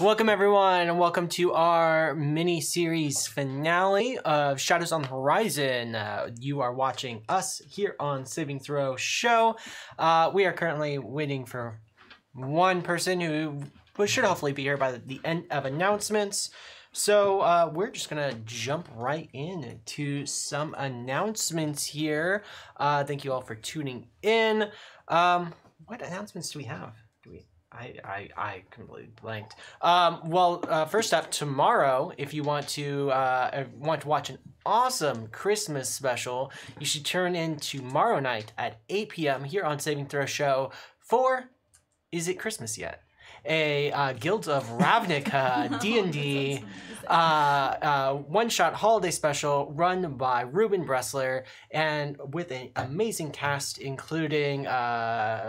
Welcome everyone, and welcome to our mini-series finale of Shadows on the Horizon. You are watching us here on Saving Throw Show. We are currently waiting for one person who should hopefully be here by the end of announcements. So we're just gonna jump right in to some announcements here. Thank you all for tuning in. What announcements do we have? I completely blanked. First up, tomorrow, if you want to watch an awesome Christmas special, you should turn in tomorrow night at 8 p.m. here on Saving Throw Show for Is It Christmas Yet? A Guilds of Ravnica D&D one-shot holiday special run by Ruben Bressler and with an amazing cast including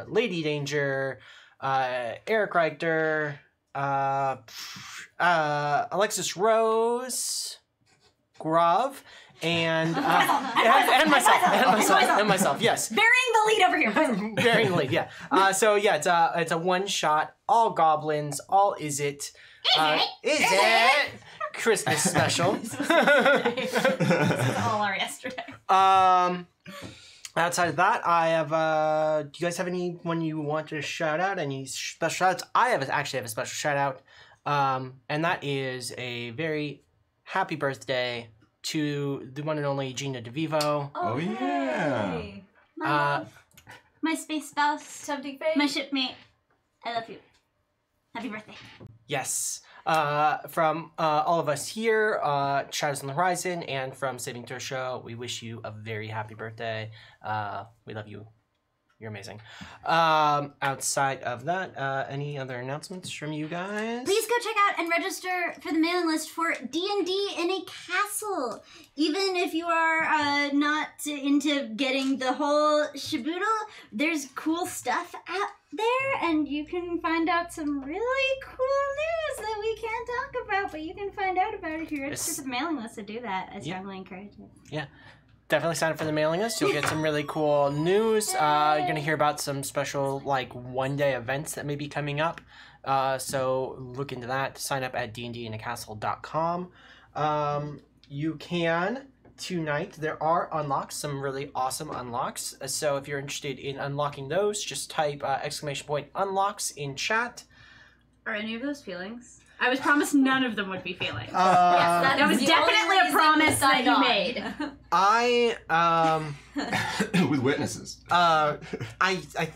Lady Danger, Eric Reichter, Alexis Rose, Grov, and myself. Yes, burying the lead over here. Burying the lead. Yeah. It's a one-shot, all goblins, all Is It Christmas special. This is all our yesterday. Outside of that, I have. Do you guys have anyone you want to shout out? Any special shout outs? I actually have a special shout out, and that is a very happy birthday to the one and only Gina DeVivo. Oh yeah. My love, my space spouse, Tempting fate. my shipmate. I love you. Happy birthday. Yes. From all of us here, Shadows on the Horizon, and from Saving Throw Show, we wish you a very happy birthday. We love you. You're amazing. Outside of that, any other announcements from you guys? Please go check out and register for the mailing list for D&D in a Castle. Even if you are not into getting the whole shaboodle, there's cool stuff out there, and you can find out some really cool news that we can't talk about, but you can find out about it if you register for the mailing list to do that. I strongly encourage it. Yeah. Definitely sign up for the mailing list. You'll get some really cool news. You're going to hear about some special, one-day events that may be coming up. So look into that. Sign up at dndinacastle.com. You can, tonight, there are unlocks, some really awesome unlocks. So if you're interested in unlocking those, just type ! Unlocks in chat. Are any of those feelings? I was promised none of them would be feelings. Yes, that was definitely a promise that you made. With witnesses. I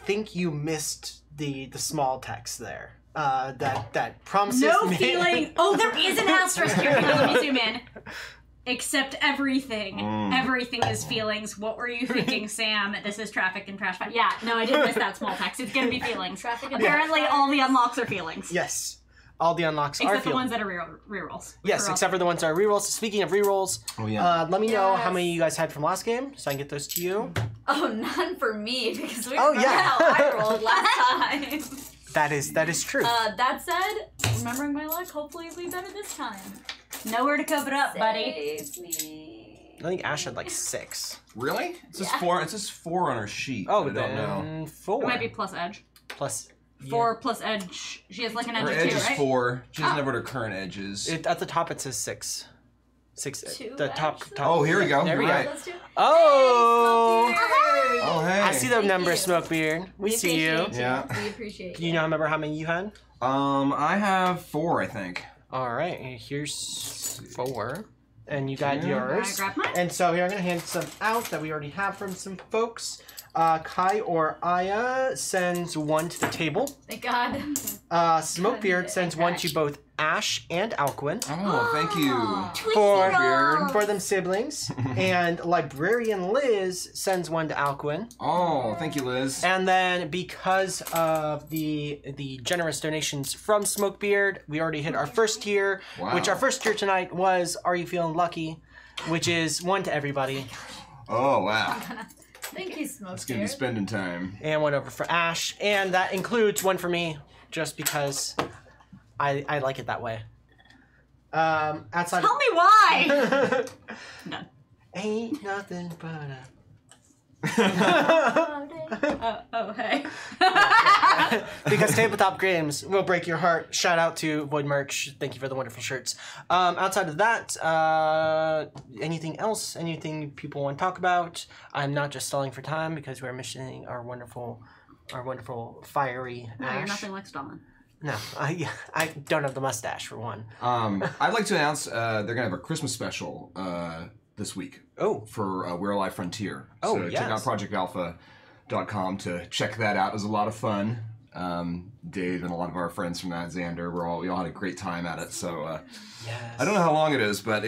think you missed the small text there. That promises No me. feeling. Oh, there is an asterisk here. Hang on, let me zoom in. Except everything. Everything is feelings. What were you thinking, Sam? This is traffic and trash. Yeah, no, I did miss that small text. It's gonna be feelings. Traffic and Apparently, all the unlocks are feelings. Yes. All the unlocks are Except the feelings. ones that are rerolls. Yes, except for the ones that are rerolls. Speaking of rerolls, let me know how many you guys had from last game, so I can get those to you. Oh, none for me because we Oh, remember yeah. how I rolled last time. That is true. That said, remembering my luck, hopefully it'll be better this time. Nowhere to cover it up, buddy. Save me. I think Ash had 6. Really? It says Yeah. 4. It says 4 on her sheet. Oh, but I don't know. then 4. It might be plus edge. Plus 4 plus edge. She has an edge Her of edge 2, is right? 4. She doesn't have what her current edge is. At the top it says 6. 6. Two, The top. actually. Oh, here we go. There we You're go. right. Let's do. Oh! Oh, hey. I see the Thank number, you. Smokebeard. We see you. appreciate Yeah. We appreciate Do you remember how many you had? I have 4, I think. All right, and here's 4, and you got Yeah. yours. Can I grab mine? And so here I'm gonna hand some out that we already have from some folks. Kai or Aya sends 1 to the table. Thank God. Smokebeard sends 1 to both Ash and Alcuin Oh, thank you. for them siblings. And Librarian Liz sends 1 to Alcuin. Oh, thank you, Liz. And then because of the generous donations from Smokebeard, we already hit our first tier, Wow. which our first tier tonight was Are You Feeling Lucky? Which is 1 to everybody. Oh, wow. Thank you, Smoke. It's gonna be spending time. And 1 over for Ash. And that includes 1 for me, just because I like it that way. Tell me why! Ain't nothing but a Hey. Because tabletop games will break your heart. Shout out to Void Merch. Thank you for the wonderful shirts. Outside of that, anything else? Anything people want to talk about? I'm not just stalling for time because we're missing our wonderful fiery No, Ash. you're nothing like Stalin. No, I don't have the mustache for one. I'd like to announce they're gonna have a Christmas special this week. Oh. For We're Alive Frontier. Oh, so check out yes. projectalpha.com to check that out. It was a lot of fun. Dave and a lot of our friends from that, Xander, we all had a great time at it. So Yes. I don't know how long it is, but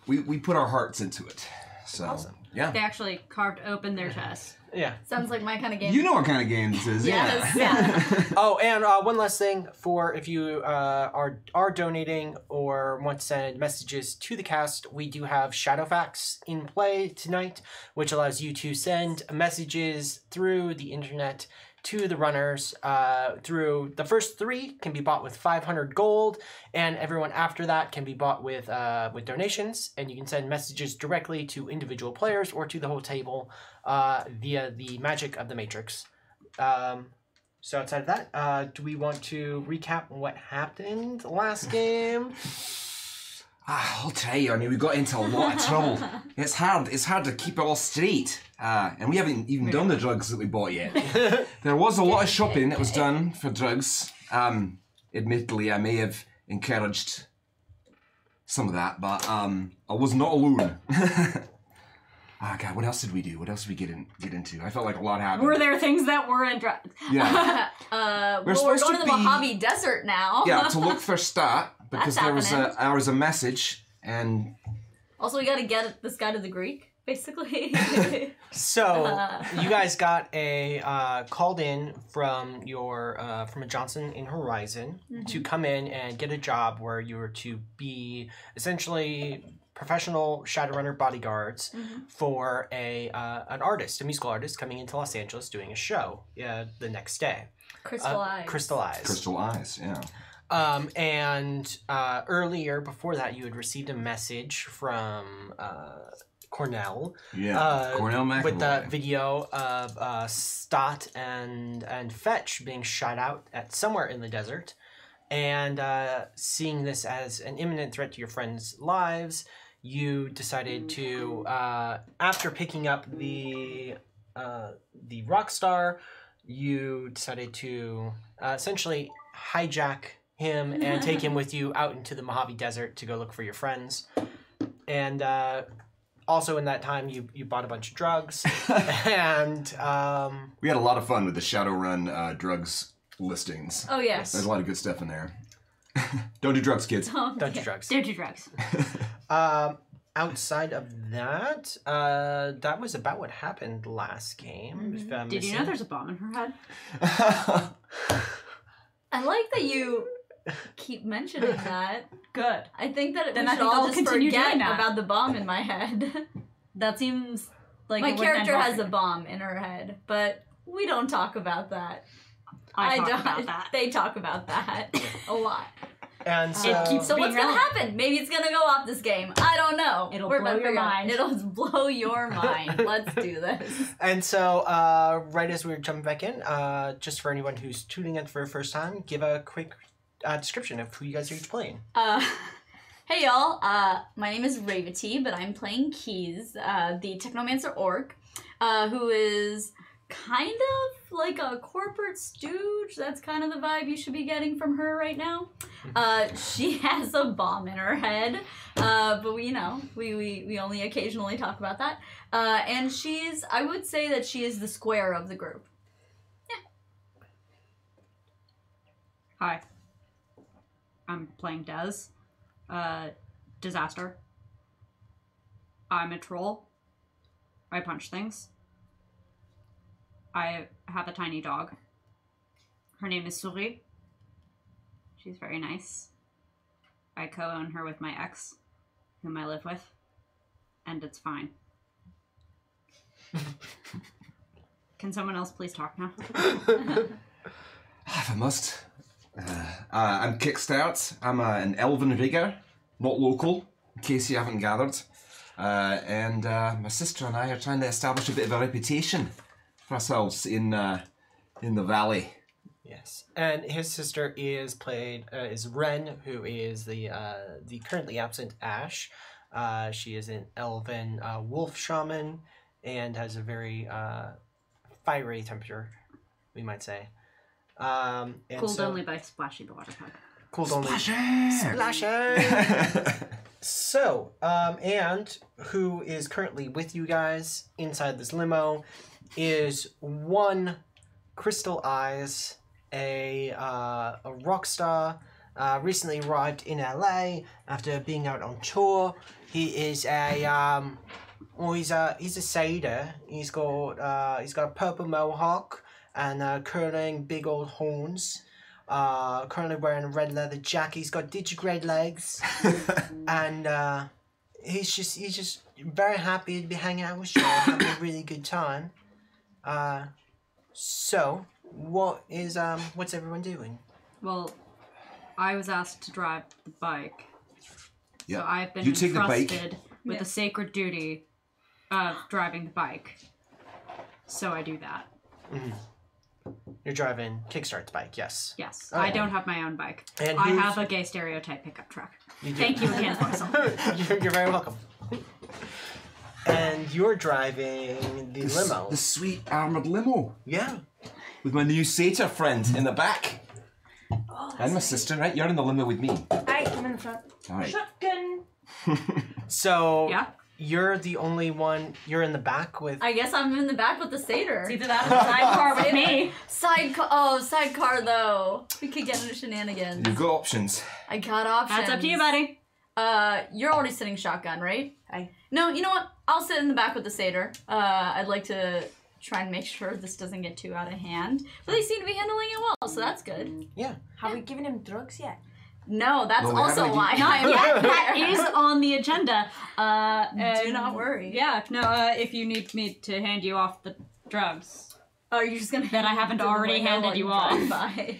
we put our hearts into it. So Awesome. yeah. They actually carved open their chest. Yeah. Sounds like my kind of game. You know what kind of game this is, Yes, yeah. Oh, and one last thing for if you are donating or want to send messages to the cast, we do have Shadowfax in play tonight, which allows you to send messages through the internet to the runners. Through the first 3 can be bought with 500 gold, and everyone after that can be bought with donations. And you can send messages directly to individual players or to the whole table via the magic of the Matrix. So outside of that, do we want to recap what happened last game? I'll tell you, I mean, we got into a lot of trouble. It's hard to keep it all straight. And we haven't even done the drugs that we bought yet. There was a lot of shopping that was done for drugs. Admittedly, I may have encouraged some of that, but I was not alone. Oh, God, what else did we do? What else did we get into? I felt like a lot happened. Were there things that weren't drugs? Yeah. well, we're supposed going to to the be- Mojave Desert now. Yeah, to look for Stat, because That's there was a message, and Also, we got to get this guy to the Greek, basically. So you guys got a called in from from a Johnson in Horizon to come in and get a job where you were to be essentially professional Shadowrunner bodyguards for an artist, a musical artist coming into Los Angeles doing a show the next day. Crystal Eyes. Crystal Eyes. Crystal Eyes, yeah. And earlier, before that, you had received a message from Cornell. Yeah, Cornell McAvoy. With that video of Stott and Fetch being shot out at somewhere in the desert. And seeing this as an imminent threat to your friends' lives, you decided to, after picking up the Rockstar, you decided to essentially hijack him and take him with you out into the Mojave Desert to go look for your friends. And also in that time, you bought a bunch of drugs. And we had a lot of fun with the Shadowrun drugs listings. Oh, yes. There's a lot of good stuff in there. Don't do drugs, kids. Oh, don't do drugs. Don't do drugs. Outside of that, that was about what happened last game. If I'm Did you know missing- there's a bomb in her head? I like that you keep mentioning that. Good. I think that Then we I should think all I'll just continue forget doing that. about the bomb in my head. That seems like My it wouldn't character end well has for a you. bomb in her head, but we don't talk about that. I talk don't. about that. They talk about that a lot. And so, It keeps So Being what's gonna relevant. happen? Maybe it's gonna go off this game. I don't know. It'll We're blow gonna your figure out. mind. It'll blow your mind. Let's do this. And so, right as we were jumping back in, just for anyone who's tuning in for the first time, give a quick description of who you guys are each playing. Hey y'all, my name is Ravity, but I'm playing Keys, the Technomancer Orc, who is kind of like a corporate stooge. That's kind of the vibe you should be getting from her right now. She has a bomb in her head, but we only occasionally talk about that. And I would say that she is the square of the group. Hi. I'm playing Dez. Disaster. I'm a troll. I punch things. I have a tiny dog. Her name is Souris. She's very nice. I co-own her with my ex, whom I live with, and it's fine. Can someone else please talk now? If I must. I'm Kickstout. I'm an elven rigger, not local, in case you haven't gathered. And my sister and I are trying to establish a bit of a reputation for ourselves in the valley. Yes, and his sister is Ren, who is the currently absent Ash. She is an elven wolf shaman and has a very fiery temperature, we might say. And Cooled only by Splashy the Water Pug. Cooled only. Splasher! So, and who is currently with you guys inside this limo is one Crystal Eyes, a rock star, recently arrived in LA after being out on tour. He is a he's a satyr. He's got a purple mohawk and curling big old horns. Currently wearing a red leather jacket. He's got digigrade legs, and he's just very happy to be hanging out with Sean, having a really good time. So what's everyone doing? Well, I was asked to drive the bike. Yeah. So I've been You take the bike. entrusted with the sacred duty of driving the bike. So I do that. You're driving Kickstart's bike, yes. Yes. Oh. I don't have my own bike. And I who's- have a gay stereotype pickup truck. You do. Thank you again, Faisal. You're very welcome. And you're driving the limo. The sweet armoured limo. Yeah. With my new satyr friend in the back. Oh, And my sister, right? You're in the limo with me. I come in the front. Alright. Shotgun. So Yeah? you're the only one. You're in the back with. I guess I'm in the back with the satyr. It's either that or the sidecar with me. Sidecar though. We could get into shenanigans. You've got options. I got options. That's up to you, buddy. You're already sitting shotgun, right? Aye. No, you know what? I'll sit in the back with the satyr. I'd like to try and make sure this doesn't get too out of hand. But they seem to be handling it well, so that's good. Yeah. Have we given him drugs yet? No, that's No, we also haven't why even- I'm Yeah, that is on the agenda. Do not worry. Yeah, no, if you need me to hand you off the drugs. Oh, you're just gonna That I haven't to the already window handed while you drive off. by.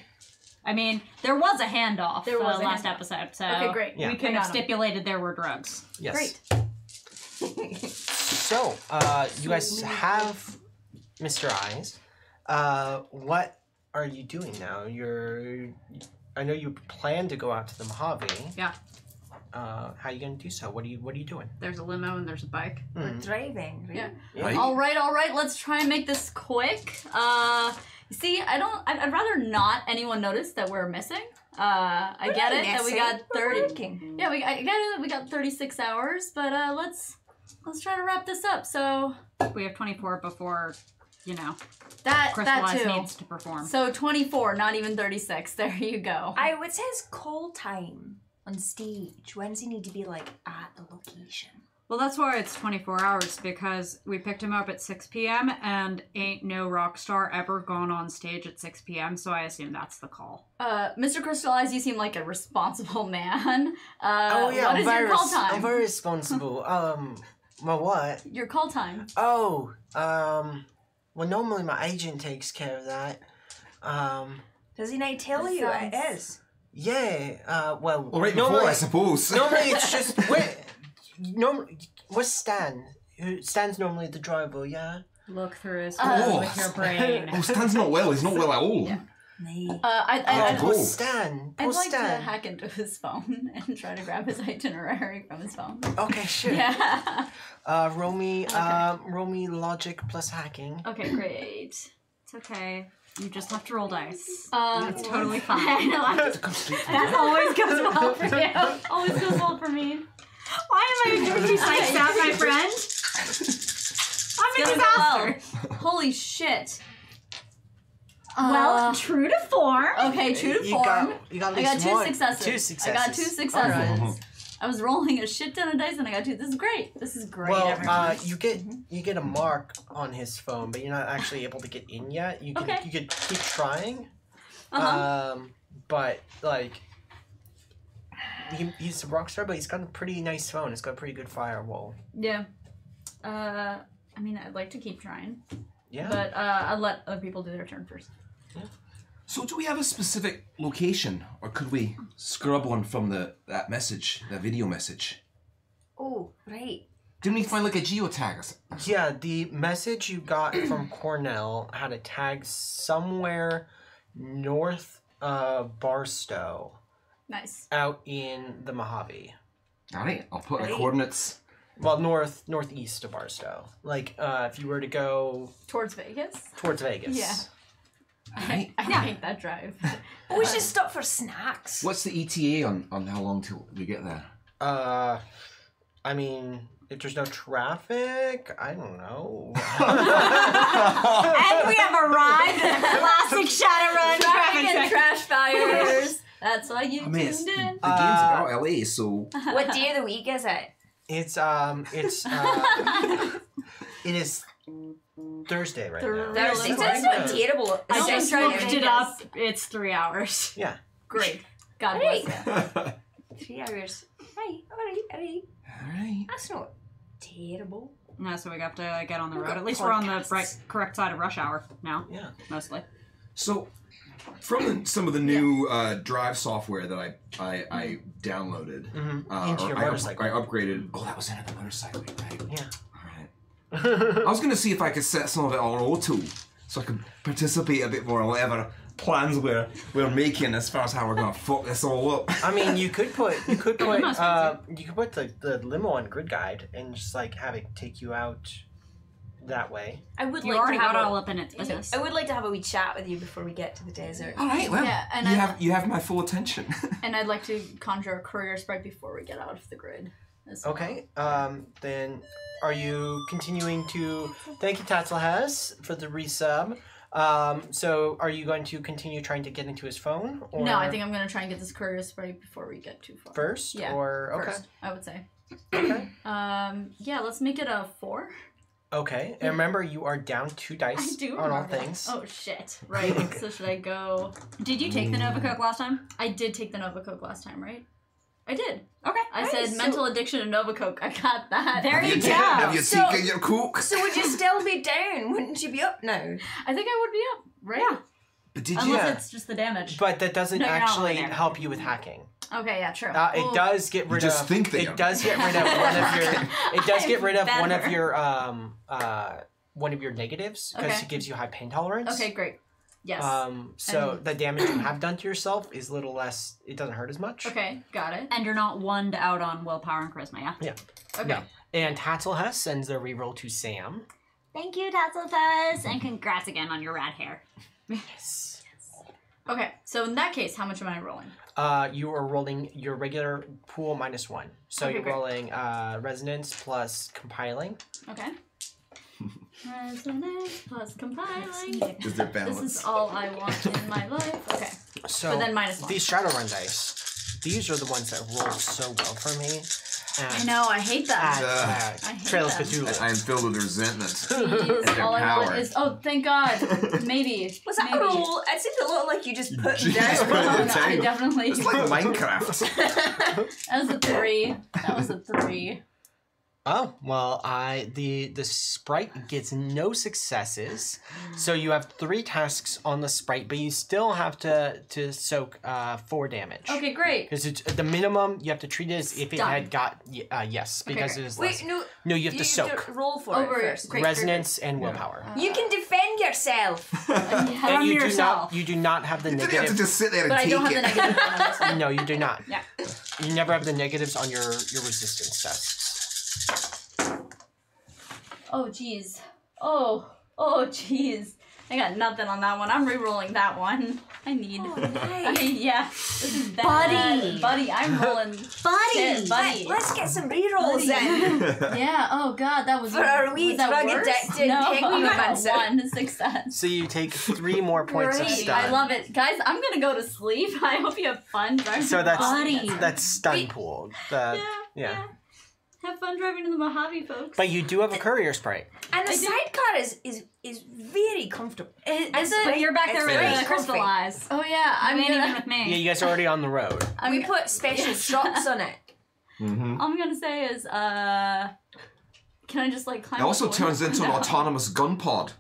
I mean, there was a handoff There was a last handoff. episode, so Okay, great. Yeah. we could I have got 'em. stipulated there were drugs. Yes. Great. So, you guys have Mr. Eyes. What are you doing now? I know you plan to go out to the Mojave. Yeah. How are you gonna do so? What are you doing? There's a limo and there's a bike. We're driving, right? Yeah. Right? All right. Let's try and make this quick. You see, I'd rather not anyone notice that we're missing. I get it that we got 30. Working. Yeah, I get it that we got 36 hours, but let's try to wrap this up. So We have 24 before, that Crystallized too. needs to perform. So 24, not even 36. There you go. It says call time on stage. When does he need to be like at the location? Well, that's why it's 24 hours, because we picked him up at 6 p.m. and ain't no rock star ever gone on stage at 6 p.m., so I assume that's the call. Mr. Crystallize, you seem like a responsible man. Oh yeah, what is your call time? I'm very responsible. Well, what? Your call time. Oh, well, normally my agent takes care of that. Does he not tell That you it sounds- is? Yeah. Well, Well, right before, I suppose. normally it's just where's Stan? Stan's normally the driver. Yeah. Look through his Oh. with your brain. Oh, Stan's not well. He's not well at all. Nay. I'd go. Poor Stan. Poor like to Stan. hack into his phone and try to grab his itinerary from his phone. Okay, sure. Yeah. Roll me logic plus hacking. Okay, great. It's okay. You just have to roll dice. It's totally fine. I know. That always goes well for you. Always goes well for me. Why am I doing these like that, my friend? I'm a It's gonna go disaster. well. Holy shit. Well, true to form. Okay, true to You form. got at I got least two one. successes. 2 successes. I got 2 successes. Alright. I was rolling a shit ton of dice and I got 2. This is great. This is great. Well, everyone. you get a mark on his phone, but you're not actually able to get in yet. You can Okay. you could keep trying. Uh-huh. But like he's a rock star, but he's got a pretty nice phone. It's got a pretty good firewall. Yeah. I mean, I'd like to keep trying, Yeah. but I'll let other people do their turn first. So, do we have a specific location, or could we scrub one from that message, that video message? Oh, right. Didn't we find like a geotag or something? Yeah, the message you got from Cornell had a tag somewhere north of Barstow, Nice. out in the Mojave. Alright, I'll put the Right. coordinates. Well, northeast of Barstow. Like, if you were to go Towards Vegas? towards Vegas. Yeah. Alright. I hate that drive. Oh, we should stop for snacks. What's the ETA on how long till we get there? I mean, if there's no traffic, I don't know. And we have arrived at the classic Shadowrun Traffic and traffic. trash fires. That's why you I mean, it's, tuned the in. game's about LA, so What day of the week is it? It is Thursday right now. Thursday. Thursday. So it's not terrible. I It's just not looked it up. It's 3 hours. Yeah. Great. God bless you. 3 hours. Right, alright. Alright. That's not terrible. No, so we have to get on the We've road. got At least we're on the podcasts. correct side of rush hour now, Yeah. mostly. So, from some of the new drive software that I downloaded, Into or your I motorcycle. upgraded. Oh, that was into the motorcycle, right? Yeah. Alright. I was going to see if I could set some of it on auto, so I could participate a bit more in whatever plans we're making as far as how we're going to fuck this all up. I mean, you could put Limo's the limo on Grid Guide and just like have it take you out that way. I would You like already to have got a, all up in its business. I would like to have a wee chat with you before we get to the desert. All right, well, Yeah, and you have my full attention. And I'd like to conjure a courier sprite before we get out of the grid. as well. Okay. Then are you continuing to? Thank you, Tatzelhaz, for the resub. So are you going to continue trying to get into his phone? Or No, I think I'm gonna try and get this courier sprite before we get too far. first. Yeah, Or okay. First, I would say. Okay. Yeah, let's make it a 4. Okay. And remember, you are down 2 dice I do on all remember that. things. Oh shit! Right. So should I go? Did you take the Nova Coke last time? I did take the Nova Coke last time, right? I did. Okay. I said mental addiction to Nova Coke. I got that. There you go. Have you So- taken your coke? So would you still be down? Wouldn't you be up now? I think I would be up, right? Yeah. But did Unless you? Yeah. it's just the damage. But that doesn't No, you're not actually over there. help you with hacking. Okay, yeah, true. It Ooh. does get rid just of. think that it you're- does get rid of one of your. It does get rid of one of Better. your one of your negatives because Okay. it gives you high pain tolerance. Okay, great. Yes. So And- the damage you have done to yourself is a little less. It doesn't hurt as much. Okay, got it. And you're not one out on willpower and charisma, yeah? Yeah. Okay. No. And Tatzelhus sends a reroll to Sam. Thank you, Tatzelfuzz, and congrats again on your rad hair. Yes. Okay, so in that case, how much am I rolling? You are rolling your regular pool -1. So Okay, you're great. rolling resonance plus compiling. Okay. Resonance plus compiling. Is there This balance? is all I want in my life. Okay. So But then -1. these Shadowrun dice, these are the ones that roll so well for me. I know, I hate that. Ugh. I hate Trail of them. Cthulhu. I'm filled with resentment. Jeez, their all I want power. is thank God. Maybe. Was that Maybe. a roll? It seemed a lot like you just put just down. put it No, down. I definitely. It's like Minecraft. That was a 3. That was a 3. Oh well, the sprite gets no successes, so you have 3 tasks on the sprite, but you still have to soak 4 damage. Okay, great. Because it's the minimum, you have to treat it as if it Done. had got yes, because great. it is less. Wait, no. No, you have to soak roll for Over it first. great, resonance and willpower. You can defend yourself. Yeah. And you yourself. do not have the You didn't have to negative. just sit there and But I take don't have the it. negative one on this one. No, you do not. Yeah. You never have the negatives on your resistance tests. Oh, jeez. Oh, jeez. I got nothing on that one. I'm re-rolling that one. I need. Oh, nice. Yeah. This is bad. Buddy. Buddy, I'm rolling. Shit, buddy. Let's get some rerolls in. Yeah. Oh God, that was For our wee was that drug worse? addicted No, penguin I got dancer. 1 success. So you take 3 more points of Great. stun. I love it, guys. I'm gonna go to sleep. I hope you have fun driving. So that's Buddy. that's stun pool. Yeah. Have fun driving in the Mojave, folks. But you do have a courier sprite. And the I do- sidecar is very comfortable. Is it? But you're back there It's with very the crystal comfy. eyes. Oh yeah. I mean, even gonna. with me. Yeah, you guys are already on the road. We put special straps on it. Mm-hmm. All I'm gonna say is, can I just like climb? It also up turns one? into an No. autonomous gun pod.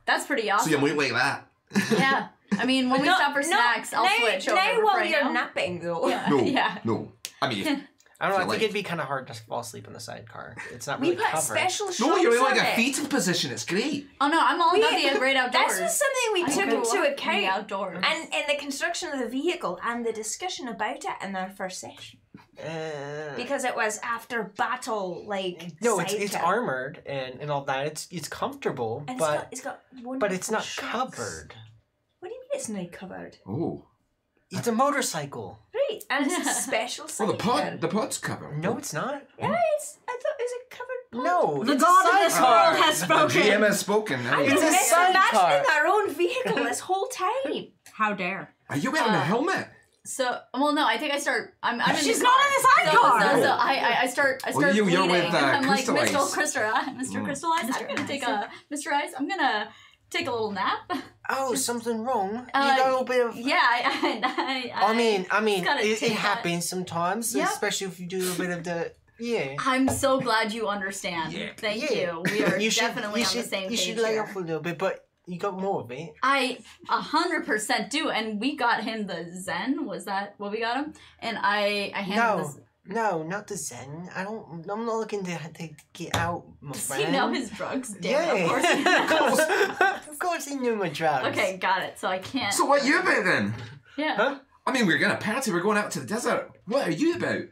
That's pretty So awesome. you might like that. Yeah. I mean, when we stop for snacks, I'll now, switch over. now but while right you're now, napping though. Yeah. No, Yeah. no. I mean, I don't know. I think like- it'd be kind of hard to fall asleep in the sidecar. It's not We really put covered. special shots No, you're in like on a it. fetal position. It's great. Oh no, I'm all about the great outdoors. This was something we I took grew into up in the account outdoors. and in the construction of the vehicle and the discussion about it in our first session. Because it was after battle, like No, it's sidecar. armored and all that. It's comfortable, And but it's got wonderful but it's not shots. covered. What do you mean it's not covered? Oh. It's a motorcycle. Right, and it's a special Well, sidecar. the pod's covered. No, it's not. Yeah, it's. I thought it was a covered. No, The it's god a of this sidecar. world has The spoken. GM has spoken. I It's was a sidecar. imagining our own vehicle this whole time. How dare? Are you wearing a helmet? So, well, no, I think I start. I'm in She's the not car. in the sidecar. So I start Well, you're bleeding. with, I'm like, Crystal Mr. Ice. Mr. Crystal Ice, I'm gonna take a Mr. Ice. I'm gonna take a little nap. Oh, something wrong. You Uh, got a little bit of. Yeah, I mean, gotta it take that. happens sometimes, Yep. especially if you do a bit of the. Yeah. I'm so glad you understand. Yeah. Thank Yeah. you. We are definitely you on should, the same You page should lay here. off a little bit, but you got more of it. I 100% do, and we got him the Zen. Was that what we got him? And I handed this. No, not the Zen. I'm not looking to get out, my Does friend. he know his drugs? Damn Yeah. it, of course he knows. Of course he knew my drugs. Okay, got it. So I can't. So what are you about then? Yeah. Huh? I mean, we're going to party. We're going out to the desert. What are you about?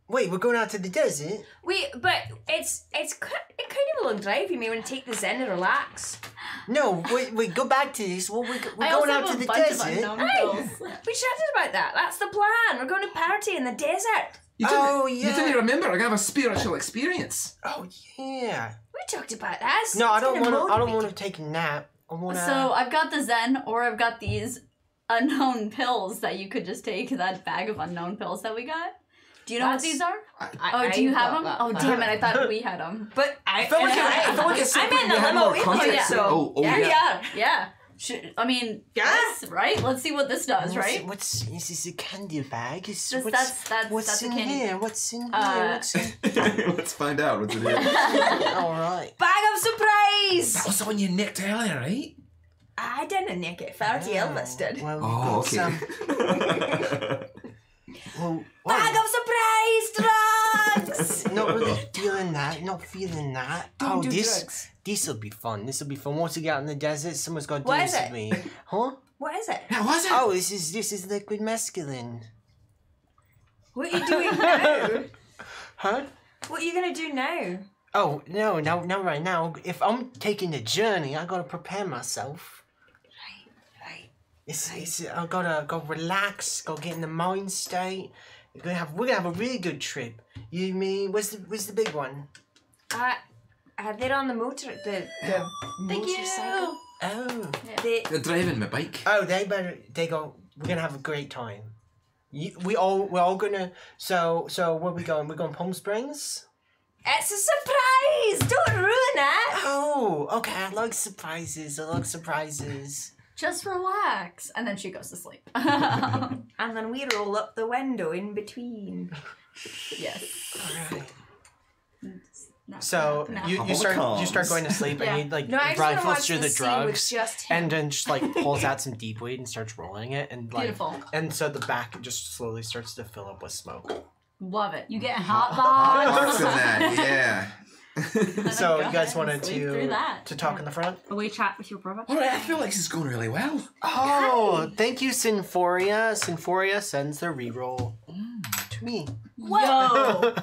Wait, we're going out to the desert? But it's kind of a long drive. You may want to take the Zen and relax. No, wait, go back to this. Well, we're I going also out have to a the bunch of desert. unknown Hey, pills. we chatted about that. That's the plan. We're going to party in the desert. You didn't, Oh, You yeah. didn't remember? I'm going to have a spiritual experience. Oh yeah. We talked about this. No, I It's don't gonna want to. I don't motivate want to take a nap. I want to. So I've got the Zen, or I've got these unknown pills that you could just take. That bag of unknown pills that we got. Do you know what That's- these are? I- Oh, do you I have got them? that. Oh, damn it! I thought we had them. But I felt like it's I'm in the you had limo more with context. you, yeah. so Oh, yeah. Yeah. I mean, yes, right? Let's see what this does, right? What's is this a candy bag? Is, This- what's that's a in candy. here? What's in here? Uh, Let's find out what's in here. All right. bag of surprise. That was the one you nicked earlier, right? I didn't nick it. Farty Elvis did. Well, Oh, we've got okay. well, Bag of surprise drugs. not really feeling that. Not feeling that. Don't do this drugs. this'll be fun. This'll be fun. Once we get out in the desert, someone's got to do What this is with it? me. Huh? What is it? Yeah, was it? Oh, this is liquid mescaline. What are you doing now? Huh? What are you gonna do now? Oh no, no, right now. If I'm taking a journey, I gotta prepare myself. Right. It's I gotta go relax, go get in the mind state. We're gonna have a really good trip. You mean where's the big one? They're on the motor. The Thank motorcycle. you. Oh. They're driving my bike. Oh, they go. We're gonna have a great time. We're all gonna. So where we going? We're going Palm Springs. It's a surprise. Don't ruin it. Oh, okay. I like surprises. Just relax. And then she goes to sleep. And then we roll up the window in between. Yes. All right. Nap, So nap, nap. you start going to sleep Yeah. and he like No, I just rifles want to watch through the the scene with drugs just him. and then just like pulls out some deep weed and starts rolling it and like Beautiful. and so the back just slowly starts to fill up with smoke. Love it. You get hot Lots box. of that, yeah. So Go you guys ahead wanted and sleep through that. to talk in the front? A wee chat with your brother. All right, I feel like this is going really well. Oh, thank you, Symphoria. Symphoria sends the reroll to me. Whoa. No,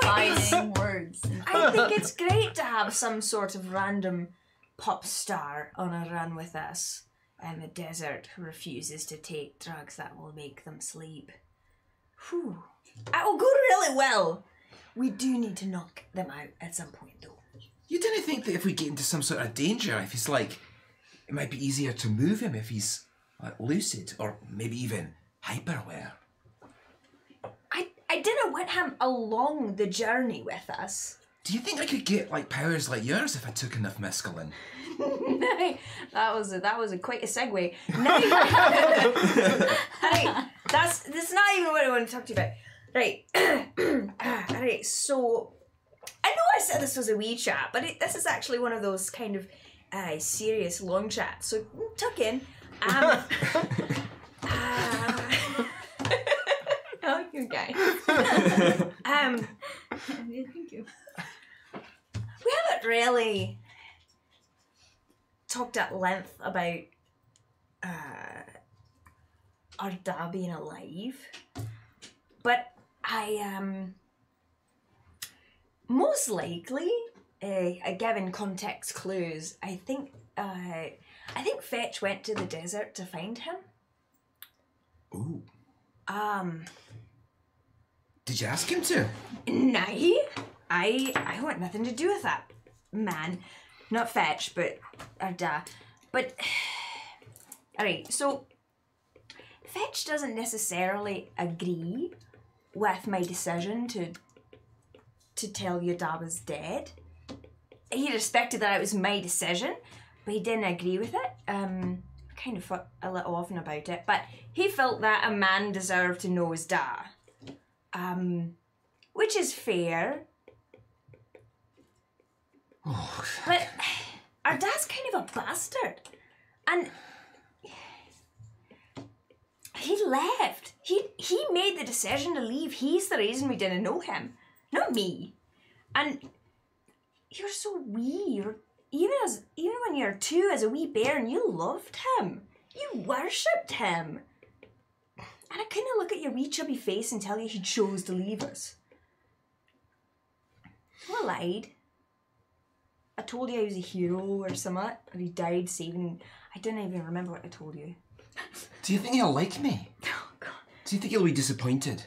it is. Fighting words. I think it's great to have some sort of random pop star on a run with us in the desert who refuses to take drugs that will make them sleep. Whew. That will go really well. We do need to knock them out at some point, though. You didn't think that if we get into some sort of danger, if he's like, it might be easier to move him if he's like lucid or maybe even hyper-aware. I didn't want him along the journey with us. Do you think I could get like powers like yours if I took enough mescaline? that was a quite a segue. Now, right, that's not even what I want to talk to you about. Right, right. So I know I said this was a wee chat, but this is actually one of those kind of serious long chats. So tuck in. Oh, you guys. Thank you. We haven't really talked at length about our dad being alive, but I most likely, given context clues, I think Fetch went to the desert to find him. Ooh. Um, Did you ask him to? Nay, I want nothing to do with that man. Not Fetch, but our dad. But alright, so Fetch doesn't necessarily agree with my decision to tell your dad was dead. He respected that it was my decision, but he didn't agree with it. Kind of felt a little often about it, but he felt that a man deserved to know his dad. Which is fair. Oh, But our dad's kind of a bastard. And he left. He made the decision to leave. He's the reason we didn't know him. Not me. And you're so wee. Even when you're 2 as a wee bairn, you loved him. You worshipped him. And I couldn't look at your wee chubby face and tell you he chose to leave us. I lied. I told you I was a hero or something, or he died saving. I don't even remember what I told you. do you think he'll like me? Oh, God. Do you think he'll be disappointed?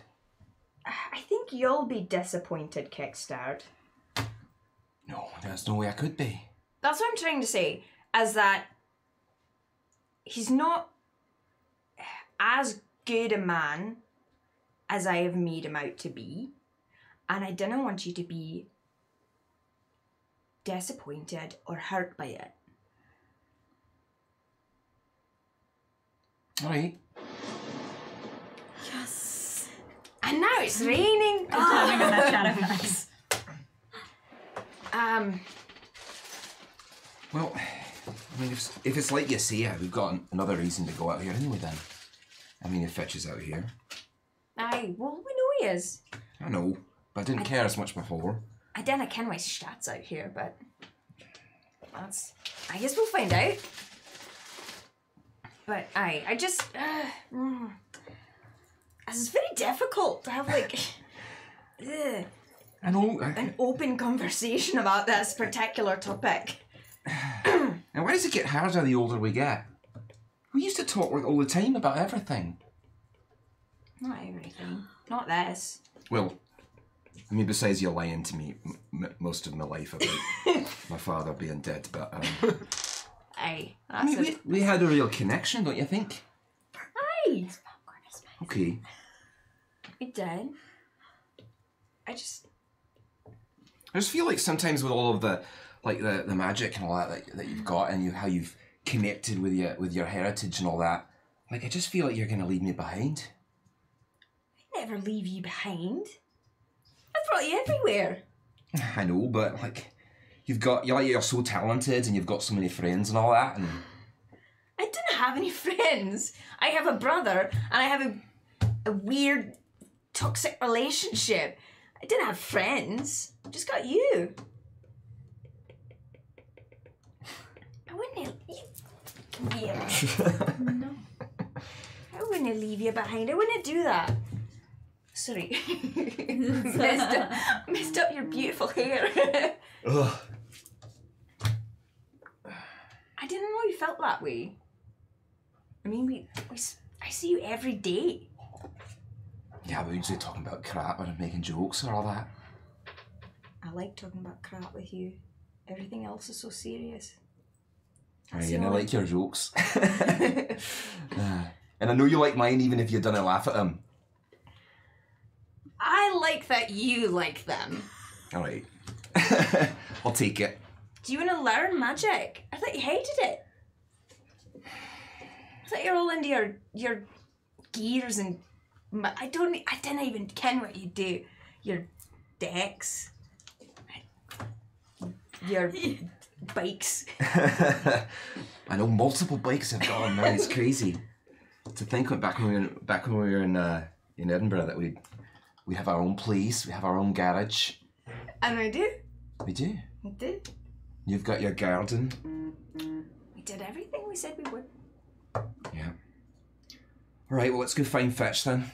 I think you'll be disappointed, Kickstart. No, there's no way I could be. That's what I'm trying to say, is that he's not as good a man as I have made him out to be, and I didn't want you to be disappointed or hurt by it. Alright. Yes. And now it's raining. Having a that shadow effects. Well, I mean, if it's like you say, we've got another reason to go out here anyway then. I mean, if Fetch is out here. Aye, well, we know he is. I know, but I didn't care as much before. I didn't ken my stats out here, but I guess we'll find out. But I just, it's very difficult to have like I know. an open conversation about this particular topic. And why does it get harder the older we get? We used to talk all the time about everything. Not everything. Not this. Well, I mean, besides you lying to me most of my life about my father being dead, but Aye. I mean, we had a real connection, don't you think? Aye. Okay. We did. I just feel like sometimes with all of the magic and all that you've got, and how you've connected with your heritage and all that, like I just feel like you're gonna leave me behind. never leave you behind. I brought you everywhere. I know, but like you're so talented and you've got so many friends and all that, and I didn't have any friends. I have a brother and I have a weird toxic relationship. I didn't have friends. I just got you. I wouldn't come here. No. I wouldn't leave you behind. I wouldn't do that. Sorry. messed up your beautiful hair. ugh. I didn't know you felt that way. I mean, I see you every day. Yeah, we're usually talking about crap and making jokes or all that. I like talking about crap with you. Everything else is so serious. Right, and I like your jokes. And I know you like mine even if you didn't laugh at them. I like that you like them. Alright. I'll take it. Do you want to learn magic? I thought you hated it. I thought you're all into your gears and I didn't even ken what you do. Your decks. Your bikes. I know multiple bikes I've got on now. It's crazy to think back when we were in Edinburgh that we We have our own place. We have our own garage. And we do. We do. We do. You've got your garden. We did everything we said we would. Yeah. All right. Well, let's go find Fetch then,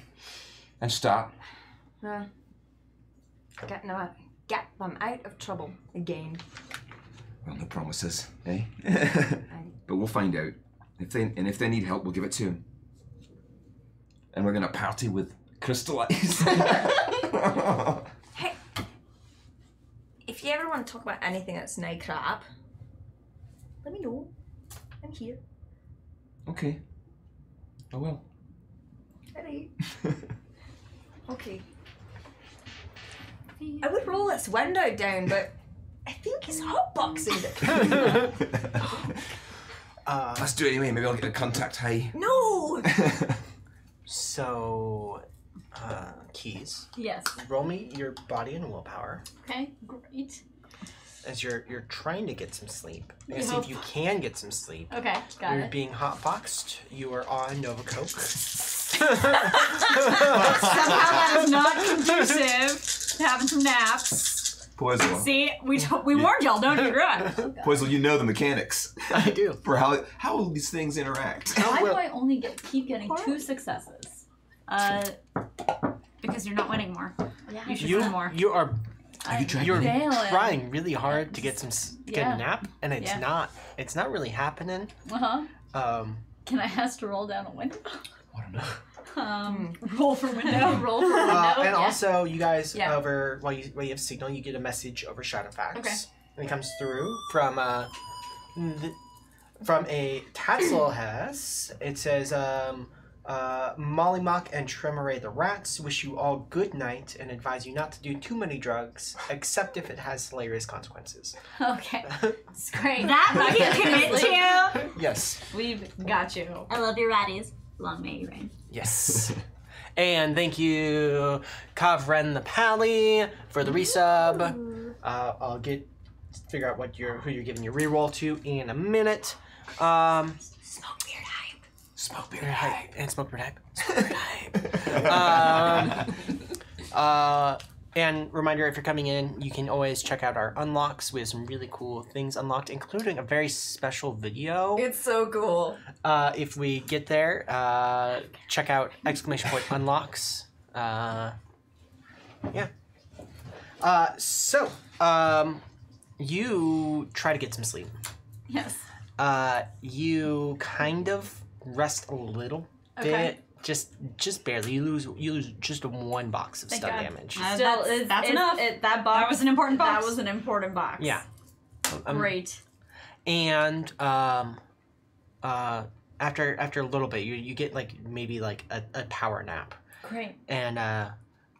and start. Get them out of trouble again. Well, no promises, eh? But we'll find out. If they need help, we'll give it to them. And we're gonna party with Crystallize. Hey, if you ever want to talk about anything that's no crap, let me know. I'm here. Okay. I will. Alright. Okay. I would roll this window down, but I think he's hotboxing it. Let's do it anyway. Maybe I'll get a contact high. No! So, Keys, Yes. roll me your body and willpower Okay, great. as you're trying to get some sleep. You And see hope. if you can get some sleep. Okay, got You're it. being hotboxed. You are on Nova Coke. Somehow that is not conducive to having some naps. Poisel. See, we warned y'all, don't do drugs. Poisel, you know the mechanics I do. for how will these things interact. Why well- do I only keep getting 2 successes? Because you're not winning more. Yeah. You should win more. You are Have you tried you're failing. trying really hard to get some get Yeah. a nap, and it's Yeah. not really happening. Uh-huh. Can I ask to roll down a window? I don't know. Roll for window. Roll for window. And yeah. also, you guys Yeah. over while you have Signal, you get a message over Shadowfax, Okay. and it comes through from a Tatzelhess. It says, Mollymock and Tremere the rats wish you all good night and advise you not to do too many drugs, except if it has hilarious consequences. Okay. It's great. That we can commit to. Yes. We've got you. I love your ratties. Long may you reign. Yes. And thank you, Kavren the Pally, for the resub. I'll figure out who you're giving your reroll to in a minute. Smoke beard hype. Smoke beer. Beard hype and smoke beard hype. Smoke beard hype. And reminder, if you're coming in, you can always check out our unlocks. We have some really cool things unlocked, including a very special video. It's so cool. If we get there, check out !unlocks. Yeah. So, you try to get some sleep. Yes. You kind of rest a little Okay. bit, just barely. You lose just 1 box of Thank stun God. damage. Still, That's enough. That box. That was an important box. That was an important box. Yeah. Great. And after a little bit, you get maybe a power nap, Great. and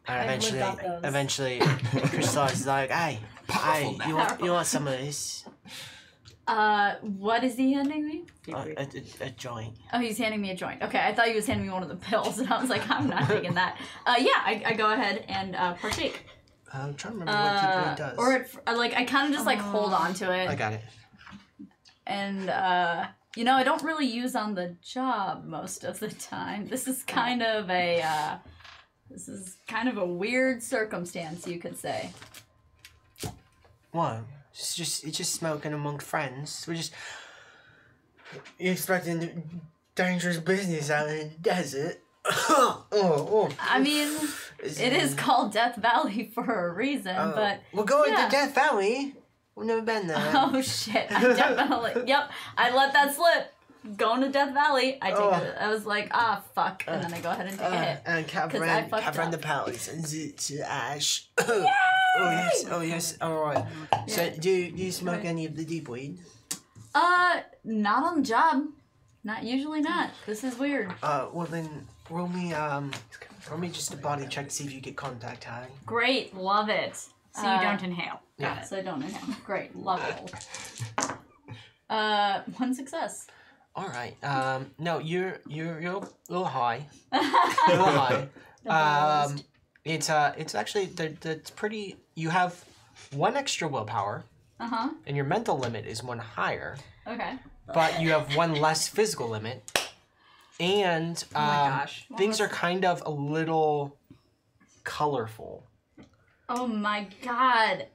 lived off those. eventually, Crystal is like, "Hey, you want some of this? What is he handing me? A joint." Oh, he's handing me a joint. Okay, I thought he was handing me one of the pills, and I was like, I'm not taking that. Yeah, I go ahead and partake. I'm trying to remember what the joint does. Or I kind of just hold on to it. I got it. And I don't really use on the job most of the time. This is kind of a weird circumstance, you could say. What? It's just smoking among friends. You're expecting dangerous business out in the desert. I mean, it is called Death Valley for a reason, but we're going yeah. to Death Valley. We've never been there. oh shit! I definitely. Yep, I let that slip. Going to Death Valley. I was like, fuck, and then I go ahead and take a hit. And I fucked Kavran up. the Palace and to Ash. Oh yes. All right. So do you smoke any of the deep weed? Not on the job. Not usually. Not. This is weird. Well then roll me just a body check to see if you get contact high. Great, love it. So you don't inhale. Yeah. So I don't inhale. Great, love it. 1 success. All right. No, you're a little high. A little high. It's actually that's pretty. You have 1 extra willpower, and your mental limit is 1 higher. Okay. But you have 1 less physical limit, and gosh. things are kind of a little colorful. Oh my god.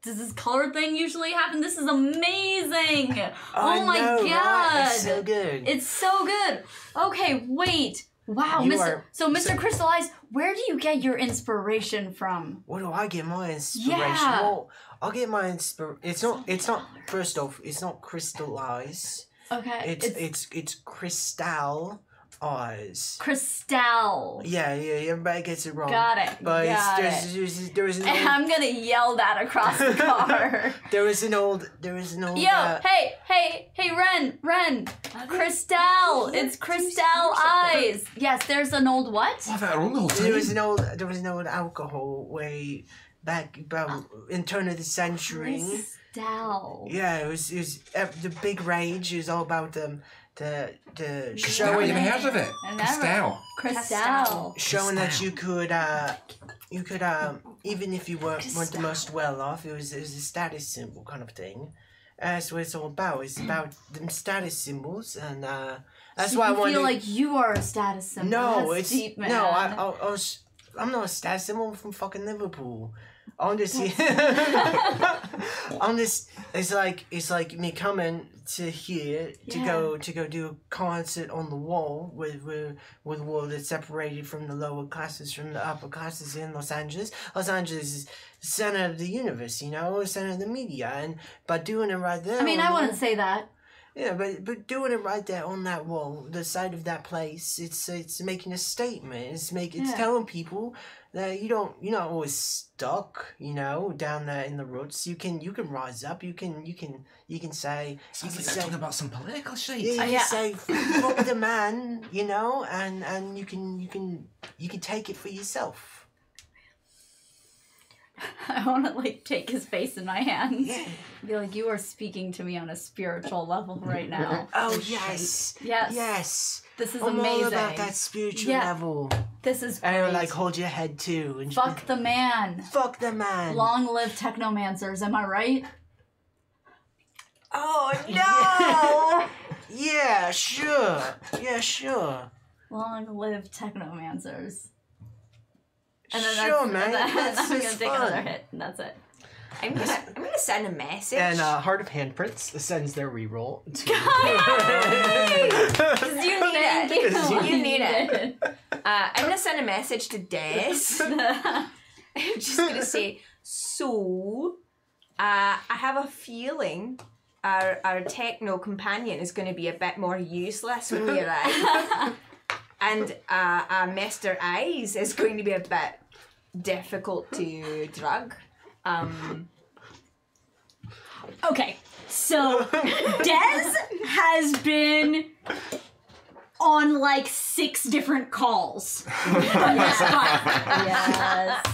Does this color thing usually happen? This is amazing. Oh my know, god. right? It's so good. It's so good. Okay, wait. Wow, You Mr. are- Mr. Crystal Eyes, where do you get your inspiration from? Where do I get my inspiration? Yeah. Well, I get my inspiration. It's not crystal. It's not crystallize. Okay. It's crystal eyes. Crystal. Yeah. Everybody gets it wrong. Got it. But got it. there was an And old, I'm gonna yell that across the car. there was an old. Yo, hey, Ren, Crystal, it's Crystal Eyes. Yes, there's an old what? I've had it wrong the whole time. There was an old alcohol way back about in turn of the century. Crystal. Yeah, it was the big rage. It was all about the I've showing never heard of it. I never- Castell. Crystal. showing that you could even if you weren't the most well off, it was a status symbol kind of thing. That's what it's all about. It's about them status symbols, and that's So why I you wanted. feel like you are a status symbol. no, That's it's deep, man. no. I'm not a status symbol. I'm from fucking Liverpool. I'm just. I'm just. It's like me coming to here to go do a concert on the wall with a wall that's separated from the lower classes from the upper classes in Los Angeles. Los Angeles is the center of the universe, center of the media, and by doing it right there. I mean, on I the wouldn't wall- say that. Yeah, but doing it right there on that wall, the side of that place, it's making a statement. It's Yeah. telling people that you're not always stuck, down there in the roots. You can rise up. You can say Sounds like they're talking about some political shit. yeah, you Yeah. can say fuck the man, and you can take it for yourself. I want to take his face in my hands. Yeah. Be like, you are speaking to me on a spiritual level right now. Oh yes. Yes. Yes. This is I'm amazing. all about that spiritual Yeah. level. This is And great. like hold your head too. And Fuck the man. fuck the man. Long live technomancers, am I right? Oh no! Yeah, sure. Yeah, sure. Long live technomancers. And then Sure, that's, man. and then That's I'm gonna just take another fun. hit, and that's it. I'm gonna send a message. And Heart of Handprints sends their reroll to Because you need Thank it. you. You need it. I'm gonna send a message to Des. I'm just gonna say, so, I have a feeling our techno companion is gonna be a bit more useless when we arrive. And Mr. Eyes is going to be a bit difficult to drug. Okay, so Des has been on like 6 different calls from this guy. Yes.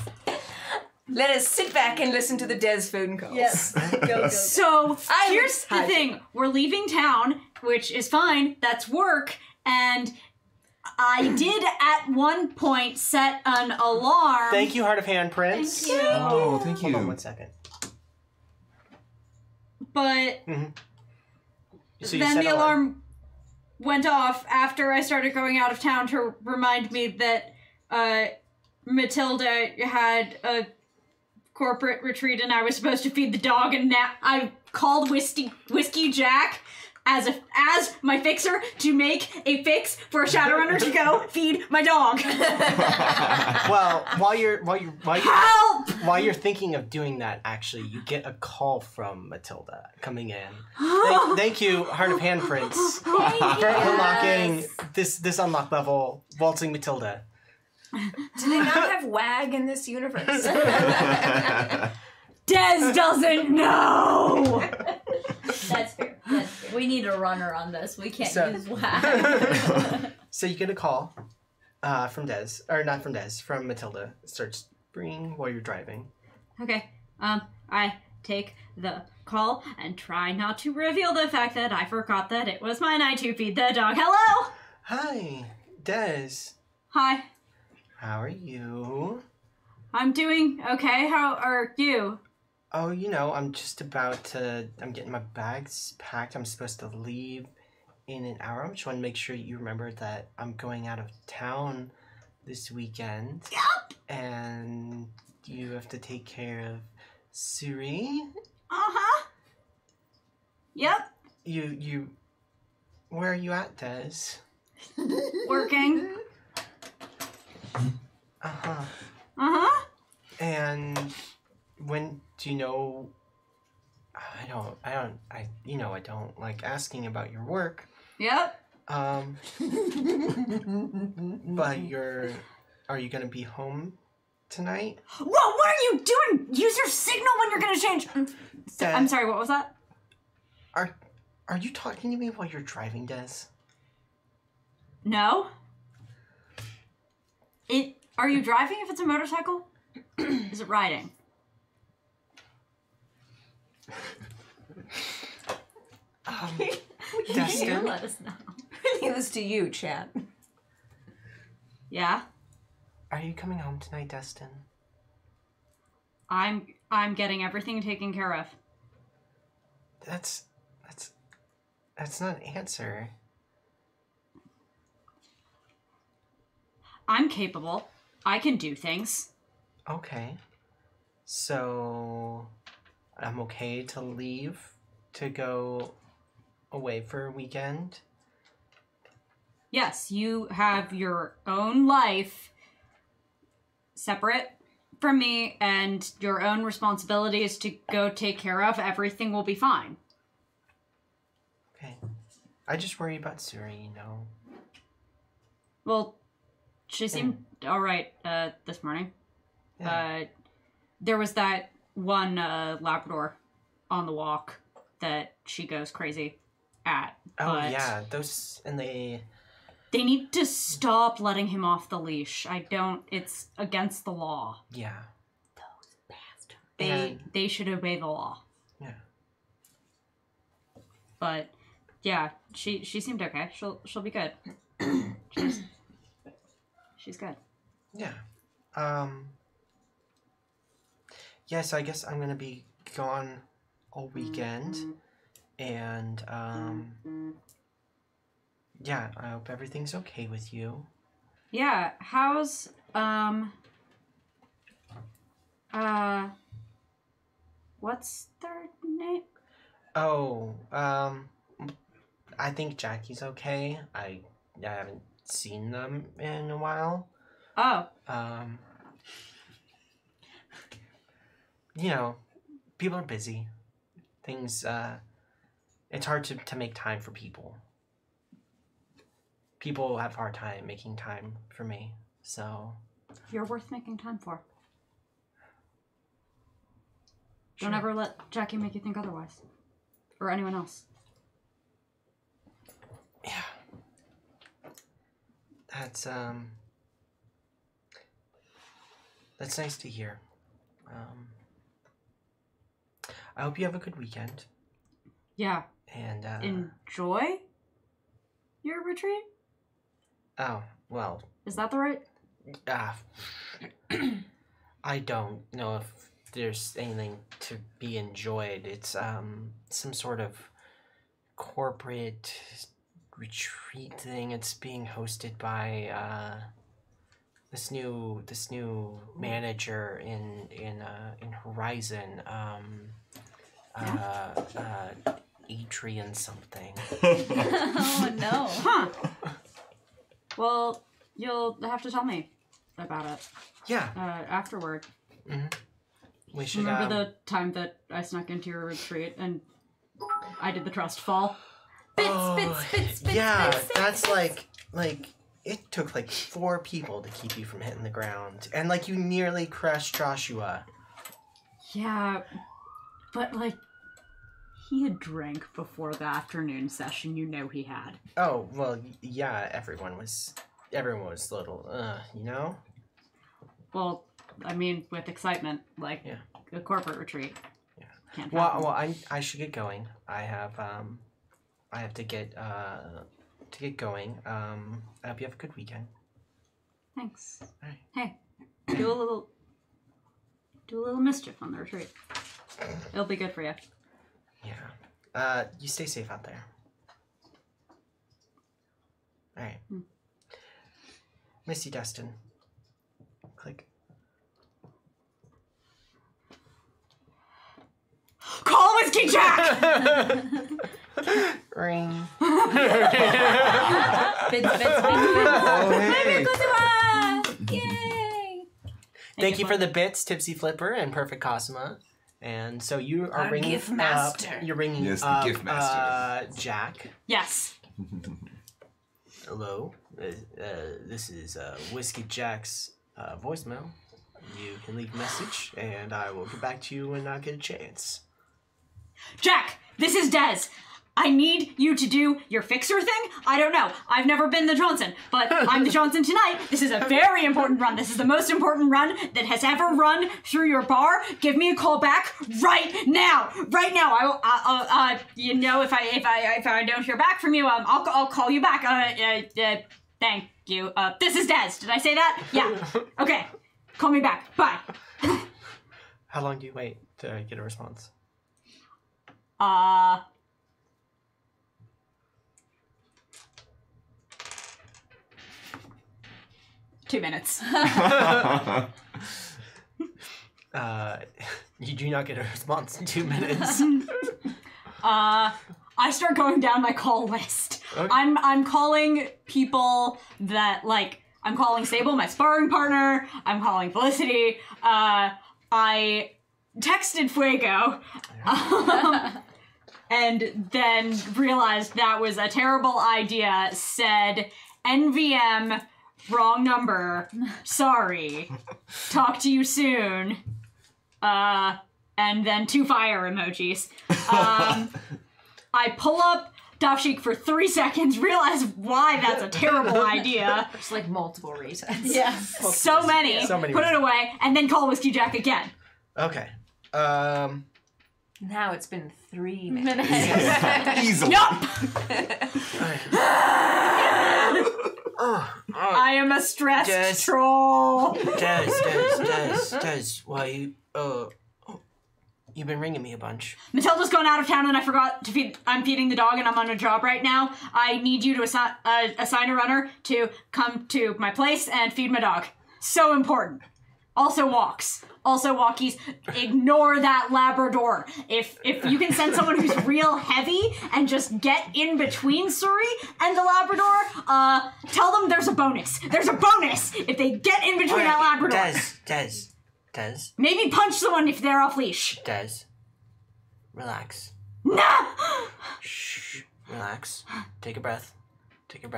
Let us sit back and listen to the Des phone calls. Yes. Go. So I here's was the thing: we're leaving town, which is fine. That's work, and I did at one point set an alarm. Thank you, Heart of Handprints. Thank you. Oh, thank Hold on you. 1 second. But So you then set the alarm went off after I started going out of town to remind me that Matilda had a corporate retreat and I was supposed to feed the dog, and now I called Whiskey Jack as my fixer to make a fix for a Shadowrunner to go feed my dog. Well, while you're Help! while you're thinking of doing that, actually, you get a call from Matilda coming in. Thank you, Heart of Handprints, for unlocking this unlock level, waltzing Matilda. Do they not have WAG in this universe? Des doesn't know! That's fair. That's fair. We need a runner on this. We can't So- use WAG. So you get a call from Des, or not from Des, from Matilda. It starts ringing while you're driving. Okay, I take the call and try not to reveal the fact that I forgot that it was my night to feed the dog. Hello! Hi, Des. Hi, How are you? I'm doing okay. How are you? Oh, I'm just I'm getting my bags packed. I'm supposed to leave in an hour. I just want to make sure you remember that I'm going out of town this weekend. Yep. And you have to take care of Suri. Uh-huh. Yep. You where are you at, Des? Working. Uh-huh. Uh-huh. And when do you know I don't like asking about your work. Yep. But are you gonna be home tonight? Whoa, what are you doing? Use your signal when you're gonna change. Des, I'm sorry, what was that? Are you talking to me while you're driving, Des? No. Are you driving if it's a motorcycle? Is it riding? Destin? Let us know. Leave this to you, Chad. Yeah. Are you coming home tonight, Destin? I'm getting everything taken care of. That's not an answer. I'm capable. I can do things. Okay. So I'm okay to leave to go away for a weekend? Yes, you have your own life separate from me and your own responsibilities to go take care of. Everything will be fine. Okay. I just worry about Suri, you know. Well, she seemed alright this morning. Yeah. There was that one Labrador on the walk that she goes crazy at. Oh but yeah, those and they need to stop letting him off the leash. It's against the law. yeah. They should obey the law. Yeah. But yeah, she seemed okay. She'll be good. She's good. Yeah. Yes, I guess I'm gonna be gone all weekend. And yeah, I hope everything's okay with you. Yeah, how's what's their name? Oh, I think Jackie's okay. I haven't seen them in a while. Oh, You know, people are busy. Things, it's hard to make time for people. People have a hard time making time for me, so... you're worth making time for. Sure. Don't ever let Jackie make you think otherwise. Or anyone else. Yeah. That's nice to hear. I hope you have a good weekend. Yeah. And, Enjoy your retreat? oh, well, Is that the right? I don't know if there's anything to be enjoyed. It's, some sort of corporate retreat thing. It's being hosted by, this new manager in Horizon, Adrian something. Oh no. Huh. Well, you'll have to tell me about it Yeah, afterward. we should, Remember the time that I snuck into your retreat and I did the trust fall? yeah, that's like it took like 4 people to keep you from hitting the ground, and like you nearly crushed Joshua. Yeah, but like, he had drank before the afternoon session, you know he had. Oh well, yeah, everyone was a little, you know. Well, I mean, with excitement, like Yeah. a corporate retreat. Yeah. Can't Well, happen. I should get going. I have to get going. I hope you have a good weekend. Thanks. Alright. Hey, do a little mischief on the retreat. It'll be good for you. Yeah. You stay safe out there. All right. Miss you, Dustin. Whiskey Jack! Ring. Bits. Oh, hey. Yay! Thank you for the bits, Tipsy Flipper and Perfect Cosma. And so you are Our ringing gift up. master. You're ringing Yes, the up, gift master. Jack. Yes. Hello. This is Whiskey Jack's voicemail. You can leave a message, and I will get back to you when I get a chance. Jack, this is Des. I need you to do your fixer thing. I don't know. I've never been the Johnson, but I'm the Johnson tonight. This is a very important run. This is the most important run that has ever run through your bar. Give me a call back right now. Right now. I will. You know, if I don't hear back from you, I'll call you back. Thank you. This is Des. Did I say that? Yeah. Okay. Call me back. Bye. How long do you wait to get a response? 2 minutes. You do not get a response in 2 minutes. I start going down my call list. Okay. I'm calling people that, like, I'm calling Sable, my sparring partner. I'm calling Felicity. I texted Fuego. And then realized that was a terrible idea. Said, NVM, wrong number. Sorry. Talk to you soon. And then 2 fire emojis. I pull up Dafshik for 3 seconds, realize why that's a terrible idea. There's like multiple reasons. Yeah. So many. So many Put it away, and then call Whiskey Jack again. Okay. Now it's been 3 minutes. Easily. Yup! I am a stressed Yes. troll. Des, why you, you've been ringing me a bunch. Matilda's gone out of town and I forgot to feed. I'm feeding the dog and I'm on a job right now. I need you to assign a runner to come to my place and feed my dog. So important. Also walks. Also walkies. Ignore that Labrador. If you can send someone who's real heavy and just get in between Suri and the Labrador, tell them there's a bonus. There's a bonus if they get in between that Labrador. Des, Maybe punch someone if they're off leash. relax. Nah! Shh, relax. Take a breath. Give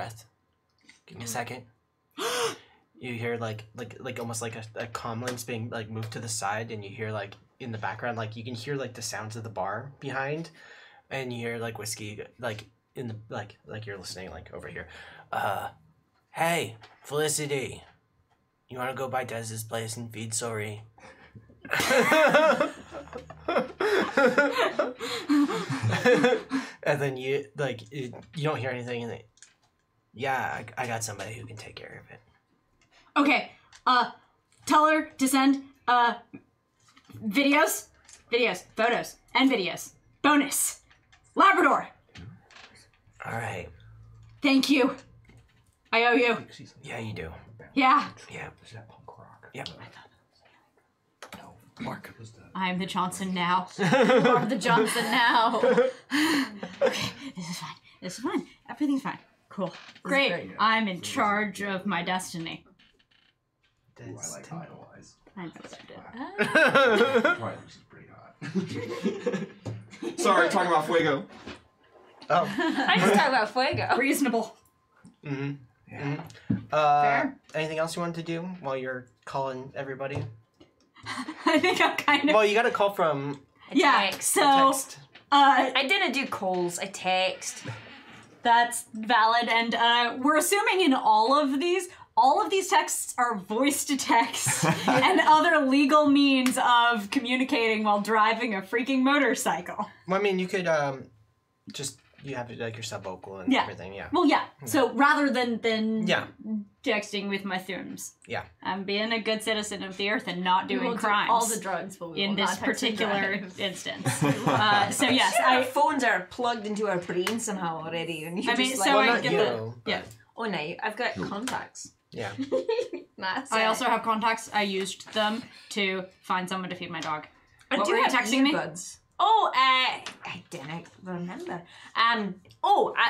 me a second. You hear like almost like a comlink's being like moved to the side, and you hear like in the background, like you can hear like the sounds of the bar behind, and you hear like Whiskey like in the like you're listening like over here. Hey, Felicity, you want to go by Dez's place and feed Sori? And then you like you don't hear anything, and then, yeah, I got somebody who can take care of it. Okay, tell her to send, videos, photos, and videos. Bonus. Labrador. All right. Thank you. I owe you. Yeah, you do. Yeah. Yeah. Yep. Mark. I'm the Johnson now. You are the Johnson now. Okay, this is fine. Everything's fine. Cool. Great. very good. I'm in charge of my destiny. I like Idolize. I know I did. Probably looks pretty hot. Sorry, talking about Fuego. Oh. I just talk about Fuego. Reasonable. Mm-hmm. Yeah. Fair. Anything else you wanted to do while you're calling everybody? I think I'm kind of... Well, you got a call from Yeah, text. so... text. I didn't do calls, I text. That's valid, and we're assuming in all of these texts are voice to text and other legal means of communicating while driving a freaking motorcycle. Well, I mean, you could just you have like your sub vocal and Yeah. everything. Yeah. Well, yeah. So rather than Yeah. texting with my thumbs, Yeah. I'm being a good citizen of the earth and not We doing will do crimes. all the drugs, but we in will this not text and particular drive. instance. So yes, Our phones are plugged into our brain somehow already, and you're I mean, just so like, Well, I not get you. the yeah. oh no, I've got contacts. Yeah. That's I it. also have contacts. I used them to find someone to feed my dog. I What do were you have texting me? earbuds. Oh, I didn't remember.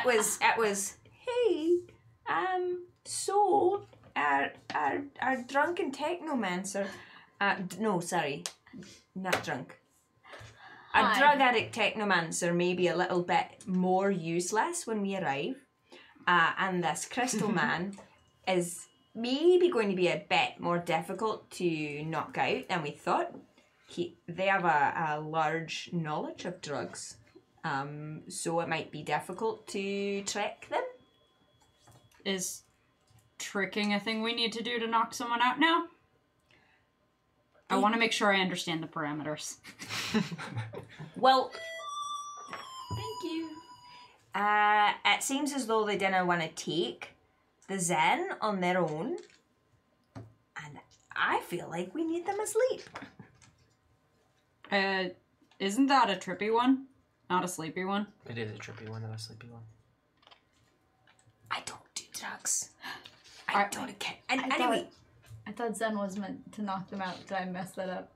It was. Hey, so our drunken technomancer. No, sorry, not drunk. Our Hi. drug addict technomancer may be a little bit more useless when we arrive, and this crystal man is maybe going to be a bit more difficult to knock out than we thought. They have a large knowledge of drugs, so it might be difficult to trick them. Is tricking a thing we need to do to knock someone out now? I want to make sure I understand the parameters. Well, Thank you. it seems as though they didn't want to take the Zen on their own, and I feel like we need them asleep. Isn't that a trippy one? Not a sleepy one? It is a trippy one, not a sleepy one. I don't do drugs. I don't care. And anyway, I thought Zen was meant to knock them out. Did I mess that up?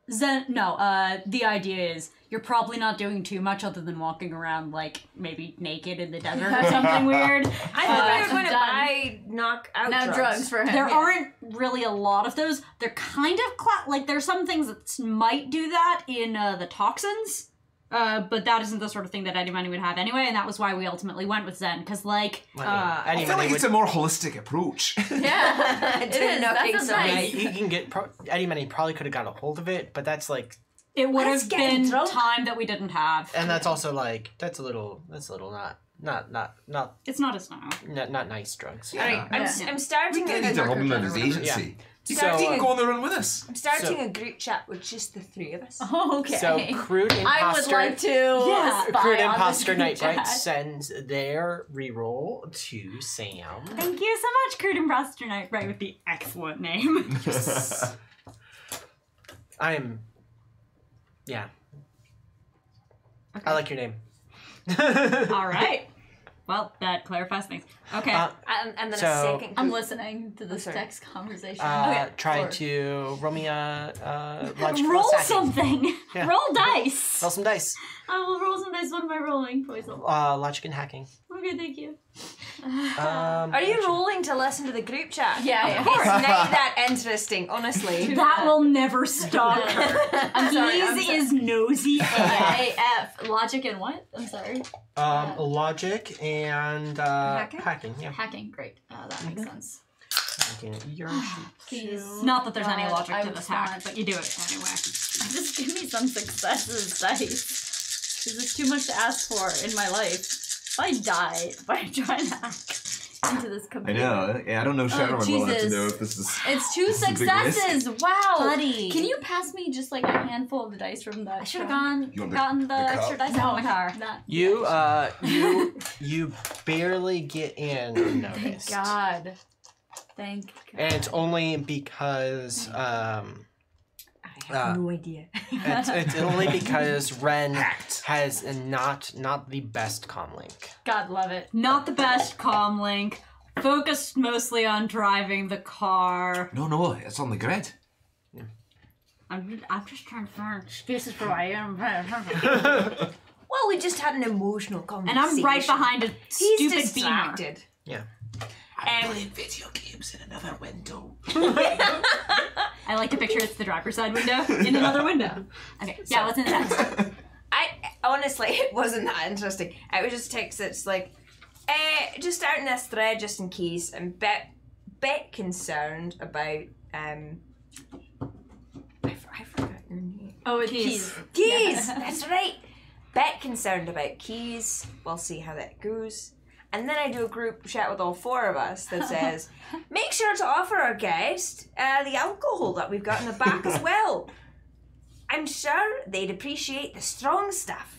The idea is you're probably not doing too much other than walking around, like, maybe naked in the desert or something weird. I thought we were going to done. buy knockout No drugs for him. There yeah. aren't really a lot of those. They're kind of, like, there's some things that might do that in the toxins. But that isn't the sort of thing that anybody would have anyway, and that was why we ultimately went with Zen, because, like, I feel like it's a more holistic approach. Yeah, it is. knocking That's somebody. nice. You can get Eddie Money probably could have got a hold of it, but that's like, it would Let's have get been drunk. time that we didn't have. and that's also like that's a little not It's not a style. nice drugs. all right, I'm We starting need to rob him of his agency. You So, can go on the run with us. I'm starting a group chat with just the three of us. Oh, okay. So crude imposter. I would like to. Yes, spy Crude on this imposter group Night Bright chat. sends their reroll to Sam. Thank you so much, Crude and Imposter Night, right, with the excellent name. Yeah. I like your name. All right. Well, that clarifies things. Okay. And then So- a second I'm group. listening to this sorry. text conversation. Try Or- to roll me a logic roll sacking. something. Yeah. Roll dice. Roll some dice. I will roll some dice. What am I rolling? Please. Logic and hacking. Okay, thank you. Are you rolling to listen to the group chat? Yeah, yeah. It's not that interesting, honestly. That will never stop. I'm sorry. I'm These sorry. is nosy AF. AF. Logic and what? I'm sorry. Logic and hacking. Yeah. Hacking. Great. That makes sense. Hacking. Your sheet. Please. Not that there's any God, logic I to was this hack, not- but you do it anyway. Just give me some successes, dice. This is too much to ask for in my life. If I die by trying to hack into this I computer. know. Yeah, I don't know. Shadowrun will have to Jesus. know if this is. It's two This is a big risk. successes. Wow. Buddy. Can you pass me just like a handful of the dice from the? I should have gone You want gotten the the cup? extra dice out of my car. Not. You barely get in unnoticed. Thank God. Thank God. And it's only because I have no idea. it's only because Ren has not the best comm link. God love it. Not the best comm link. Focused mostly on driving the car. No, it's on the grid. I'm just trying to find excuses for why I am. Well, we just had an emotional And conversation. I'm right behind a He's stupid beamer. distracted. Yeah. I'm playing video games in another window. I like to picture it's the driver's side window in another window. Okay, yeah, what's in the text? I honestly, it wasn't that interesting. I was just text that's like, just starting this thread just in case. I'm bit concerned about I forgot your name. Oh, it's Keys. Keys. That's right. Bit concerned about keys. We'll see how that goes. And then I do a group chat with all four of us that says, make sure to offer our guest the alcohol that we've got in the back as well. I'm sure they'd appreciate the strong stuff.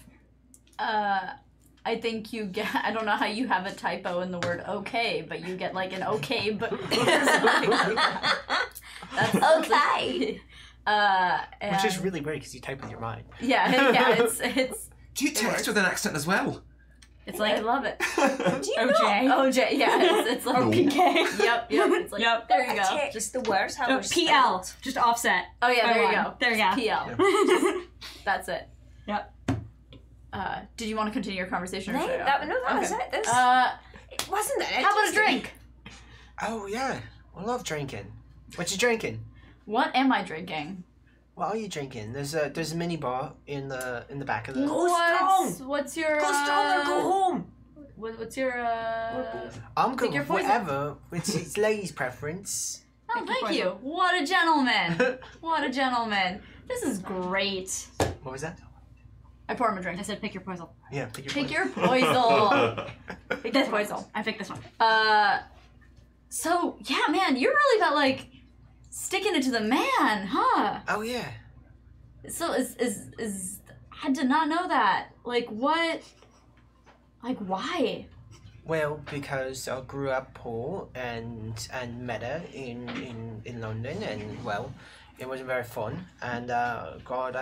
I think you get. I don't know how you have a typo in the word okay, but you get like an okay, but that's Okay. Which is and- really weird because you type with your mind. yeah. It's Do you text with an accent as well? it's like I love it. Do you know? OJ, yeah, it's like No. PK. Yep. It's like Yep. there you I go. text Just the words how Oh, we're PL, just offset. oh yeah, there you Go go. on. There you go. PL. That's it. Yep. Did you want to continue your conversation? Or No, should I- that was Okay. it. This it wasn't it. How about a drink? Oh yeah, I love drinking. What you drinking? What am I drinking? What are you drinking? There's a mini bar in the back of the. Go strong. What's your Go strong or go home. What's your I'm good your with poison. whatever. It's ladies' preference. Oh, thank you. What a gentleman. What a gentleman. This is great. What was that? I pour him a drink. I said pick your poison. Yeah, pick your. Pick poison. your poison. Pick this poison. I picked this one. So yeah, man, you're really about like sticking it to the man, huh? Oh yeah. So is I did not know that. Like what? Like why? Well, because I grew up poor and met her in London, and well, it wasn't very fun. And got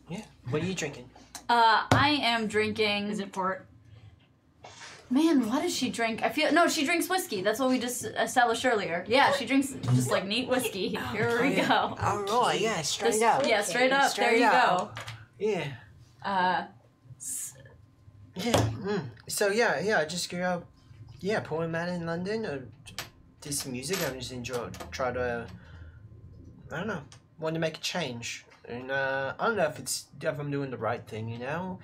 yeah. What are you drinking? I am drinking. Is it port? Man, what does she drink? She drinks whiskey. That's what we just established earlier. Yeah, she drinks just like neat whiskey. Here we go. All right, yeah, straight This- up. Yeah, straight up. Straight there you up. Yeah. go. Yeah. So yeah, I just grew up. Yeah, poor man in London. Did some music. I just try to. I don't know. Want to make a change, and I don't know if I'm doing the right thing. You know,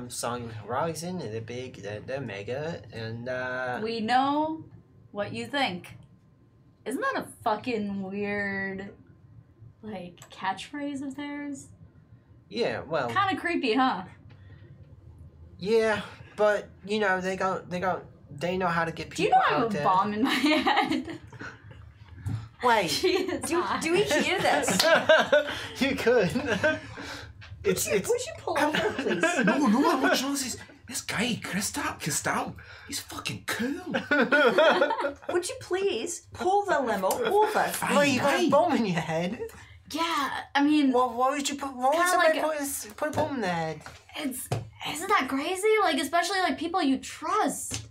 Song with Horizon. They're big. They're mega, and We know what you think. Isn't that a fucking weird, like, catchphrase of theirs? yeah. Well, Kind of creepy, huh? yeah, but you know they know how to get Do people you know I have out a there. bomb in my head? Wait. She is hot. Do we hear this? You could. It's Would you pull over, please? No, what's wrong with this guy, Cristal? He's fucking cool. Would you please pull the limo over? Well, you got a bomb in your head. Yeah, I mean, Well, why would you put? Why would Kinda somebody like put a bomb in their head? isn't that crazy? Like, especially like people you trust.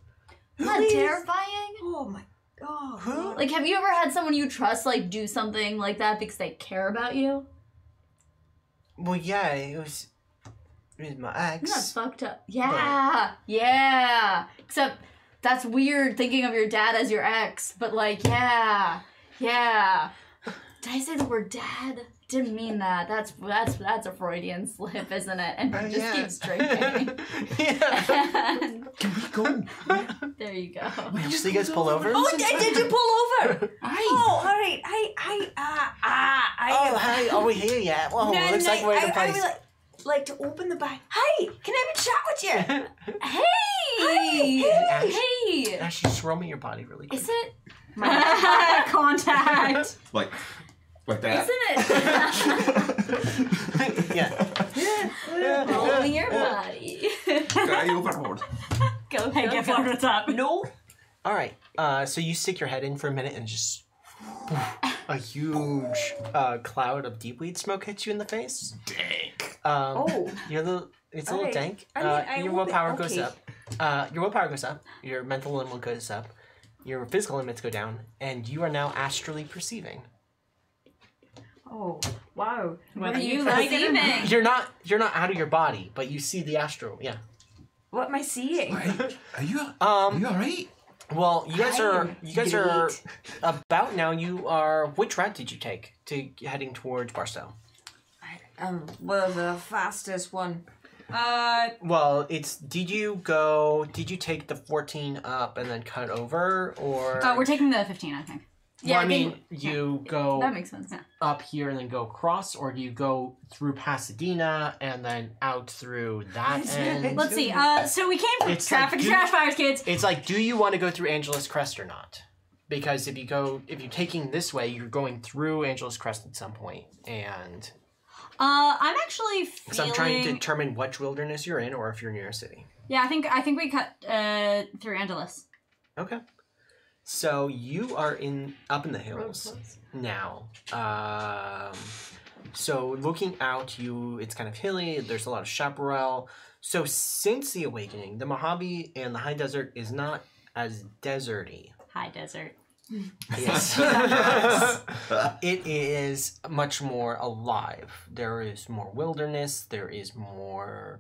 Isn't that Please. terrifying? Oh my god. Who? Like, have you ever had someone you trust like do something like that because they care about you? Well, yeah, it was my ex. Isn't that fucked up? Yeah, yeah. Except that's weird thinking of your dad as your ex, but like, yeah. Did I say the word dad? Didn't mean that. That's a Freudian slip, isn't it? And he just yeah. keeps drinking. Yeah. Can we go? There you go. Did you see guys pull over? Oh, did you pull over? Aye. Oh, all right. Oh, hey, are we here yet? Well, No, looks like we're in the I place. would like to open the bag. Hi, can I have a chat with you? Hey! Hey! Actually, just roll me your body really quick. Is it? Contact. Like that. Isn't it? Yeah. Roll me your body. Guy overboard. Go, Hey, get floated up. No. All right. So you stick your head in for a minute and just a huge cloud of deep weed smoke hits you in the face. Dank. Oh. It's a little Alright. dank. I mean, I Your hope willpower it- goes okay. up. Your willpower goes up. Your mental limit goes up. Your physical limits go down, and you are now astrally perceiving. Oh, wow. What Are are you you like? receiving? You're not out of your body, but you see the astral. Yeah. What am I seeing? Right. Are you alright? Well, you guys are Great. about now. You are. Which route did you take to heading towards Barstow? Well, the fastest one. Well, did you take the 14 up and then cut over, or? We're taking the 15, I think. Well, Yeah, I I mean, think- you go That makes sense. up here and then go across, or do you go through Pasadena and then out through that end? Let's see. So we came from It's traffic like, to trash fires, kids. It's like, do you want to go through Angeles Crest or not? Because if you're taking this way, you're going through Angeles Crest at some point, and I'm actually so feeling. I'm trying to determine which wilderness you're in, or if you're near a city. Yeah, I think we cut through Angeles. Okay. So you are up in the hills now. So looking out, it's kind of hilly. There's a lot of chaparral. So since the awakening, the Mojave and the high desert is not as deserty. High desert. Yes. It is much more alive. There is more wilderness. There is more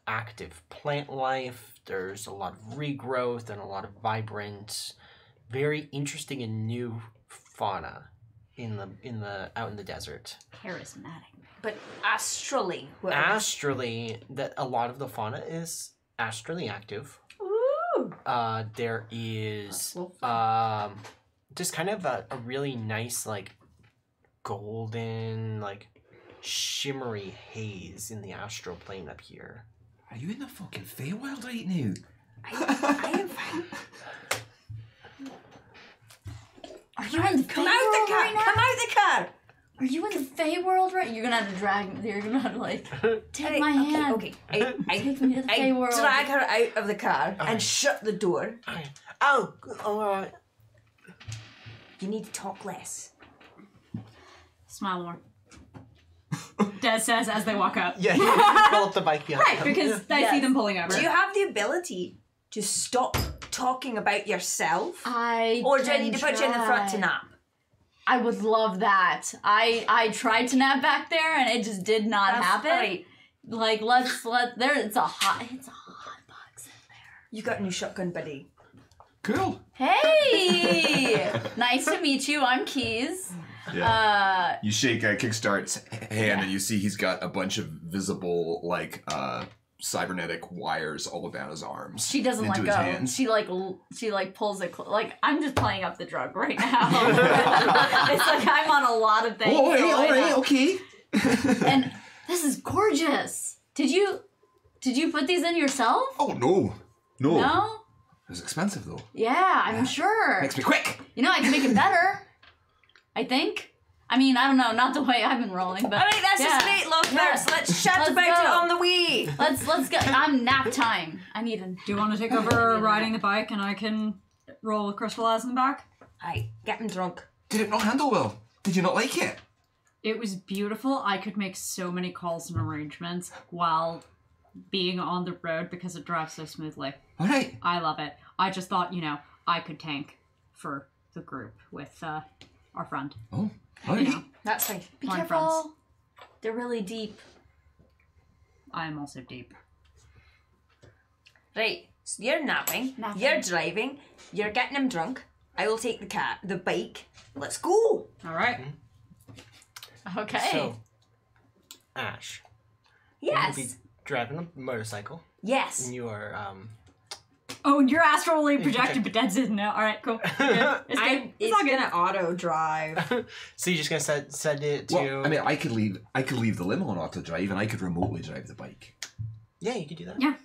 active plant life. There's a lot of regrowth and a lot of vibrant, very interesting and new fauna in the out in the desert. Charismatic. But astrally, what are Astrally, that a lot of the fauna is astrally active. Ooh. There is just kind of a really nice like golden like shimmery haze in the astral plane up here. Are you in the fucking Feywild right now? I am fine. Are you in the Come out the car! right now? Come out the car! Are you in the Fey world right? You're gonna have to drag. You're gonna have to like take Alright, my hand. Okay. Take me to the Fey world. drag her out of the car and shut the door. Oh, alright. You need to talk less. Smile more. Des says as they walk up. Yeah, you pull up the bike behind Right, them. because I see them pulling over. Do you have the ability to stop talking about yourself? Or do I need to put you in the front to nap? I would love that. I tried to nap back there and it just did not happen. Right. Like let's there. It's a hot box in there. You got a new shotgun, buddy. Cool. Hey, nice to meet you. I'm Keys. Yeah. You shake Kickstart's hand and you see he's got a bunch of visible, like, cybernetic wires all down his arms. She doesn't into let his go. hands. She pulls it. Like I'm just playing up the drug right now. It's like I'm on a lot of things. All going right, on. okay. And this is gorgeous. Did you put these in yourself? Oh, no. No? It was expensive though. Yeah, I'm sure. Makes me quick. You know, I can make it better. I think. I mean, I don't know, not the way I've been rolling, but Alright, that's yeah. a great love Yeah. verse. Let's chat Let's about go. it on the Wii. Let's go. I'm nap time. I need a. Do you want to take over riding the bike and I can roll crystallize in the back? Aye, get him drunk. Did it not handle well? Did you not like it? It was beautiful. I could make so many calls and arrangements while being on the road because it drives so smoothly. All right. I love it. I just thought, I could tank for the group with our friend. Oh, all right. That's fine. Be My careful. friends. They're really deep. I am also deep. Right, so you're napping, you're driving, you're getting him drunk. I will take the bike. Let's go. All right. Okay. So, Ash, Yes. you'll be driving a motorcycle, Yes. and you are Oh, and you're astrally projected, but Dad's didn't know. All right, cool. Yeah, it's good. It's all good. gonna auto drive. so you're just gonna send it to. Well, I mean, I could leave the limo on auto drive, and I could remotely drive the bike. yeah, you could do that. Yeah.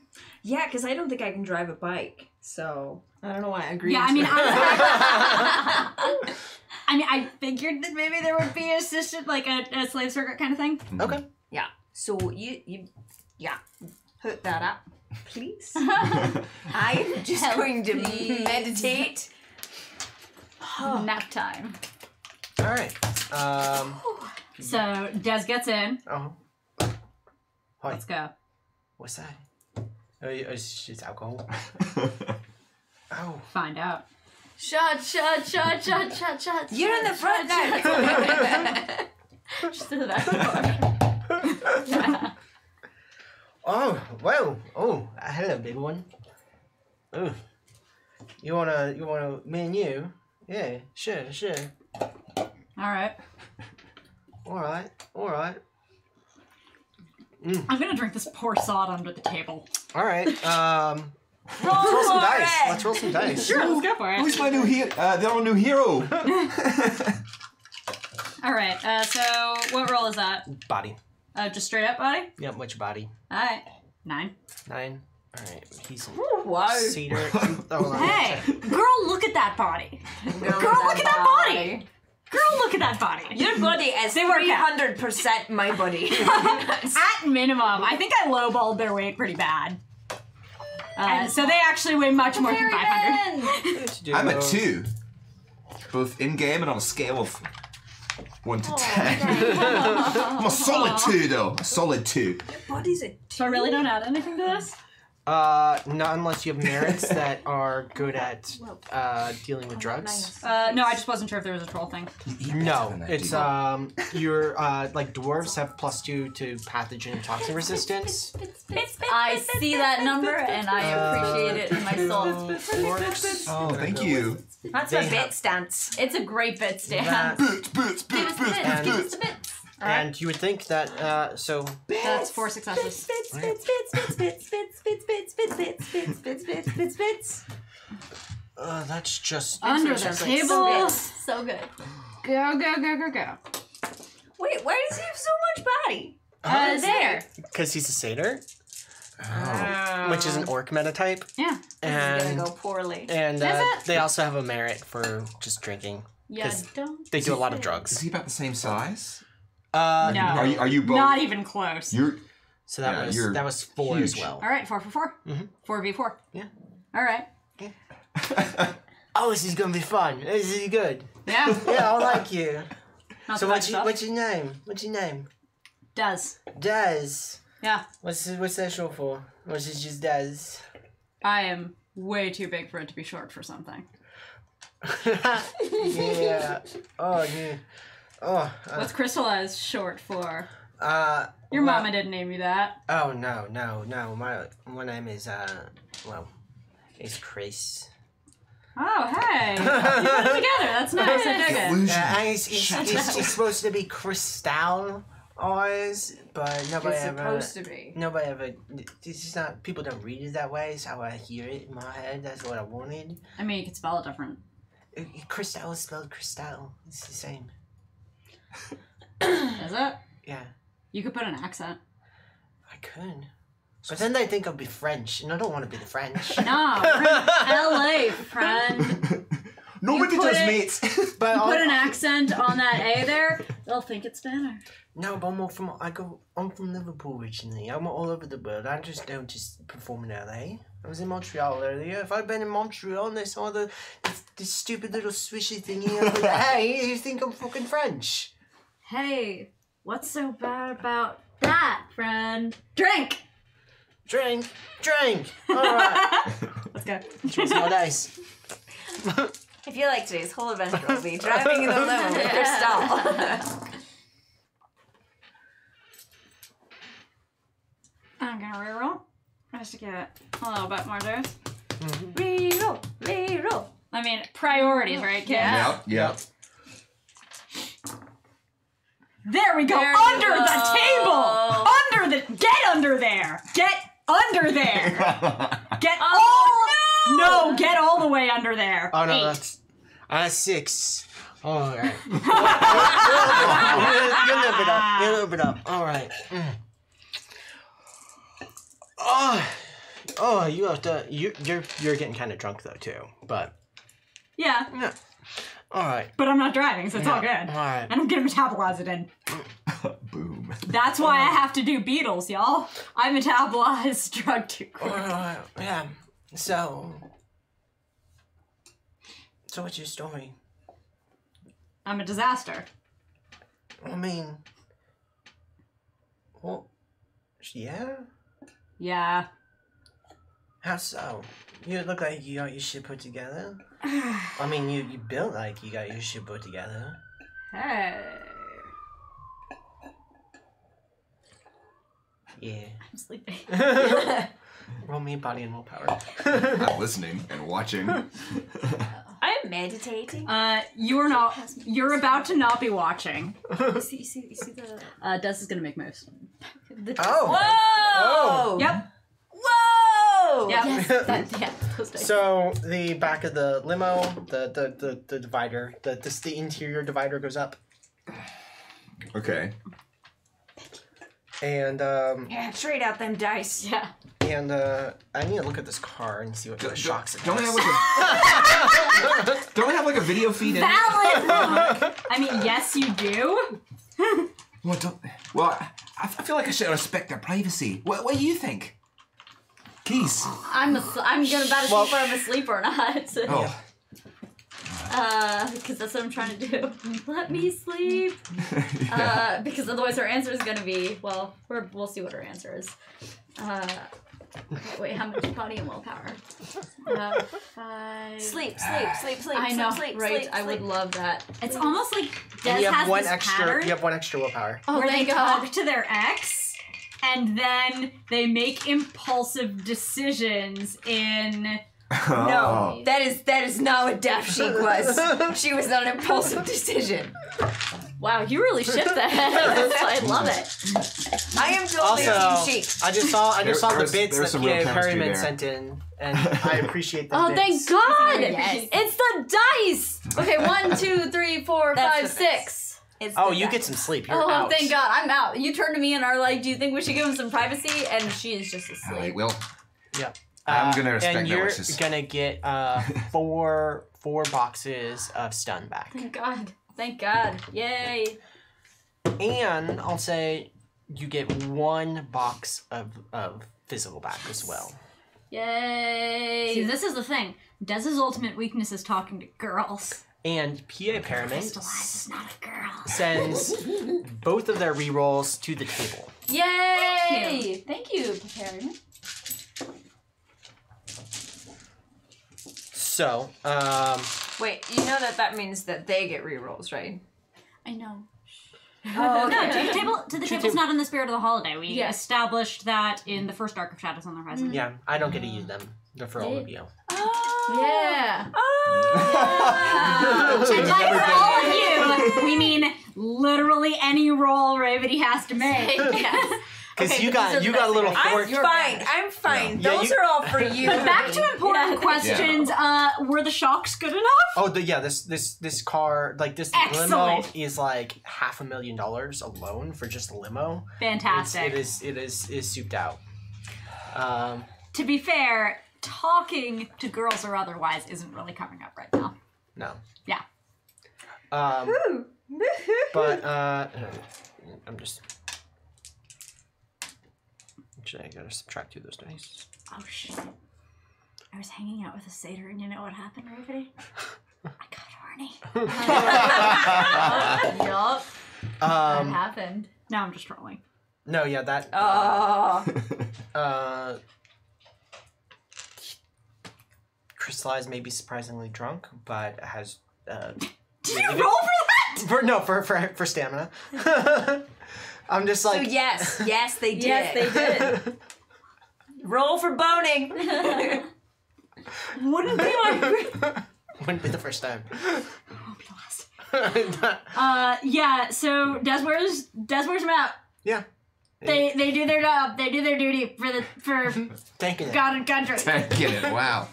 Yeah, because I don't think I can drive a bike, so I don't know why I agreed. Yeah, I to mean, it. I figured that maybe there would be assisted, like a slave circuit kind of thing. Okay. Yeah. So you hook that up, please. I'm just going to meditate. Nap time. All right. So Des gets in. Oh. Hi. Let's go. What's that? Oh, it's alcohol. Oh. Find out. Shot. You're in the front now. Just do that. Oh, well. Oh, hello, big one. Oh. You wanna, me and you? Yeah, sure. All right. Alright. I'm gonna drink this poor sod under the table. Alright, let's roll some dice. it. Let's roll some dice. Sure, let's go for it. Who's my new hero? They're our new hero. All right. So what roll is that? Body. Just straight up body. Yep, which body? All right. 9. 9. Alright, he's Wow. cedar. Oh, Hey, girl, look at that body. Girl, look at that body. Girl, look at that body. Your body is They work out. 300% my body. At minimum, I think I lowballed their weight pretty bad. So they actually weigh much more than 500. I'm a 2. Both in game and on a scale of 1 to 10. I'm a solid 2 though. A solid 2. Body's a So I really don't add anything to this? Not unless you have merits that are good at dealing with drugs. No, I just wasn't sure if there was a troll thing. No, it's your like dwarves have +2 to pathogen and toxin resistance. I see that number and I appreciate it in my soul. Orcs, Oh, thank you. That's They my have- bit stance. It's a great bit, Stan. that- Bits. and you would think that so That's 4 successes. that's just Under the Sounds like table. So good. Go, go, go, go, go. Wait, why does he have so much body? There. because he's a satyr, Oh. which is an orc meta type, Yeah. This is and gonna go poorly. and Is it? they also have a merit for just drinking. Yeah, 'Cause don't. They do a lot of Is drugs. he about the same size? No. Are you both? Not even close. You're. So Yeah, you're that was 4 as huge. well. All right, 4 for 4. Mhm. 4v4. Yeah. All right. Oh, this is gonna be fun. This is good. Yeah. Yeah, I like you. Not So the best what's your name? What's your name? Does. Daz. Yeah. What's that short for? Or is it just Daz? I am way too big for it to be short for something. Yeah. Oh yeah. Oh. What's Crystallize short for? Your well- mama didn't name you that. Oh no. My name is it's Chris. Oh, hey. You put it together. That's nice. I dig it. Illusion. And it's supposed to be Crystal eyes, but nobody It's ever. supposed to be. Nobody ever. This is not. People don't read it that way. It's how I hear it in my head. That's what I wanted. I mean, you could spell it different. Crystal is spelled Crystal. It's the same. Is it? Yeah, You could put an accent. I could. But then they think I'll be French, and I don't want to be the French. No, we're in LA, friend. Nobody You put does, it- mate. But Put an accent on that A there, they'll think it's Spanish. no, but I'm from Liverpool originally. I'm all over the world. I just don't just perform in LA. I was in Montreal earlier. If I'd been in Montreal and they saw this stupid little swishy thingy over there, hey, you think I'm fucking French? Hey, what's so bad about that, friend? Drink! Drink. All right. Let's go. Drink some more dice. I feel like today's whole adventure will be driving in the limo with Crystal. I'm gonna reroll just to get a little bit more juice. Reroll. I mean, priorities, right, kid? Yeah. Yep. There we go. There you Under go. the table. Get under there. Get under there. Get No, get all the way under there. Oh no, 8. that's 6. All right. You're a little bit up. All right. Oh, you have to. You're getting kind of drunk though too. But Yeah, yeah. All right. but I'm not driving, so it's all good. All right. And I'm gonna metabolize it in. Boom. That's why I have to do Beatles, y'all. I metabolize drug too quick. Yeah. So what's your story? I'm a disaster. I mean, well, yeah. Yeah. How so? You look like you got your shit put together. I mean, you built like you got your shit put together. Hey. Yeah. I'm sleeping. Roll me a body and willpower. I'm listening and watching. I'm meditating. You're about to not be watching. You see the... Dust is gonna make moves. Oh. Whoa! Yep. Whoa! Yep. Yeah, those dice. So the back of the limo, the divider, the interior divider goes up, Okay. and Yeah, trade out them dice. Yeah. I need to look at this car and see what kind of shocks it Don't they has. have like a don't they have like a video feed in? Valid. I mean, yes, you do. Well, I feel like I should respect their privacy. What do you think? Keys. I'm gonna about to see if I'm asleep or not. Oh. Because that's what I'm trying to do. Let me sleep. Because otherwise her answer is gonna be, well, we'll see what her answer is. Okay, wait, how much body and willpower? 5. Sleep. I know, sleep, right? sleep, I would sleep. love that. It's almost like Des And you have has one this extra. pattern You have one extra willpower. Oh, where they thank God. talk to their ex, and then they make impulsive decisions in. No, that is not what Daft Chic was. She was on an impulsive decision. Wow, you really shift that. I love it. I am totally Also, Team Chic. I just saw There's- the bits there's that some real P.A. chemistry Perryman there. sent in, and I appreciate them. Oh, bits. thank God! Yes. It's the dice. Okay, 1, 2, 3, 4, That's 5, the 6. It's Oh, the you best. get some sleep. You're Oh, out. thank God, I'm out. You turn to me and are like, "Do you think we should give him some privacy?" And she is just asleep. Alright, well, Yep. I'm gonna respect and that you're wishes. gonna get four boxes of stun back, Thank God. Thank God. Yay. and I'll say you get 1 box of physical back as well. Yay. See, this is the thing. Dez's ultimate weakness is talking to girls. And P.A. Perryman Crystallize is not a girl. sends both of their rerolls to the table. Yay. Thank you, preparing. So, Wait, you know that means that they get rerolls, right? I know. Oh, No, to the table's not in the spirit of the holiday. We Yeah. established that in the first Arc of Shadows on the Horizon. yeah, I don't get to use them. They're for all of you. Yeah. And by for all of you, we mean literally any roll Ravity has to make. Yes. Because Okay, you but these are got the a little best fort. You're fine. bad. I'm fine. Yeah, Those you- are all for you. But back to important Yeah. questions. Were the shocks good enough? Oh, this car, like this limo, Excellent. is like $500,000 alone for just a limo. Fantastic. It is souped out. To be fair, talking to girls or otherwise isn't really coming up right now. No. Yeah. But I'm just. Actually, I gotta subtract 2 of those dice. Oh shit. I was hanging out with a satyr and you know what happened, Ravity? I got horny. Yup. That Um, happened. No, I'm just trolling. no, yeah, that. Oh. Crystallized may be surprisingly drunk, but has. Did you roll for that? For stamina. I'm just So like. yes, they did. Yes, they did. Roll for boning. Wouldn't be my. Wouldn't be the first time. Won't be the last. Yeah. So Des wears them out. Yeah. They do their job. They do their duty for Tanking it. God and country. Get it? Wow.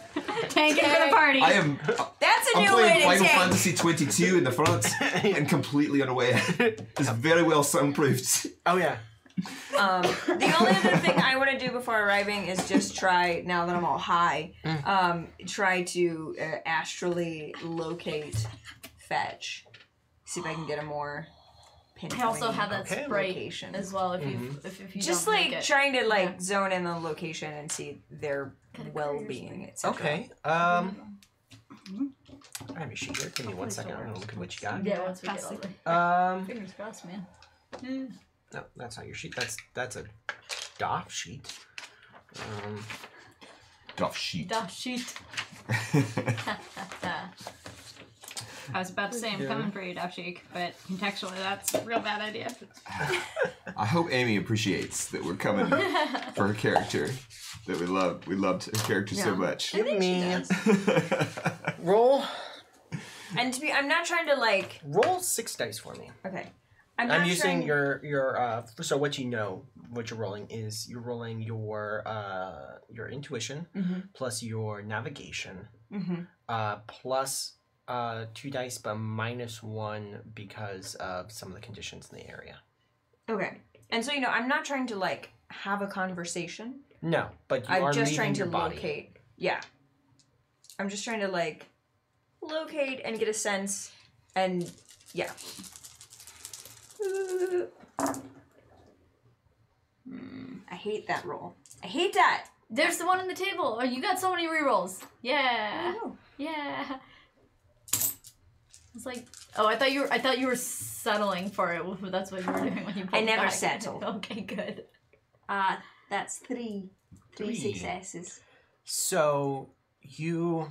Tanking for the party. I am. That's a I'm new way playing to Final tank. Fantasy 22 in the front and completely unaware. It's very well soundproofed. Oh yeah. The only other thing I want to do before arriving is just try, now that I'm all high, try to astrally locate Fetch. See if I can get a more pinpoint. I also have that Okay. sprite location. as well. If you if you Just don't like make it. trying to like zone in the location and see their well-being, etc. Okay. I have your sheet here. Give me 1 second. I'm gonna look at what you got. Yeah, once we get all the fingers crossed, man. No, that's not your sheet. That's a DOF sheet. Duff sheet. Duh, sheet. I was about to say I'm coming for you, Dafshik, but contextually that's a real bad idea. I hope Amy appreciates that we're coming for her character. That we loved her character so much. Give me roll And to be, I'm not trying to like. roll 6 dice for me. Okay. I'm not using trying- your so what you know, what you're rolling is you're rolling your intuition plus your navigation plus 2 dice but -1 because of some of the conditions in the area. Okay. And so I'm not trying to like have a conversation. No, but you I'm are just leaving trying to your body. locate. Yeah. I'm just trying to like locate and get a sense and yeah. I hate that roll. I hate that. There's the one on the table. Oh, you got so many rerolls. Yeah. Oh. Yeah. It's like, oh, I thought you were settling for it. That's what you were doing when you pulled I never back. settle. Okay, good. That's 3. 3 3. successes. So you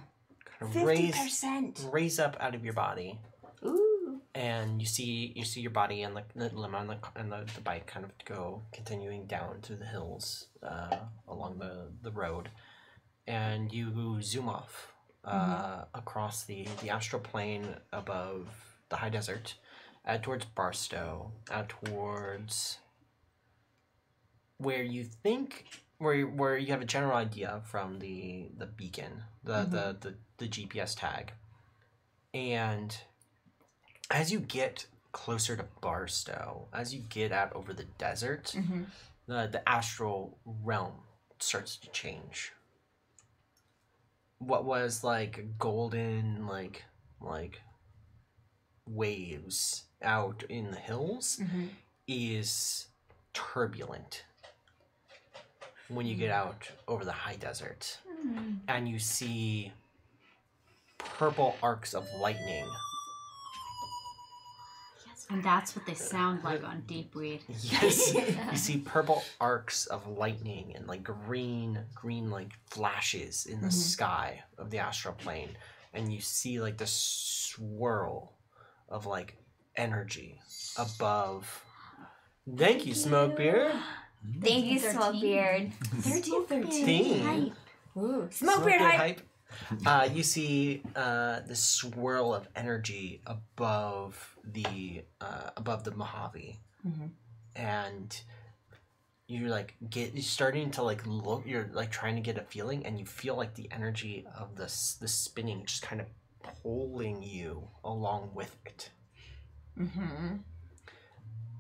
kind of 50%. raise up out of your body, Ooh. and you see your body and the limo and the bike kind of go continuing down through the hills along the road, and you zoom off across the astral plane above the high desert, out towards Barstow, out towards where you think where you have a general idea from the beacon, the GPS tag. And as you get closer to Barstow, as you get out over the desert, the astral realm starts to change. What was like golden like waves out in the hills is turbulent when you get out over the high desert, and you see purple arcs of lightning. And that's what they sound like on Deep Weed. Yes, you see purple arcs of lightning and like green like flashes in the sky of the astral plane, and you see like the swirl of like energy above. Thank you, Smokebeard. Thank you, 13. Smokebeard. 13. Ooh. Smokebeard hype. You see the swirl of energy above the Mojave, and you're starting to like look. You're like trying to get a feeling, and you feel like the energy of the spinning just kind of pulling you along with it.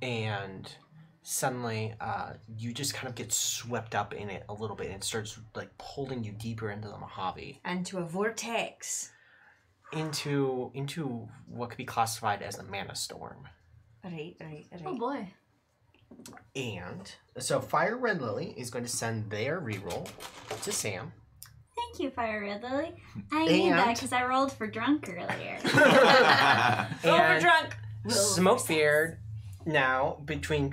And suddenly you just kind of get swept up in it a little bit, and it starts like pulling you deeper into the Mojave, Into a vortex. into what could be classified as a mana storm. Right. Oh boy. And so Fire Red Lily is going to send their reroll to Sam. Thank you, Fire Red Lily. I need that And- because I rolled for drunk earlier. And drunk. Smokebeard now,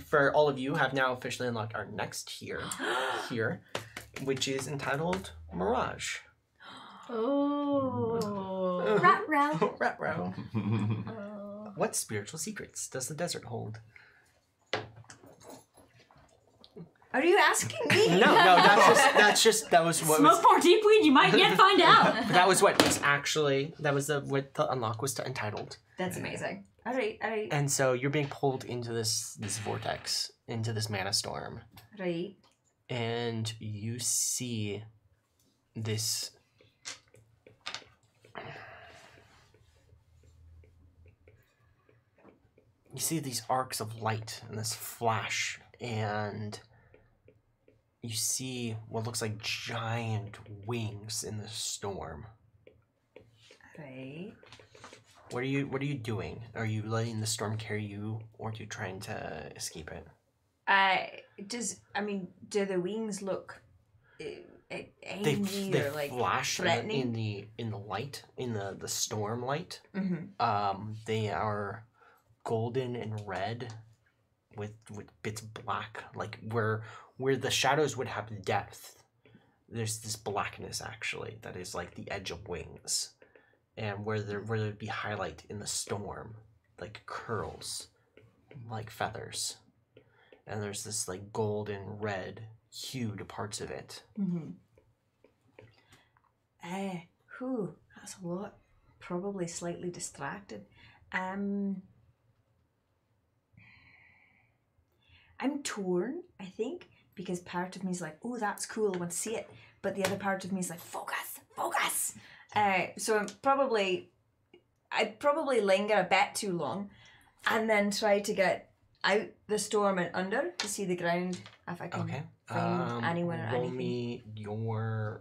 for all of you, have now officially unlocked our next tier here, which is entitled Mirage. Oh. Ruh-roh. Ruh-roh. What spiritual secrets does the desert hold? Are you asking me? No, that was what was Smoke more Deep Weed, you might yet find out. that was what was actually what the unlock was entitled. That's amazing. All right. And so you're being pulled into this vortex, into this mana storm, Right. and you see this. You see these arcs of light and this flash, and you see what looks like giant wings in the storm. Right. What are you doing? Are you letting the storm carry you, or are you trying to escape it? Do the wings look angry They or like flash threatening? in the light, in the storm light. Mm-hmm. They are golden and red with bits black, like where the shadows would have depth. There's this blackness actually that is like the edge of wings. And where there'd be highlight in the storm, like curls, like feathers, and there's this like golden red hued parts of it. Mm-hmm. That's a lot. Probably slightly distracted. I'm torn, I think, because part of me is like, oh, that's cool, I want to see it, but the other part of me is like, focus. So I'd probably linger a bit too long, and then try to get out the storm and under to see the ground if I can Okay. find anyone or roll anything. me your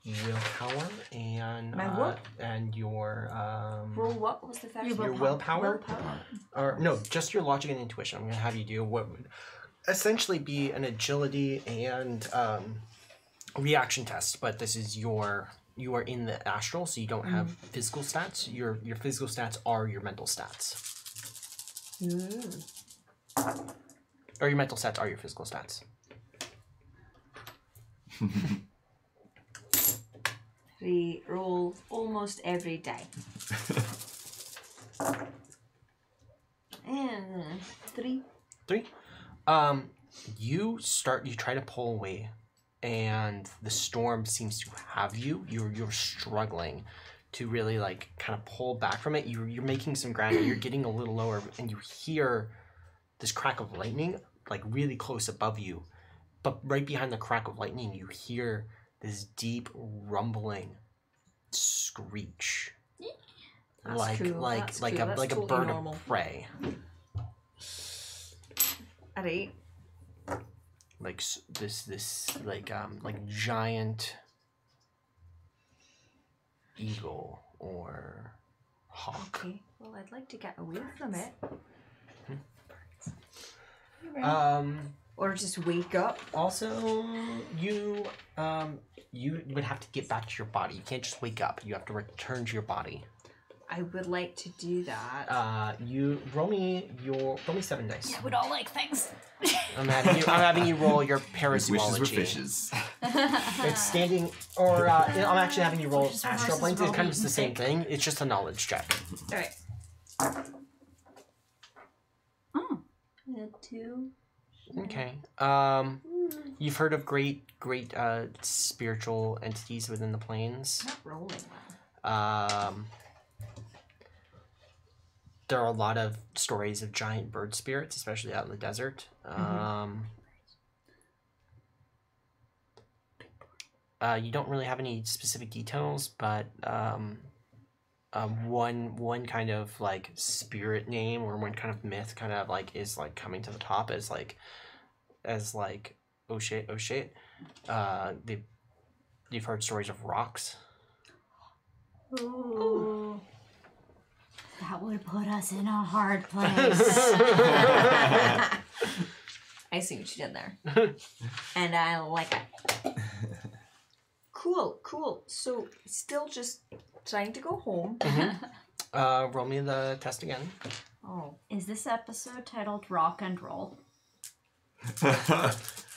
willpower and My what? and your Roll what was the first one? your willpower. Willpower. Or no, just your logic and intuition. I'm gonna have you do what would essentially be an agility and reaction test, but this is you are in the astral, so you don't have physical stats. Your physical stats are your mental stats. Or your mental stats are your physical stats. We roll almost every day. And 3. 3. You try to pull away, and the storm seems to have you. You're struggling to really like kind of pull back from it. You're making some ground, you're getting a little lower, and you hear this crack of lightning like really close above you. But right behind the crack of lightning, you hear this deep rumbling screech. That's like cool, like that's like cool, a that's like a totally bird normal. of prey. Alright. Like this like giant eagle or hawk. Okay. Well, I'd like to get away from it. Or just wake up. Also, you would have to get back to your body. You can't just wake up. You have to return to your body. I would like to do that. You roll me 7 dice. Yeah, we'd all like things. I'm having you roll your Wishes were parasymology. fishes. It's standing, or I'm actually having you roll Wishes astral versus planes. It's kind of rolling the same sick. thing. It's just a knowledge check. Alright. Oh. 2. Okay. You've heard of great spiritual entities within the planes. Not rolling well. There are a lot of stories of giant bird spirits, especially out in the desert. You don't really have any specific details, but one kind of like spirit name or one kind of myth kind of like is like coming to the top as like oh shit. You've heard stories of rocks. Ooh. That would put us in a hard place. I see what you did there. And I like it. Cool. So, still just trying to go home. Roll me the test again. Oh. Is this episode titled Rock and Roll?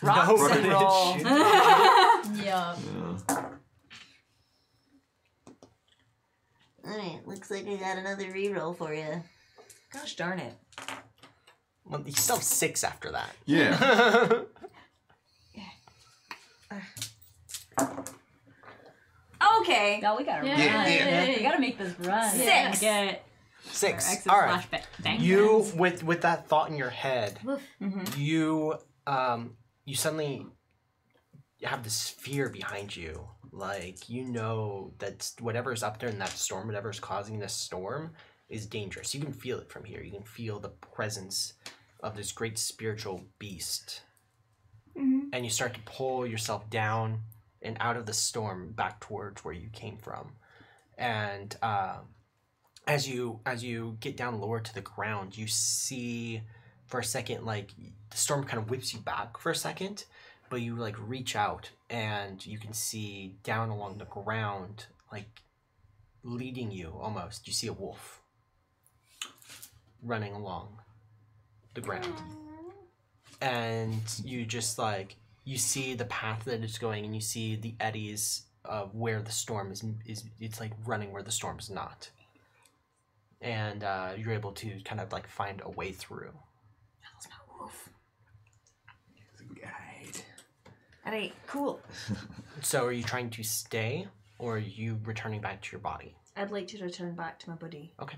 Rocks and roll. Yeah. Alright, looks like I got another reroll for you. Gosh darn it. Well, you still have 6 after that. Yeah. Okay. No, we gotta run. Yeah. We gotta make this run. 6. Get 6. exit All right. slash bang. You with that thought in your head, Mm-hmm. you suddenly have this fear behind you. Like you know that whatever's up there in that storm, whatever's causing this storm, is dangerous. You can feel it from here. You can feel the presence of this great spiritual beast, and you start to pull yourself down and out of the storm back towards where you came from, and as you get down lower to the ground, you see for a second like the storm kind of whips you back for a second, but you like reach out and you can see down along the ground, like leading you almost, you see a wolf running along the ground, and you just like you see the path that it's going, and you see the eddies of where the storm is it's like running where the storm's not, and you're able to kind of like find a way through. Guide. Alright, cool. So are you trying to stay, or are you returning back to your body? I'd like to return back to my buddy. Okay.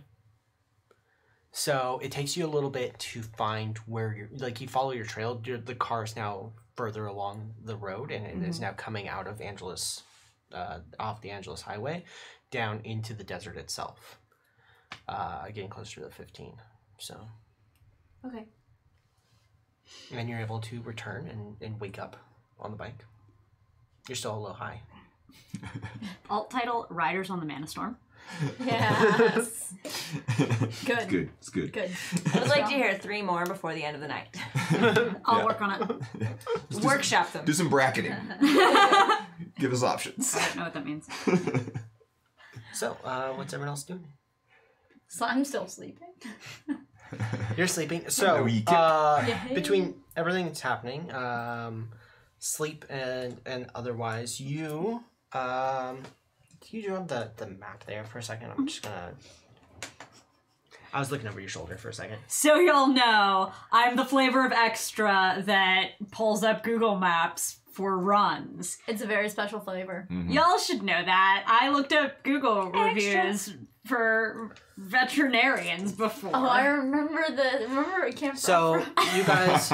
So it takes you a little bit to find where you're, like you follow your trail. The car is now further along the road, and it is now coming out of Angeles, off the Angeles Highway, down into the desert itself. Getting closer to the 15. So. Okay. And you're able to return and wake up on the bike. You're still a little high. Alt title Riders on the Manastorm. Yes. It's Good. good. It's good. Good. I would like to hear 3 more before the end of the night. I'll Yeah. work on it. Just do Workshop them. Do some bracketing. Give us options. I don't know what that means. So, what's everyone else doing? So I'm still sleeping. You're sleeping. So, we keep- between everything that's happening, sleep and otherwise, you do you have the map there for a second? I'm just gonna. I was looking over your shoulder for a second. So you'll know, I'm the flavor of extra that pulls up Google Maps for runs. It's a very special flavor. Y'all should know that. I looked up Google reviews for veterinarians before. Oh, I remember it came from. So you guys,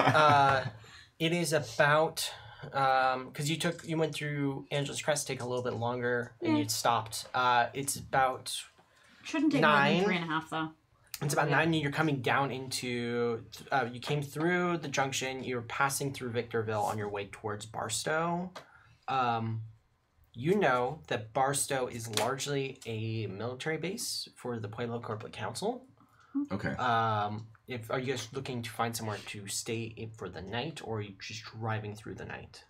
it is about because you went through Angela's Crest, take a little bit longer, and you stopped. It's about Shouldn't take more 9. than 3.5 though. It's about 9, and you're coming down into. You came through the junction. You're passing through Victorville on your way towards Barstow. You know that Barstow is largely a military base for the Pueblo Corporate Council. Okay. Are you guys looking to find somewhere to stay for the night, or are you just driving through the night?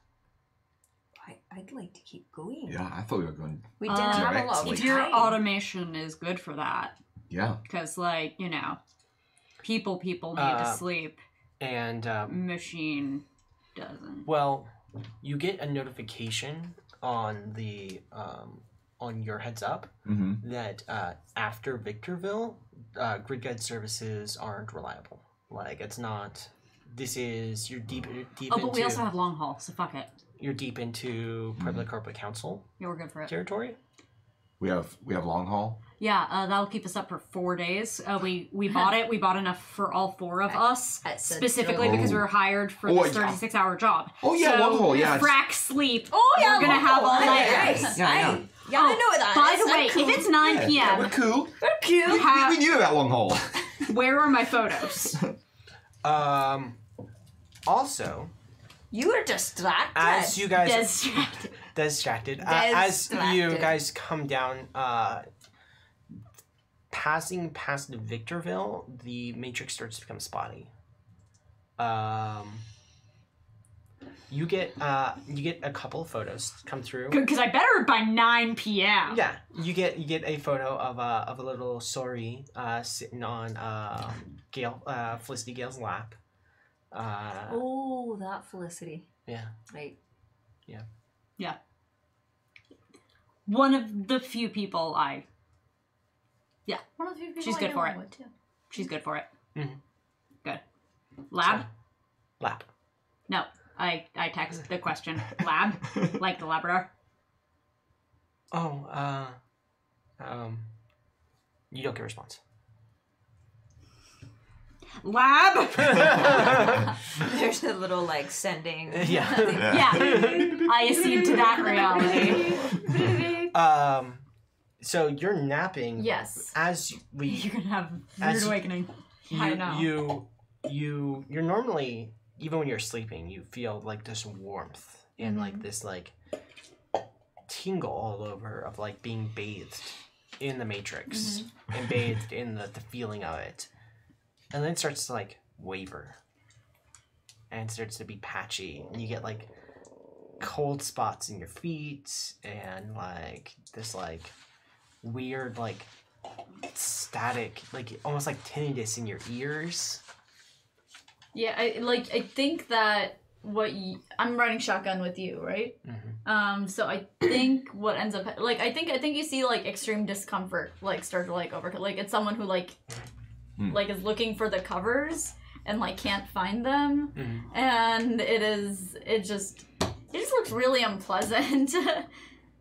I'd like to keep going. Yeah, I thought we were going. We didn't have a direct, lot of like- If your time. automation is good for that, Yeah. because like people need to sleep. And Machine doesn't. well, you get a notification on the on your heads up Mm-hmm. that after Victorville, grid guide services aren't reliable. Like it's not. This is you're deep Oh, into. but we also have long haul, so fuck it. You're deep into Pueblo Corporate Council Yeah, we're good for it. territory. We have long haul. Yeah, that'll keep us up for 4 days. We bought it. We bought enough for all 4 of us, I said specifically so. because we were hired for Oh, this yeah. 36-hour job. Oh, yeah, so long haul, yeah. Frack sleep. Oh yeah, We're gonna have all night. Nice. Yeah. Yeah, I know what that By is. the way, I'm cool. if it's 9 Yeah, p.m., we're cool. We're cute. We knew about long haul. where are my photos? Also, You were distracted. as you guys Distracted. distracted. As you Distracted. guys come down, passing past Victorville, the Matrix starts to become spotty. You get a couple of photos come through. Because I better by 9 p.m. Yeah, you get a photo of a little Sori sitting on Felicity Gale's lap. Oh, that Felicity. Yeah. Right. One of the few people One of the few people She's I good know for it. would, too. she's good for it. Mhm. Good. Lab? Lap. No. I text the question. Lab? Like the Labrador? Oh, you don't get a response. Lab? There's a little like sending. Yeah. Yeah. I accede to that reality. So you're napping. Yes. As You're gonna have As weird you- awakening. I know. you're normally, even when you're sleeping, you feel like this warmth and like this like tingle all over of like being bathed in the Matrix and bathed in the feeling of it. And then it starts to like waver and it starts to be patchy and you get like cold spots in your feet and like this like weird like static, like almost like tinnitus in your ears. Yeah, I think that I'm riding shotgun with you, right? So I think what ends up I think you see like extreme discomfort like start to like overcome, like it's someone who like is looking for the covers and like can't find them, and it just looks really unpleasant.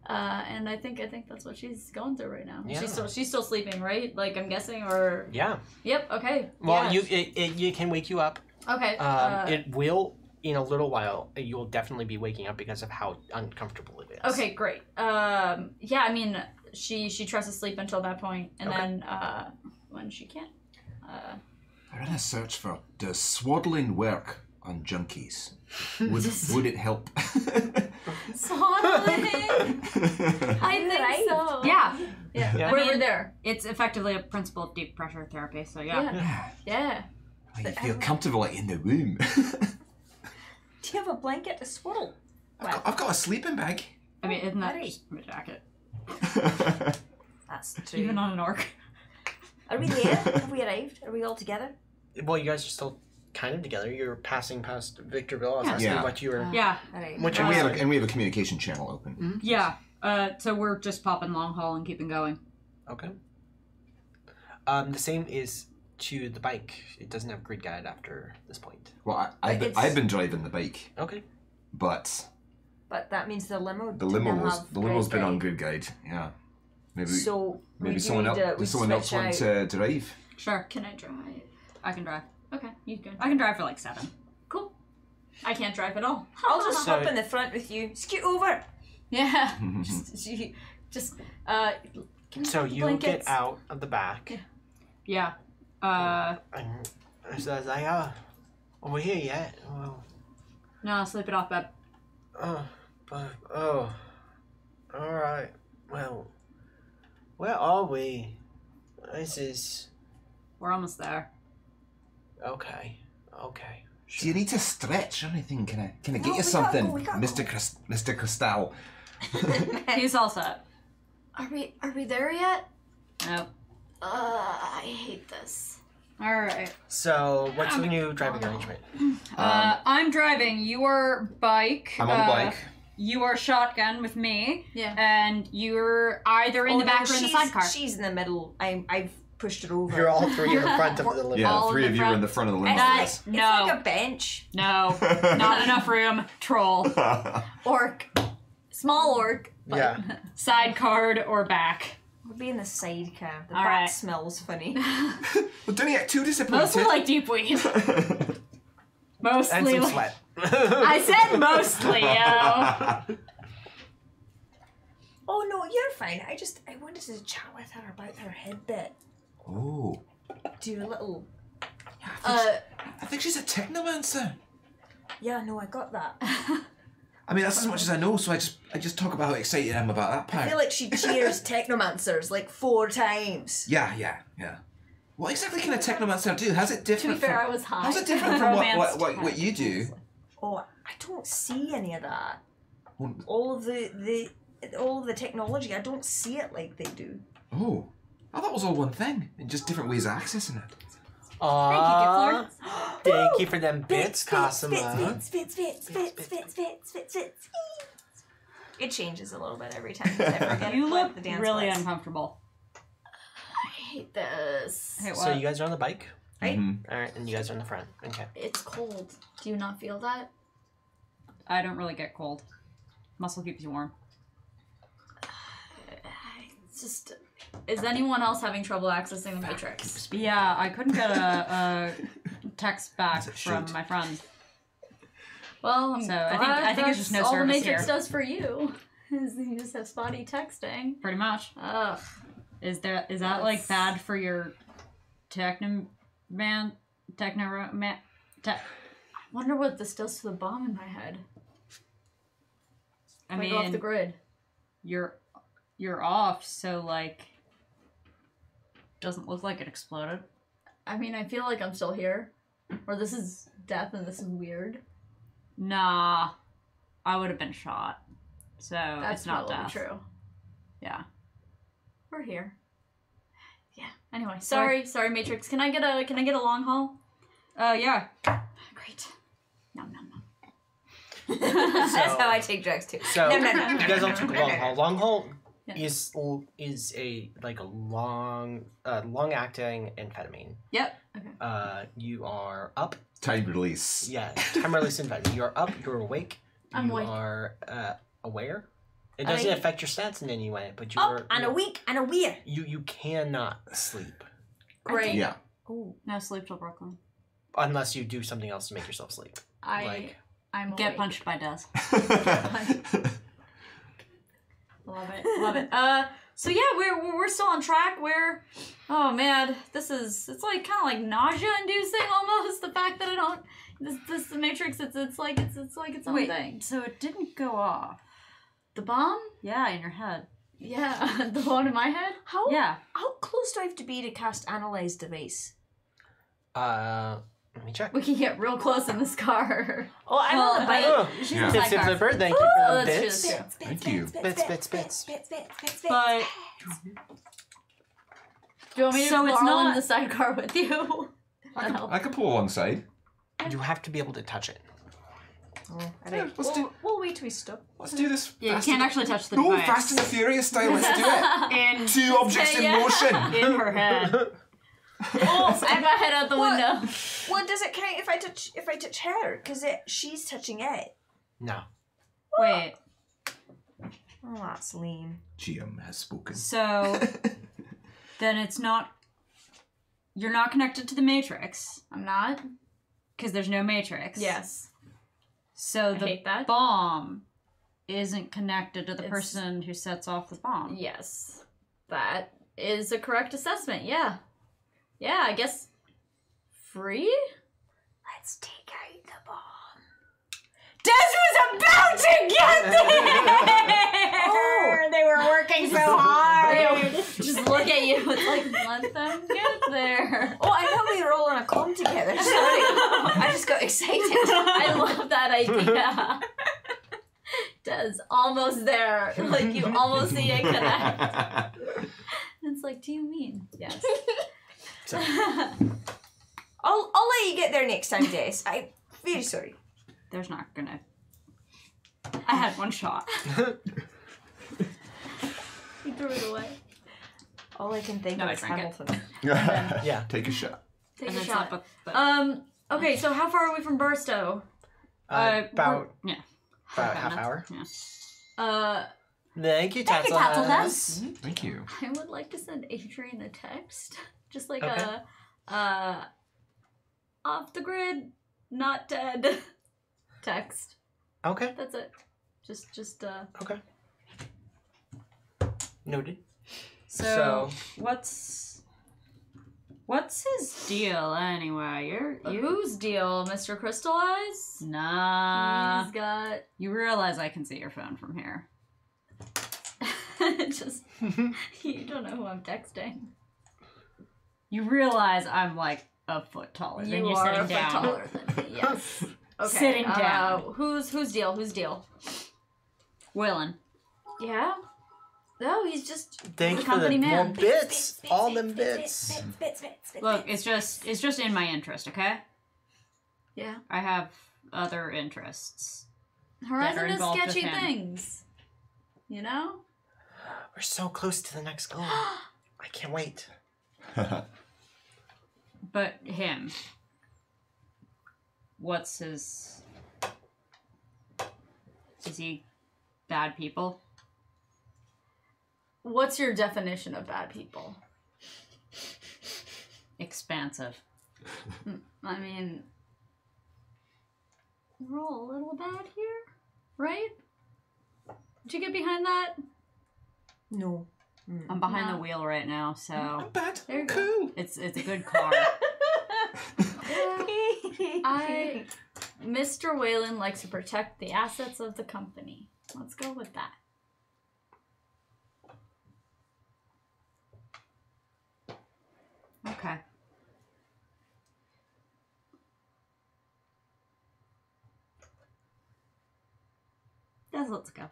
And I think that's what she's going through right now. Yeah. She's still sleeping, right? Like I'm guessing, or Yeah. Yep. Okay. Well, yeah. it can wake you up. Okay. It will in a little while. You will definitely be waking up because of how uncomfortable it is. Okay, great. Yeah, I mean, she tries to sleep until that point, and Okay. then when she can't. I ran a search for does swaddling work on junkies? Would it help? Swaddling. I think Right. so. Yeah. Yeah. Yeah. We're there. It's effectively a principle of deep pressure therapy, so yeah. Yeah. Yeah. You feel comfortable like in the room. Do you have a blanket to swaddle? I've got a sleeping bag. I mean, isn't that Right. just a jacket? That's true. Even on an orc. Are we there? Have we arrived? Are we all together? Well, you guys are still kind of together. You're passing past Victorville. I was Yeah. asking Yeah. what you were. Yeah, Alright. Which And we was- have a communication channel open. yeah. So we're just popping long haul and keeping going. Okay. The same is to the bike. It doesn't have grid guide after this point. Well, It's- I've been driving the bike, Okay. but But that means the limo. the limo's didn't been have on grid good guide. Yeah. Maybe guide. So maybe we someone do else need to- we does someone else switch want out. to drive? Sure, Can I drive? I can drive. Okay, you can. I can drive for like 7. Cool. I can't drive at all. I'll just So- hop in the front with you. Scoot over. Yeah. just can we So have the you blankets? get out of the back. Yeah. And it says, like, oh, are we here yet? Well, No, sleep it off, bed. all right. Well, where are we? This is We're almost there. okay. Do you need to stretch or anything? Can I get No, you we something, gotta go. Mr. Cristal? He's all set. Are we there yet? Nope. I hate this. All right. So, what's the new driving arrangement? I'm driving your bike. I'm on the bike. You are shotgun with me. Yeah. And you're either in the back or in the sidecar. She's in the middle. I've pushed her over. You're all three in the front of the limo. Yeah, All the three in of the you are in front. the front of the limo. That's- It's No. like a bench. No, not enough room. Troll. Orc. Small orc. But Yeah. Side card or back. We'll be in the sidecar. The All back right. smells funny. Well, don't you get too disappointed? Mostly like deep weed. And Mostly some like. sweat. I said mostly, yo. Oh no, you're fine. I wanted to chat with her about her head bit. Oh, Do a little. I think she's a technomancer. Yeah, no, I got that. I mean, that's as much as I know. So I just talk about how excited I am about that part. I feel like she cheers technomancers like 4 times. Yeah. What exactly can a technomancer do? How's it to different? be fair, from, I was high. how's it different from Romance what you do? Oh, I don't see any of that. Well, All of the technology, I don't see it like they do. Oh, I thought it was all one thing, and just different ways of accessing it. Aww. Thank you for them bits, Fits. Cosima. It changes a little bit every time. I forget You what look the dance really was. uncomfortable. I hate this. Hey, what? So you guys are on the bike? Right? Alright, and you guys are in the front. Okay. It's cold. Do you not feel that? I don't really get cold. Muscle keeps you warm. It's just. Is anyone else having trouble accessing the Matrix? Yeah, I couldn't get a text back As it from should. my friend. Well, I'm So, glad I think it's just no that's all the service Matrix here. does for you. Is you just have spotty texting. Pretty much. Ugh. Is that like That's- bad for your techno man? I wonder what this does to the bomb in my head. I If I go off mean, the grid. you're off, so like doesn't look like it exploded. I mean, I feel like I'm still here. Or this is death and this is weird. Nah, I would have been shot. So That's it's not probably death. true. Yeah. We're here. Yeah. Anyway, sorry, Matrix. Can I get a long haul? Yeah. Great. No. That's how I take drugs too. So No. you guys don't take a long haul. Long haul Yeah. is a long acting amphetamine. Yep. You are up. Time release. Yeah, time release amphetamine. You're up. You're awake. I'm you awake. are aware. It doesn't I- affect your stats in any way, but Up you're and a week and a weir. you cannot sleep Great. Yeah. Oh, No sleep till Brooklyn. unless you do something else to make yourself sleep. Like- I'm Get awake. punched by Des. Love it. So yeah, we're still on track. Oh man, it's like kind of like nausea inducing almost. The fact that I don't this the Matrix. It's like its own Wait, thing. so it didn't go off? The bomb? Yeah, in your head. Yeah, the one in my head. how Yeah. how close do I have to be to cast analyze device? Let me check. We can get real close in this car. Oh, I'm on the bike. Oh, She's Yeah. in the Tips sidecar. Flipper, thank you Oh, for the that's bits. true, that's true. Thank you. Bits. But Do you want me to So it's borrow in not- the sidecar with you? I could pull alongside. You have to be able to touch it. Oh, Yeah, let's do we'll wait till we stop. let's do this. Yeah, you Fast can't and- actually touch the No, device. Fast and the Furious style. Let's do it. In, Two objects in motion. in her head. Oh, stick my head out the What? window. Well, does it count if I touch her? Because she's touching it. No. Wait, Oh, that's lame. GM has spoken. so then it's not. You're not connected to the Matrix I'm not. because there's no Matrix. Yes. So I the hate that. bomb isn't connected to the It's- person who sets off the bomb. Yes. That is a correct assessment. Yeah. Yeah, I guess free? Let's take out the bomb. Des was about to get there! Oh. They were working so hard! Just look at you. It's like, let them get there. Oh, I thought we were all on a comm together. Sorry. I just got excited. I love that idea. Des, almost there. Like, you almost see it connect. It's like, do you mean? Yes. So, I'll let you get there next time, Des. I'm very sorry. There's not gonna. I had one shot. He threw it away. All I can think No, of I is drank it. Hamilton. yeah. Take a shot. Take And a then shot. top of the, Okay, so how far are we from Burstow? About yeah. about half hour. Yeah. Thank you, Thank you, Tatsulas. Tatsulas. Thank you. I would like to send Adrian a text. Just like Okay. off the grid, not dead text. Okay. That's it. Just Okay. Noted. So, what's his deal anyway? You whose deal, Mr. Crystal Eyes? nah. He's got You realize I can see your phone from here. just you don't know who I'm texting. You realize I'm like a foot taller than You you are sitting a foot down. taller than me. Yes. Okay. Sitting down. Whose deal? Whose deal? Willen. Yeah. No, he's just Thanks a for the company more man. bits. All them bits. Look, it's just in my interest, okay? Yeah. I have other interests. Horizon does involved with sketchy him. things. You know? We're so close to the next goal. I can't wait. But him. What's his... Is he bad people? What's your definition of bad people? Expansive. I mean, we're all a little bad here, right? Did you get behind that? No. I'm behind No. the wheel right now, so Bad. There you go. Cool. it's a good car. Mr. Whalen likes to protect the assets of the company. Let's go with that. Okay. Let's go.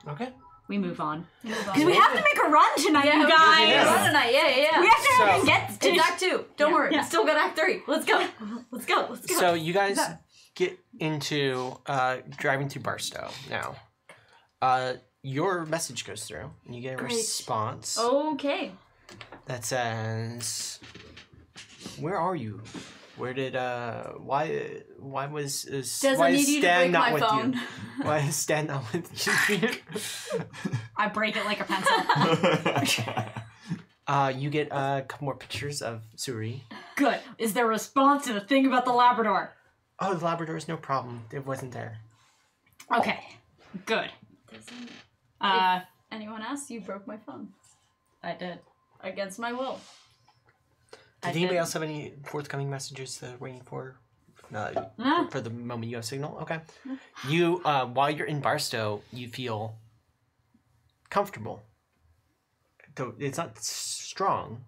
Okay. We move on. Move on. Because we have to make a run tonight, Yeah, you we guys! can run tonight. Yeah. We have to So- get to It's Act 2. Don't Yeah. worry. Yeah. It's still got Act 3. Let's go. Let's go. So you guys get into driving to Barstow now. Your message goes through, and you get a Great. response Okay. that says, "Where are you? Where did why was Doesn't why need is you to Stan break not my with phone. you? Why is Stan not with you?" I break it like a pencil. You get a couple more pictures of Suri. Good. Is there a response to the thing about the Labrador? Oh, the Labrador is no problem. It wasn't there. Okay. Good. Doesn't anyone asks, you broke my phone. I did. Against my will. Did anybody else have any forthcoming messages that they're waiting for? No. For the moment you have signal? Okay. You, while you're in Barstow, you feel comfortable. Though it's not strong.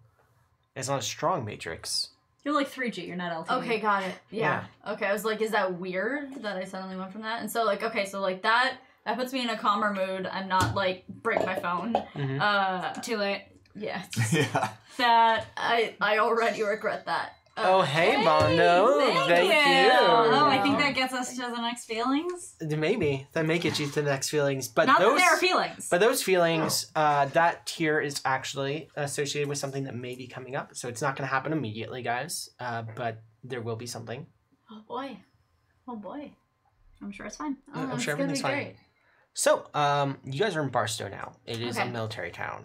It's not a strong matrix. You're like 3G. You're not LTE. Okay, got it. Yeah. Okay, I was like, is that weird that I suddenly went from that? And so like, okay, so like that puts me in a calmer mood. I'm not like break my phone. Mm-hmm. Too late. Yeah. Yeah. That I already regret that. Oh, hey, Bondo. Thank you. Oh, I think that gets us to the next feelings. Maybe that may get you to the next feelings, but Not those that there are feelings. But those feelings, that tier is actually associated with something that may be coming up. So it's not going to happen immediately, guys. But there will be something. Oh boy. Oh boy. I'm sure it's fine. Oh, I'm it's sure gonna be everything's fine. great. So, you guys are in Barstow now. It is a Okay. military town.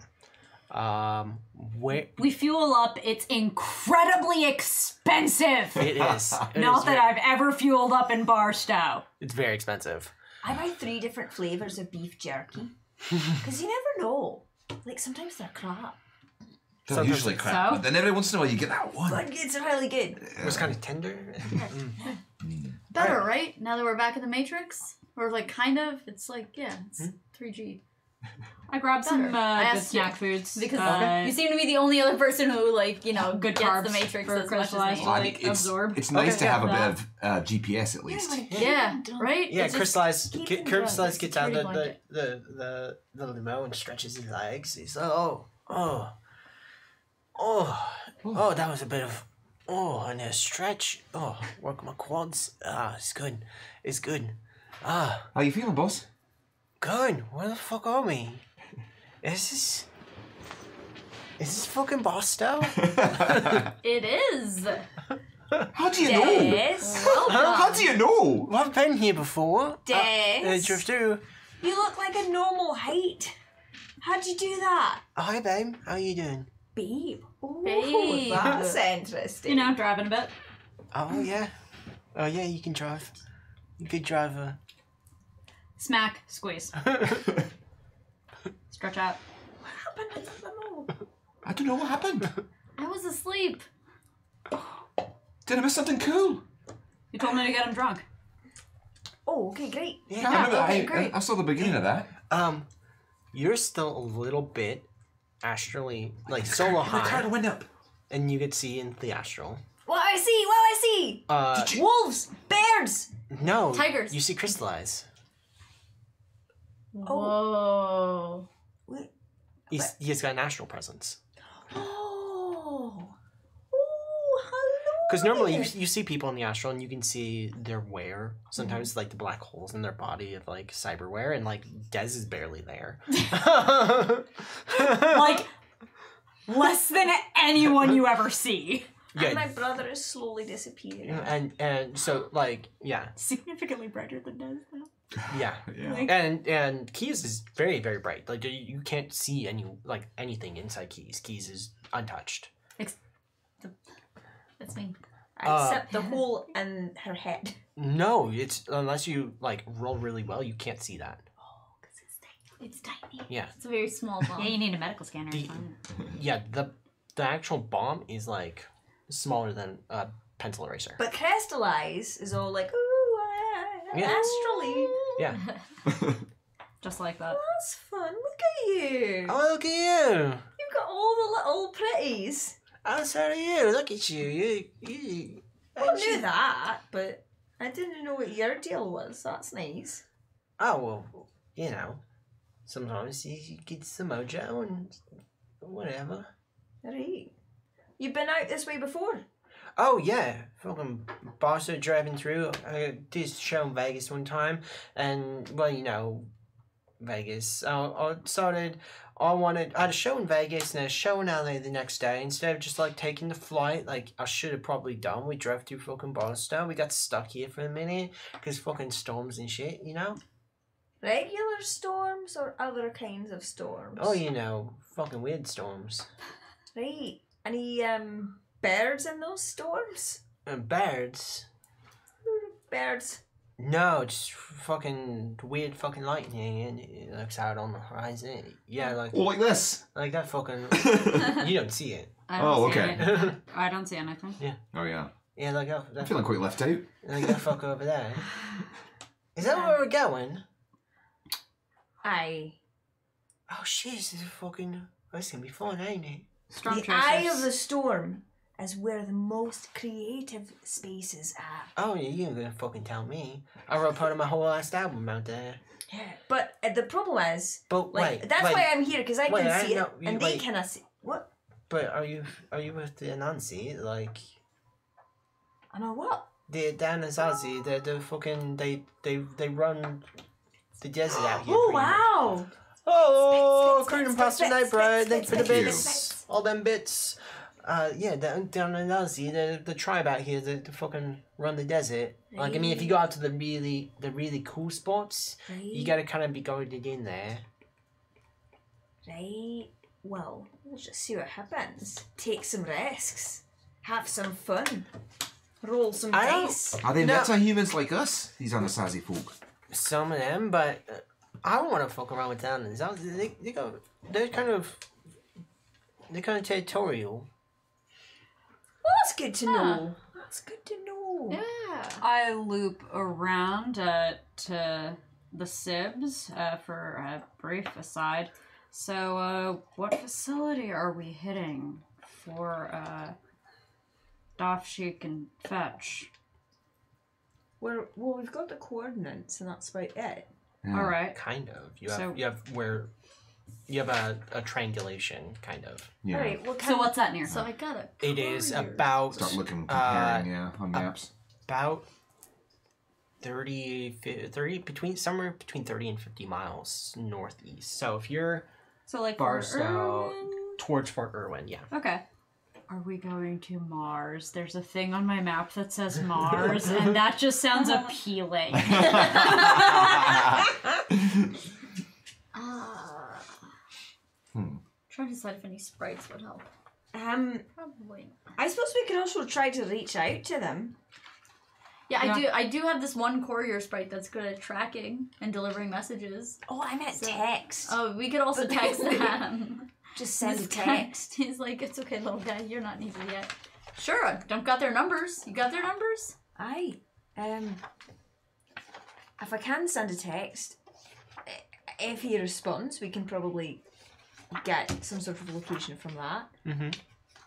Where We fuel up. It's incredibly expensive. it is. It Not is that very, I've ever fueled up in Barstow. It's very expensive. I buy 3 different flavors of beef jerky. Because you never know. Like, sometimes they're crap. They're Sometimes usually it's crap, so. but then every once in a while you get that one. But it's really good. It was kind of tender. Better, right? Now that we're back in the Matrix? Or like kind of. It's like, yeah, it's Hmm? 3G. I grabbed some Better. I good asked you. snack foods. Because you seem to be the only other person who, like, you know, good gets carbs the Matrix for as much as crystallized me. Well, I like, mean, absorb. It's nice Okay, to yeah, have a bit of GPS at least. Yeah, right? Yeah, It's just- Crystallized keep Crystallized them dry, gets out security the blanket. the limo and stretches his legs. He's like, that was a bit of and a stretch. Oh, work my quads. It's good. It's good. How you feeling, boss? Good. Where the fuck are we? Is this fucking Barstow? It is. How do you know? Des, How do you know? Well, I've been here before. Des, Drift through. you look like a normal height. How'd you do that? Hi, babe. How you doing? Babe. Ooh, Babe. that's interesting. You know, driving a bit. Oh yeah. Oh yeah. You can drive. You could drive a. Smack, squeeze, stretch out. What happened? I don't know. I don't know what happened. I was asleep. Did I miss something cool? You told me to get him drunk. Oh, okay, great. I remember okay, that. great. I saw the beginning of that. You're still a little bit astrally, like solo The card high, went up. and you could see into the astral. What I see? What I see? Wolves, bears. No, Tigers. You see crystallize. Whoa. Wait. He's got an astral presence. Oh. Oh, hello. Because normally there. you see people in the astral and you can see their wear. Sometimes like the black holes in their body of like cyberware, and like Des is barely there. Like, less than anyone you ever see. And my Yeah, brother is slowly disappearing. and so like yeah, Significantly brighter than Des, though. yeah. Yeah. And Keys is very, very bright. Like you can't see anything inside Keys. Keys is untouched. That's me. Except the hole in her head. No, it's unless you like roll really well, you can't see that. It's tiny. Yeah, It's a very small bomb. Yeah, you need a medical scanner. The- It's fine. yeah. The actual bomb is like smaller than a pencil eraser. But Crystallize is all like, ooh, Yeah. astrally. Yeah. Just like that. That's fun. Look at you. Oh, look at you! You've got all the little pretties. Oh, so are you. Look at you. You. I knew that, but I didn't know what your deal was. That's nice. Oh well, you know. Sometimes you get some mojo and whatever. Right. You've been out this way before? Oh yeah, fucking boss are driving through. I did a show in Vegas one time, and well, you know, Vegas. I had a show in Vegas and a show in LA the next day. Instead of just like taking the flight, like I should have probably done, we drove through fucking Boston. We got stuck here for a minute because fucking storms and shit, you know. Regular storms or other kinds of storms? Oh, you know, fucking weird storms. Right. Any birds in those storms? And birds. Birds. No, just fucking weird fucking lightning, and it looks out on the horizon. Yeah, like Oh, like this. like that fucking. You don't see it. I don't Oh, see okay. anything. I don't see anything. Oh yeah. Yeah, like that. I'm that feeling quite left out. like that fuck over there. Is that where we're going? Aye. Oh shit! This is fucking. This gonna be fun, ain't it? Storm The chasers. eye of the storm is where the most creative spaces are. Oh, yeah, you ain't gonna fucking tell me. I wrote part of my whole last album out there. Yeah. But the problem is, But like, wait, that's wait, why I'm here, because I wait, can I see know- it, you- and they wait. cannot see. What? But are you with the Anansi? Like, I know what? The Dan and Zazie, the fucking they run the desert out here. Oh pretty much. wow! Oh, Bits, crude and bits, pasta bits, night bread, bits, thanks for the bits, bits, all them bits. Yeah, Dan and Zazie, the tribe out here, the fucking run the desert. Like, I mean, if you go out to the really cool spots, you gotta kind of be guarded in there. Right. Well, we'll just see what happens. Take some risks. Have some fun. Roll some I don't- dice. Are they No. meta-humans like us? These Anasazi folk. Some of them, but I don't want to fuck around with Dan and Zazie. They're kind of territorial. Well, that's good to know. That's good to know. Yeah. I loop around to the Sibs for a brief aside. So, what facility are we hitting for Dafshik and Fetch? Well, we've got the coordinates, and that's about it. Yeah. All right. Kind of. You So- have a triangulation, kind of. Yeah. All right. Well, So what's that near? So I got it. It is about Start looking, comparing, on maps. about 30 somewhere between 30 and 50 miles northeast. So if you're So like Barstow Irwin? towards Fort Irwin, yeah. Okay. Are we going to Mars? There's a thing on my map that says Mars, and that just sounds appealing. Trying to decide if any sprites would help. Probably. I suppose we could also try to reach out to them. Yeah, Yeah. I do have this one courier sprite that's good at tracking and delivering messages. Oh, I meant So- text. Oh, we could also text them. Just send a This guy- text. He's like, it's okay, little guy, you're not needed yet. Sure, I don't got their numbers. You got their numbers? Aye. If I can send a text, if he responds, we can probably get some sort of location from that. Mm-hmm.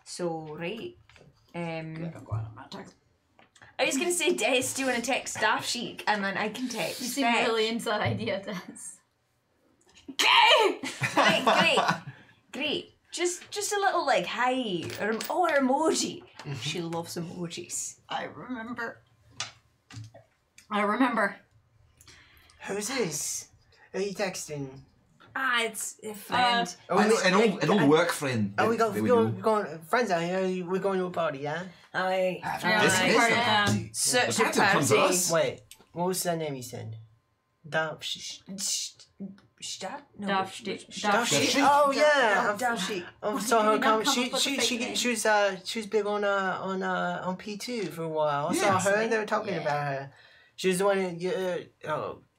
So, right. I'm going on my text. I was gonna say Des, do you want to text Staff Chic, and then I can text. You seem Fetch. really into that idea, Des. Great. Just a little like hi or emoji. She loves emojis. I remember. Who's this? Are you texting? It's a friend. An old work friend. Oh, that we know. we're going friends out here. We're going to a party, yeah. Aye. This Aye. is part the of them. party. Such The a party comes to party. us. Wait, what was that name you said? Oh yeah. Staff Chic. I saw her Did you not come. come up with a fake name? She was big on P2 for a while. I saw Yes. her. They were talking Yeah. about her. She was the one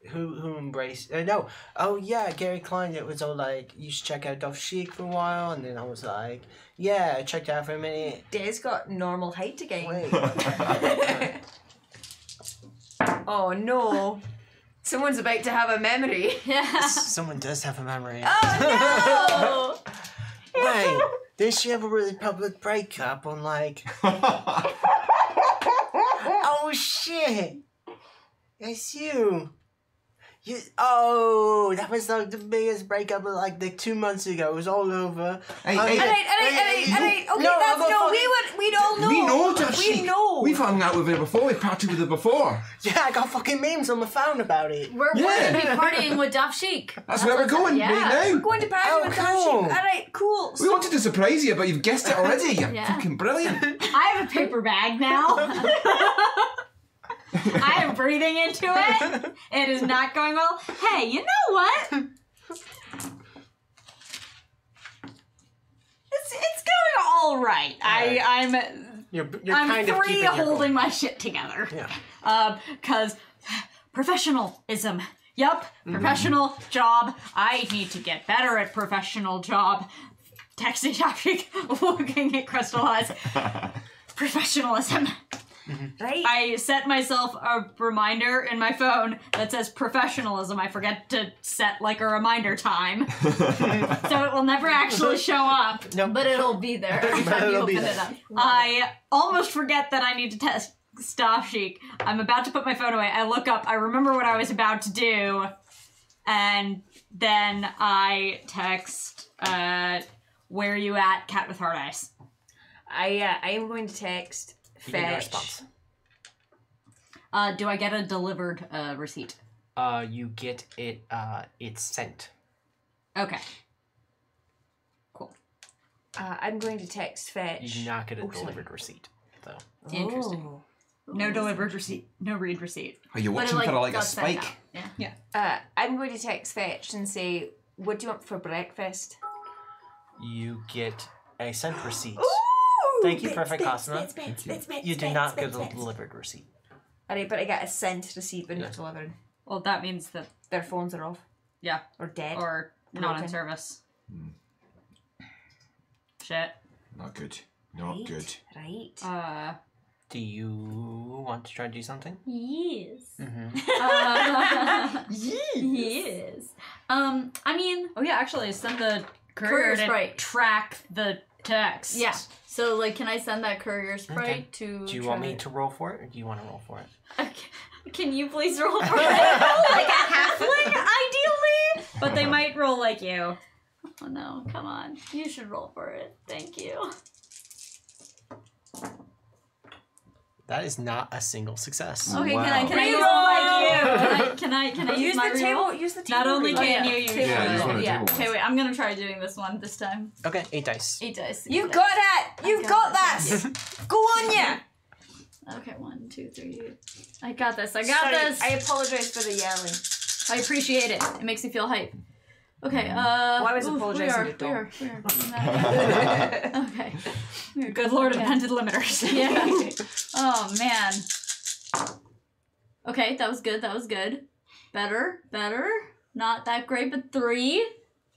who embraced. No. Oh yeah, Gary Klein. It was all like you should check out Duff Chic for a while, and then I was like, yeah, I checked it out for a minute. Des got normal height again. Wait. Oh no. Someone's about to have a memory. Yeah. Someone does have a memory. Oh Wait, did she have a really public breakup on like? Oh shit! It's you. That was like the biggest breakup of like 2 months ago. It was all over. Hey, Oh, hey, yeah. Alright. Okay, No, that's I'm no. fucking- We'd all know. We know Duff We Chic. know. We've hung out with her before. We've partied with her before. Yeah, I got fucking memes on my phone about it. We're Yeah. gonna be partying with Duff Chic. That's where we're going yeah. right now. Going to party Oh, with Staff cool. Chic. Alright, cool. We wanted to surprise you, but you've guessed it already. You're Yeah. fucking brilliant. I have a paper bag now. I am breathing into it. It is not going well. Hey, you know what? It's going all right. I'm You're I'm kind of free keeping your holding my shit together. Yeah. Cause professionalism. Yup, professional job. I need to get better at professional job. Texting topic, looking at Crystal Eyes. Professionalism. Right. I set myself a reminder in my phone that says professionalism. I forget to set like a reminder time. So it will never actually show up. No. But it'll be there every time you It'll be open it there. up. I almost forget that I need to test Staff Chic. I'm about to put my phone away. I look up. I remember what I was about to do. And then I text, where you at, cat with hard eyes? I am going to text You get no Fetch. response. Do I get a delivered receipt? You get it. It's sent. Okay. I'm going to text Fetch. You do not get a Oh, sorry. delivered receipt, though. Interesting. Oh. No delivered receipt. No read receipt. Are you But it, watching for like a got sent spike? out. Yeah. I'm going to text Fetch and say, what do you want for breakfast? You get a sent receipt. Ooh, Thank you, bits, Perfect bits, customer. bits, bits, bits, bits, You do bits, not bits, get a bits. delivered receipt. Alright, but I get a sent receipt but Yeah. not delivered. Well, that means that Their phones are off. Yeah. Or dead. or not in Broken. service. Shit. Not good. Not right. good. Right. Do you want to try to do something? Yes. Mm-hmm. Yes. I mean, Oh yeah, actually, send the Courier courier to sprite. track the text. yeah. So, like, can I send that courier sprite Okay. to? Do you want me to roll for it, or do you want to roll for it? Can you please roll for it? Like a halfling, ideally, but they might roll like you. Oh no! Come on, you should roll for it. Thank you. That is not a single success. Okay, Wow. can I use Reroll! Can I use Use my the reroll? table. Use the table. Not only reroll. can yeah. you use Table Yeah, use reroll. one of the Yeah. table Okay, ones. wait. I'm gonna try doing this one this time. Okay, 8 dice. 8 dice. You got it. You've got this. Go on, yeah. Okay, 1, 2, 3. I got this. I got this. I apologize for the yelling. I appreciate it. It makes me feel hype. Okay, Well, I was oof, apologizing to we Dom. are okay. We are Good lord, invented limiters. Yeah. Oh man. Okay, that was good. That was good. Better. Not that great, but 3.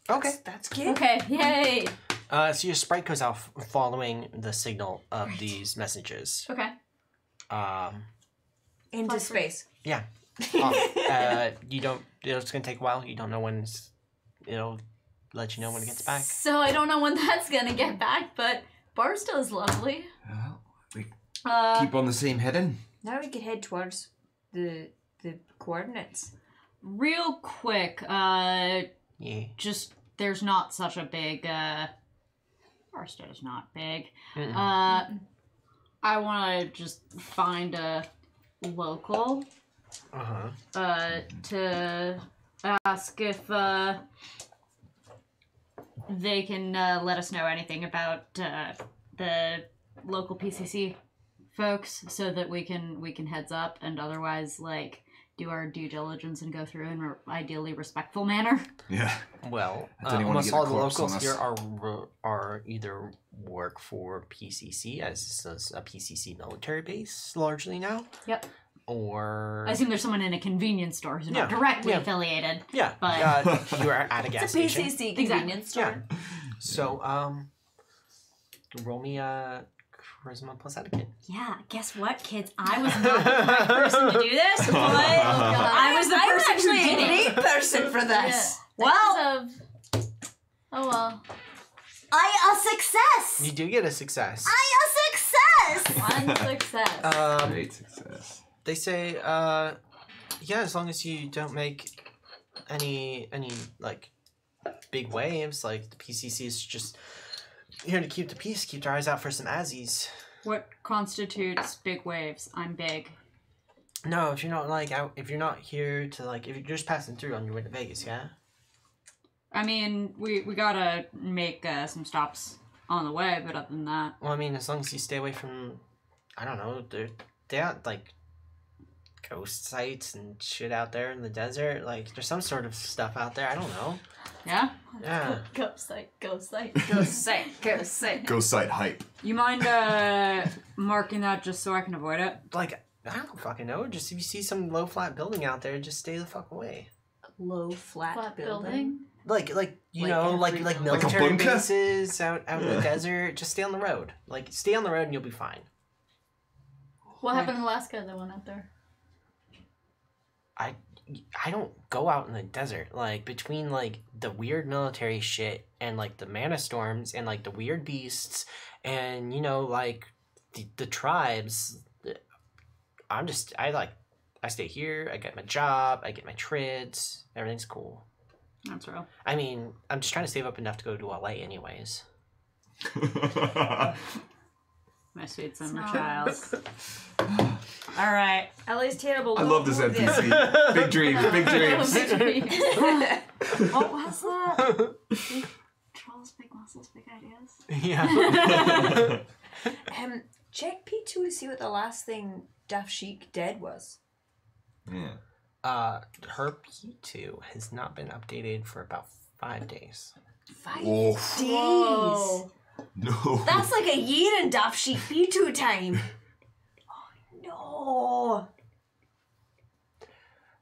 Okay. That's good. Okay, yay. So your sprite goes out following the signal of these messages. Okay. Into space. Yeah. You don't. It's gonna take a while. You don't know when it'll let you know when it gets back. So I don't know when that's gonna get back, but Barstow is lovely. Well, we Uh, keep on the same heading. Now we could head towards the coordinates. Real quick, Yeah. just there's not such a big Barstow's not big. Mm-mm. I want to just find a local Uh-huh. to ask if they can let us know anything about the local PCC folks, so that we can heads up, and otherwise like do our due diligence and go through in an ideally respectful manner. Yeah. Well, I don't wanna almost get all the the corpse on locals us. here are either work for PCC, as this is a PCC military base largely now. Yep. Or I assume there's someone in a convenience store who's not Yeah, directly yeah. affiliated. yeah, But- you are at a gas It's a station. PCC Exactly. convenience store. So roll me a charisma plus etiquette. Yeah, guess what, kids? I was not the right person to do this, but I was the I'm person actually who a did it. great person for this. Well, Oh well. I a success. You do get a success. I a success. One success. Great success. They say, yeah, as long as you don't make any like big waves, like the PCC is just here to keep the peace, keep your eyes out for some Azzies. what constitutes big waves? I'm big. No, if you're not like out, if you're not here to like, if you're just passing through on your way to Vegas, yeah. I mean, we gotta make some stops on the way, but other than that, Well, I mean, as long as you stay away from, I don't know, they got like ghost sites and shit out there in the desert. Like, there's some sort of stuff out there. I don't know. yeah. Yeah. Go sight. Go sick. Go sick. Go site hype. You mind marking that just so I can avoid it? Like, I don't fucking know. Just if you see some low flat building out there, just stay the fuck away. Low flat, Flat building. building. Like you Like know, like every like building. Like a military bunker? bases out in the desert. Just stay on the road. Like, stay on the road and you'll be fine. What happened in Alaska? That went out there. I don't go out in the desert. Like, between like the weird military shit and like the mana storms and like the weird beasts and you know like the tribes. I stay here. I get my job. I get my trids. Everything's cool. That's real. I mean, I'm just trying to save up enough to go to LA anyways. My sweet summer child. All right. Ellie's terrible. I love this NPC. Big dreams, big dreams. What was that? Big trolls, big muscles, big ideas. Yeah. Check P2 to see what the last thing Daft Chic did was. Yeah. Her P2 has not been updated for about 5 days. 5 Oh. days. Whoa. No. That's like a year in Daft Chic P2 time. Oh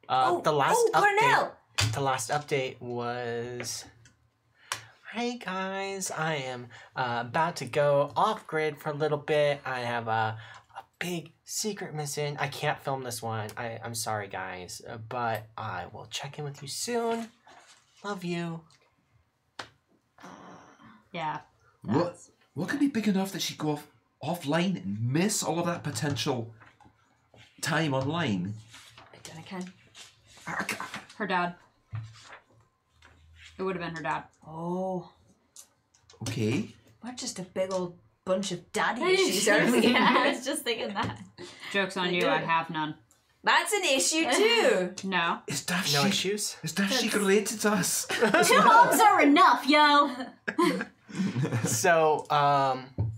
no. The last Cornell. The last update was, hey guys, I am about to go off grid for a little bit. I have a big secret mission. I can't film this one. I'm sorry guys, but I will check in with you soon. Love you. Yeah. What could be big enough that she'd go offline and miss all of that potential time online? I don't know, Ken. Her dad. It would have been her dad. Oh, Okay. we're just a big old bunch of daddy issues, aren't we? Yeah, I was just thinking that. Joke's on They you, do. I have none. That's an issue too. No. Is Daft No Chic issues? Is Daft Chic related to us? 2 moms are enough, yo. So,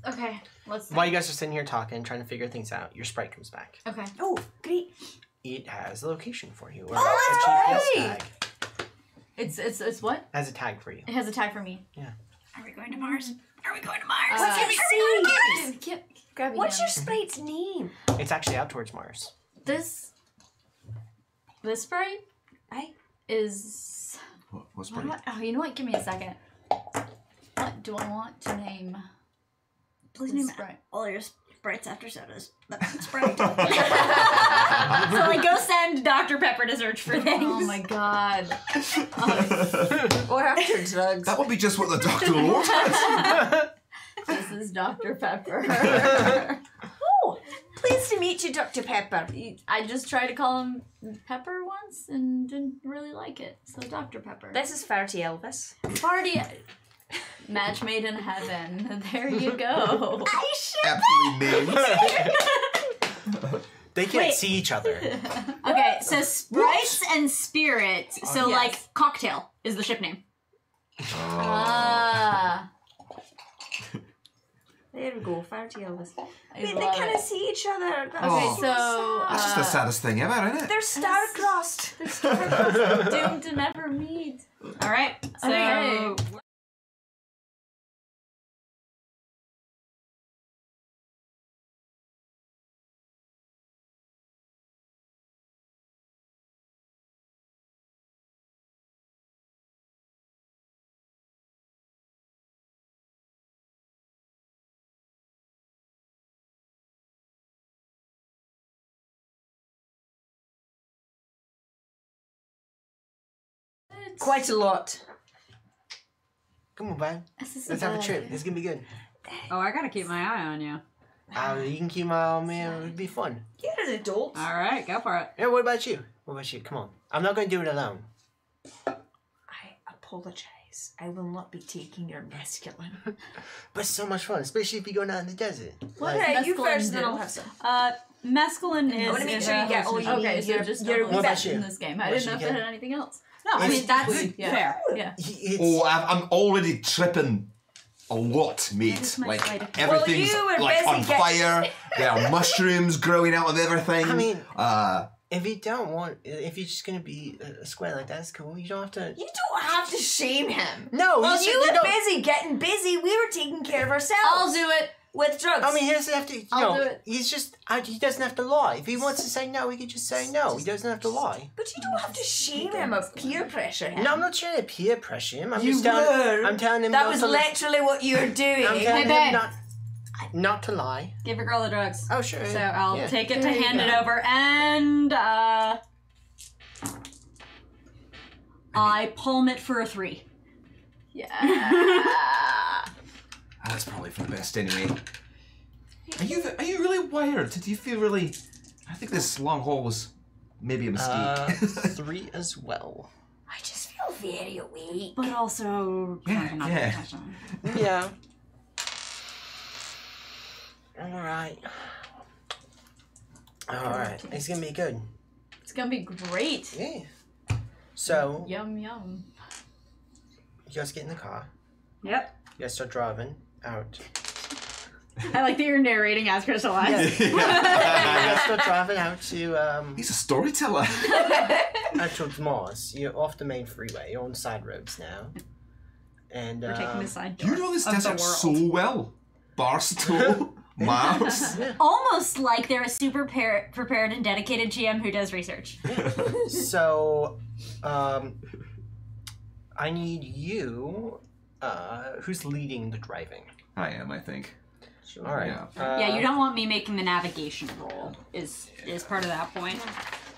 Okay, let's. while you guys are sitting here talking, trying to figure things out, your sprite comes back. Okay. Oh, great. It has a location for you. Oh, a that's GPS right. tag. It's what? Has a tag for you. It has a tag for me. Are we going to Mars? Are we going to Mars? What's your Keep grabbing What's him. your sprite's name? It's actually out towards Mars. This sprite Aye. is. What's What pretty? do I, oh, you know what? Give me a second. What do I want to name? Please this name sprite? all your sprites after sodas. That's Sprite. So like, go send Dr. Pepper to search for things. Oh my god. Or after drugs. That would be just what the doctor will order. This is Dr. Pepper. Oh, pleased to meet you, Dr. Pepper. I just tried to call him Pepper once and didn't really like it. So Dr. Pepper. This is Farty Elvis. Party. Match made in heaven. There you go. Absolutely names. They can't Wait. see each other. Okay, so sprites and spirits. So Yes. like cocktail is the ship name. Ah. There we go, Farty Elvis. I Wait, they love kind it. of see each other. That's Okay, Oh. so That's just the saddest thing ever, isn't it? They're star-crossed. doomed to never meet. All right. So Okay. Quite a lot. Come on, man. This is Let's have a trip. It's gonna be good. Oh, I gotta keep my eye on you. You can keep my eye on me. It'll be fun. You're an adult. All right, go for it. Yeah, what about you? What about you? Come on. I'm not gonna do it alone. I apologize. I will not be taking your mescaline. But it's so much fun, especially if you go down in the desert. What Okay, you mescaline first, then do? I'll have some. Mescaline is. I want to make sure you get all you Okay, need. so You're- just you're double What about check you? in this game. I What didn't know you if it get? had anything else. No, I mean that's Yeah. fair. Yeah. It's, Oh, I'm already tripping a lot, mate. is my Like spider. everything's Well, you were like busy on fire. There are mushrooms growing out of everything. I mean- uh, if you don't want, if you're just gonna be a square like that, it's cool. You don't have to. You don't have to shame him. No, Well, you certainly were don't. busy getting busy. We were taking care of ourselves. I'll do it. With drugs. I mean, he doesn't have to. I'll No, do it. he's just. He doesn't have to lie. If he wants to say no, he could just say no. He doesn't have to lie. But you don't have to shame him or peer pressure him. No, I'm not trying to peer pressure him. I'm You just telling. were. I'm telling him. That not was to, literally what you were doing. I'm telling Hey, him babe. not to lie. Give your girl the drugs. Oh sure. So I'll yeah. take it to There you hand it go. over, and I palm it for a 3. Yeah. that's probably for the best anyway. Are you really wired? Do you feel really? I think this long haul was maybe a mistake. 3 as well. I just feel very awake. But also, Yeah, yeah. Yeah. Alright. Alright. It's gonna be good. It's gonna be great. Yeah. So, Yum yum. you guys get in the car. Yep. You guys start driving out. I like that you're narrating as Crystalline. You guys start driving out to, He's a storyteller. out towards Mars. You're off the main freeway. You're on side roads now. And, We're taking the side You door know this of the desert world. so well. Barstow, Mars. Almost like they're a super prepared and dedicated GM who does research. So, I need you, who's leading the driving? I am, I think. All right. Yeah. Yeah, you don't want me making the navigation roll. Is part of that point.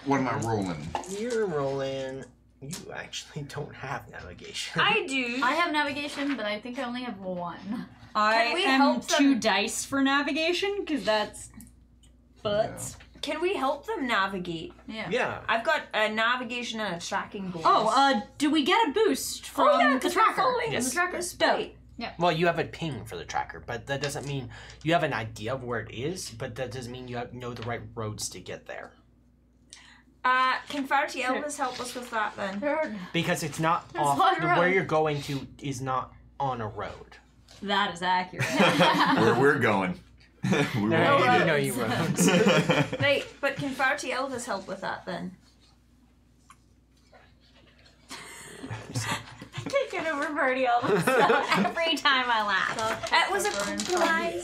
What am I rolling? You're rolling. You actually don't have navigation. I do. I have navigation, but I think I only have one. I we am help them? 2 dice for navigation because that's butts. Can we help them navigate? Yeah. Yeah. I've got a navigation and a tracking bonus. Oh, do we get a boost from the tracker? Yes. The tracker's Dope. great. Well, you have a ping for the tracker, but that doesn't mean you have an idea of where it is. But that doesn't mean you know the right roads to get there. Can Farty Elvis help us with that then? Because it's not There's off. one Where road. you're going to is not on a road. That is accurate. Where we're going. We No, won't you need know it. you roads. Right, but can Farty Elvis help with that then? I can't get over Birdie all the time. Every time I laugh. That was a compromise.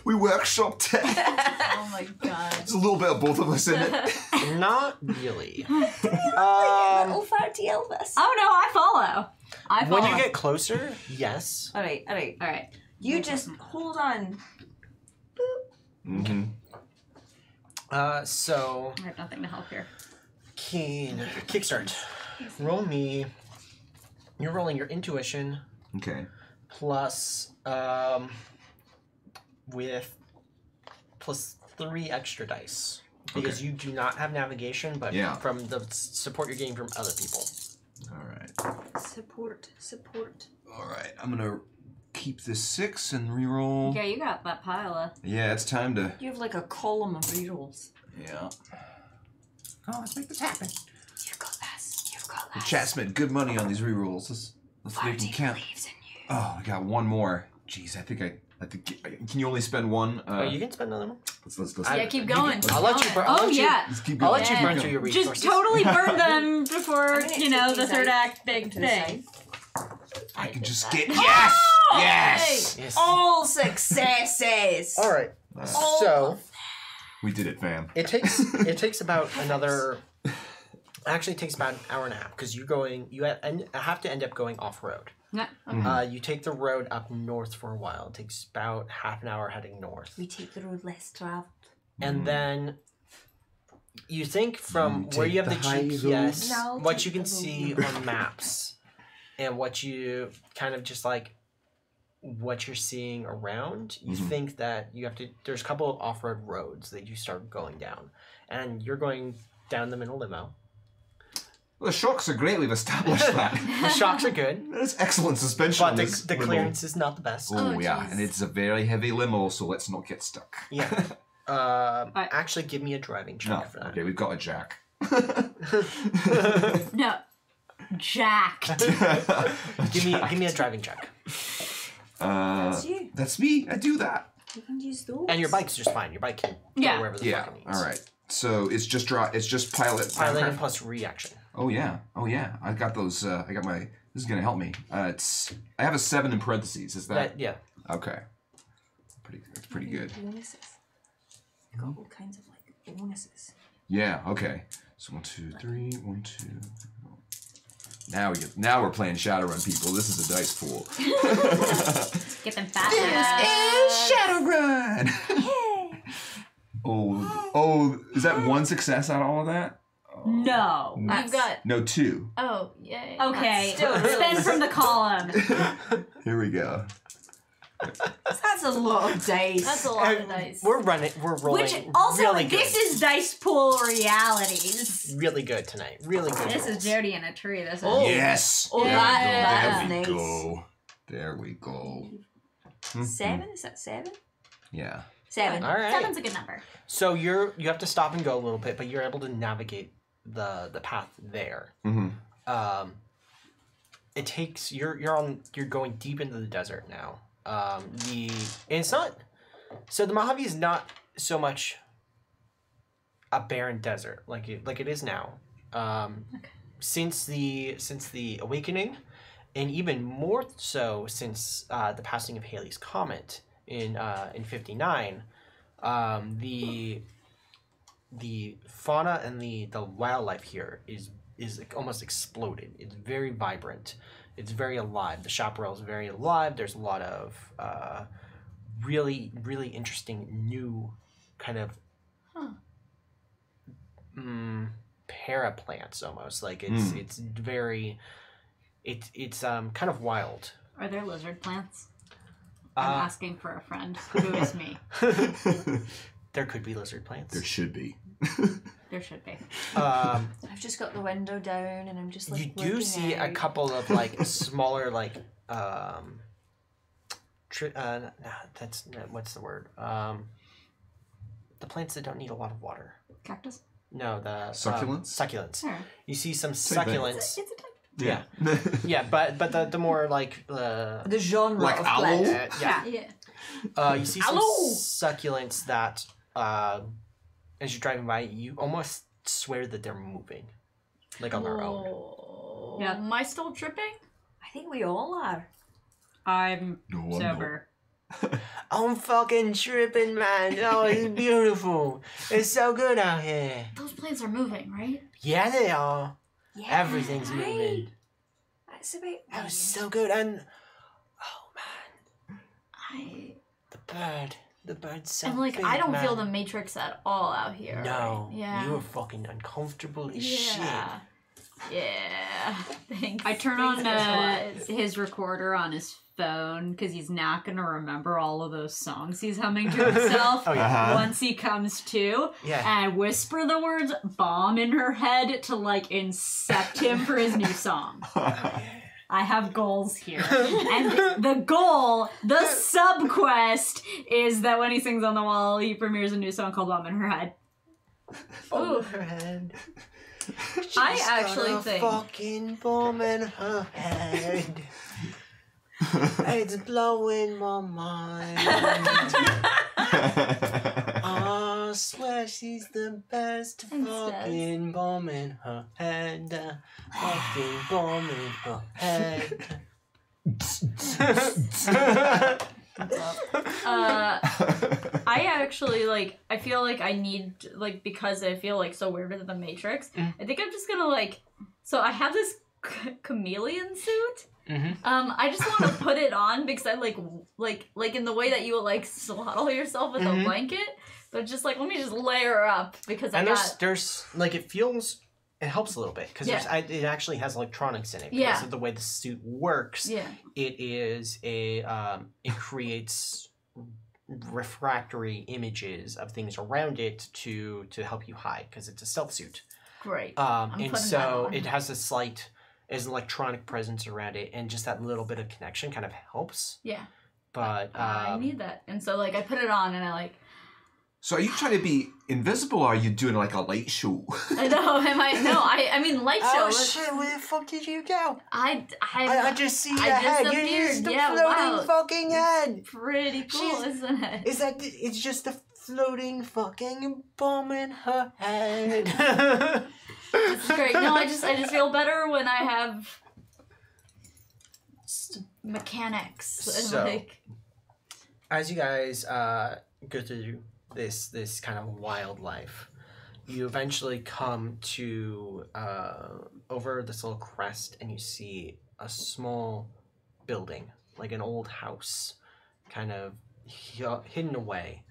We workshopped it. Oh my god. There's a little bit of both of us in it. Not really. Little Farty Elvis. Oh no, I follow. I follow. When you get closer, yes. Alright. All right. You just hold on. Mm-hmm. So I have nothing to help here. Keen kickstart. Roll me. You're rolling your intuition Okay. plus with plus 3 extra dice because Okay. you do not have navigation, but Yeah. from the support you're getting from other people. All right. Support. All right. I'm gonna keep this 6 and reroll. Yeah, you got that pile of. Yeah, it's time to. You have like a column of rerolls. Yeah. Oh, let's make this happen. You've got this. The chat spent good money on these rerolls. Let's make them count. Oh, I got one more. Jeez, I think. Can you only spend one? Oh, you can spend another one. Let's Yeah, keep going. I'll let you. Oh yeah. Let's keep I'll going. let you Yeah. burn through your resources. Just totally burn them before I'm gonna you know take the these third out act big to the thing. I can just get yes, yes. Yes. All successes. All right. All So We did it, fam. it takes about another. Actually, it takes about an hour and a half because you have to end up going off road. Yeah. You take the road up north for a while. It takes about half an hour heading north. We take the road less traveled. And then you think from You where you take have the the high GPS, road. No, what take you can the see low on maps, and what you kind of just like what you're seeing around, you Mhm. think that you have to. There's a couple of off-road roads that you start going down, and you're going down them in a limo. Well, the shocks are great. We've established that. The shocks are good, There's excellent suspension but on the, this the limo. clearance is not the best. Oh, Oh, yeah, jeez. and it's a very heavy limo, so let's not get stuck. Yeah. Actually, give me a driving check No, for that. okay, we've got a jack. No. Jacked. Give me a driving check. That's you. That's me. I do that. You can use those. And your bike's just fine. Your bike can go Yeah. wherever the Yeah. fuck it needs. All right. So it's just pilot. Piloting plus reaction. Oh yeah. I got those. I got my. This is gonna help me. I have a 7 in parentheses. Is that Yeah. okay? That's pretty good. Bonuses. You got all kinds of like bonuses. Yeah. Okay. So 1, 2, 3. 1, 2. Now we're playing Shadowrun, people. This is a dice pool. Get them fat. Shadowrun. Oh, is that one success out of all of that? No. We've got. No, 2. Oh, yay. Okay. Still really Spend from the column. Here we go. That's a lot of dice. That's a lot of dice. We're rolling Which also, really good. this is Dice Pool Realities. really good tonight. Really good. This rolls. is Jody in a tree. This is. Oh. Yes. Oh, there that's we nice. go. There we go. 7? Is that 7? Yeah. 7. All right. 7's a good number. So you have to stop and go a little bit, but you're able to navigate the path there. Mm-hmm. It takes you're going deep into the desert now. And it's not so the Mojave is not so much a barren desert like it is now. Since the awakening, and even more so since the passing of Halley's Comet in 59, the fauna and the wildlife here is like almost exploded. It's very vibrant. It's very alive. The chaparral is very alive. There's a lot of really, really interesting new kind of para plants almost. Like it's very it's kind of wild. Are there lizard plants? I'm asking for a friend who is me. There could be lizard plants. There should be. There should be. I've just got the window down and I'm just like you do looking see out. a couple of like smaller like that's what's the word? The plants that don't need a lot of water. Cactus? No, the Succulents? Succulents. Sure. You see some Same thing. succulents. It's a type. Yeah, yeah, but the more like The genre Like of owl? plant. yeah, Yeah. you see some Hello! succulents that as you're driving by, you almost swear that they're moving, like on their own. Oh. Yeah. Am I still tripping? I think we all are. I'm No, I'm sober. I'm fucking tripping, man. Oh, it's beautiful. It's so good out here. Those plants are moving, right? Yeah, they are. Yeah, Everything's right. moving. That's about That was so good. And oh man, I the bird's so and like big, I don't man. feel the Matrix at all out here. No, right? Yeah. you were fucking uncomfortable as Yeah. Yeah. Thanks. I turn Thanks on for the his recorder on his phone because he's not going to remember all of those songs he's humming to himself Oh, yeah. once he comes to. Yeah. And I whisper the words bomb in her head to like incept him for his new song. I have goals here. And the goal, the sub-quest, is that when he sings on the wall, he premieres a new song called Bomb in Her Head. Over her head. I She's actually got a think- fucking bomb in her head. It's blowing my mind. I swear she's the best. Thanks, Fucking bomb in her head. Fucking bomb in her head. I actually like I feel like I need like because I feel like so weird with the Matrix. I think I'm just gonna like so I have this chameleon suit. Mhm. I just want to put it on because I like in the way that you would like swaddle yourself with a Mhm. blanket, but just like let me just layer up because And I got there's like it helps a little bit because it actually has electronics in it because Yeah. of the way the suit works. yeah It is it creates refractory images of things around it to help you hide because it's a stealth suit. great. And putting that so on. it has a slight is electronic presence around it, and just that little bit of connection kind of helps. Yeah, But I need that, and so like I put it on and I like So are you trying to be invisible, or are you doing like a light show? I know I mean light show. oh shit! Where the fuck did you go? I I just see your I head. You're disappeared. just a Yeah, floating wow. fucking head. pretty cool, She's- isn't it? Is that? It's just a floating fucking bomb in her head. It's great. No, I just feel better when I have mechanics. So- Like, As you guys go through this kind of wildlife, you eventually come to over this little crest, and you see a small building, like an old house, kind of hidden away.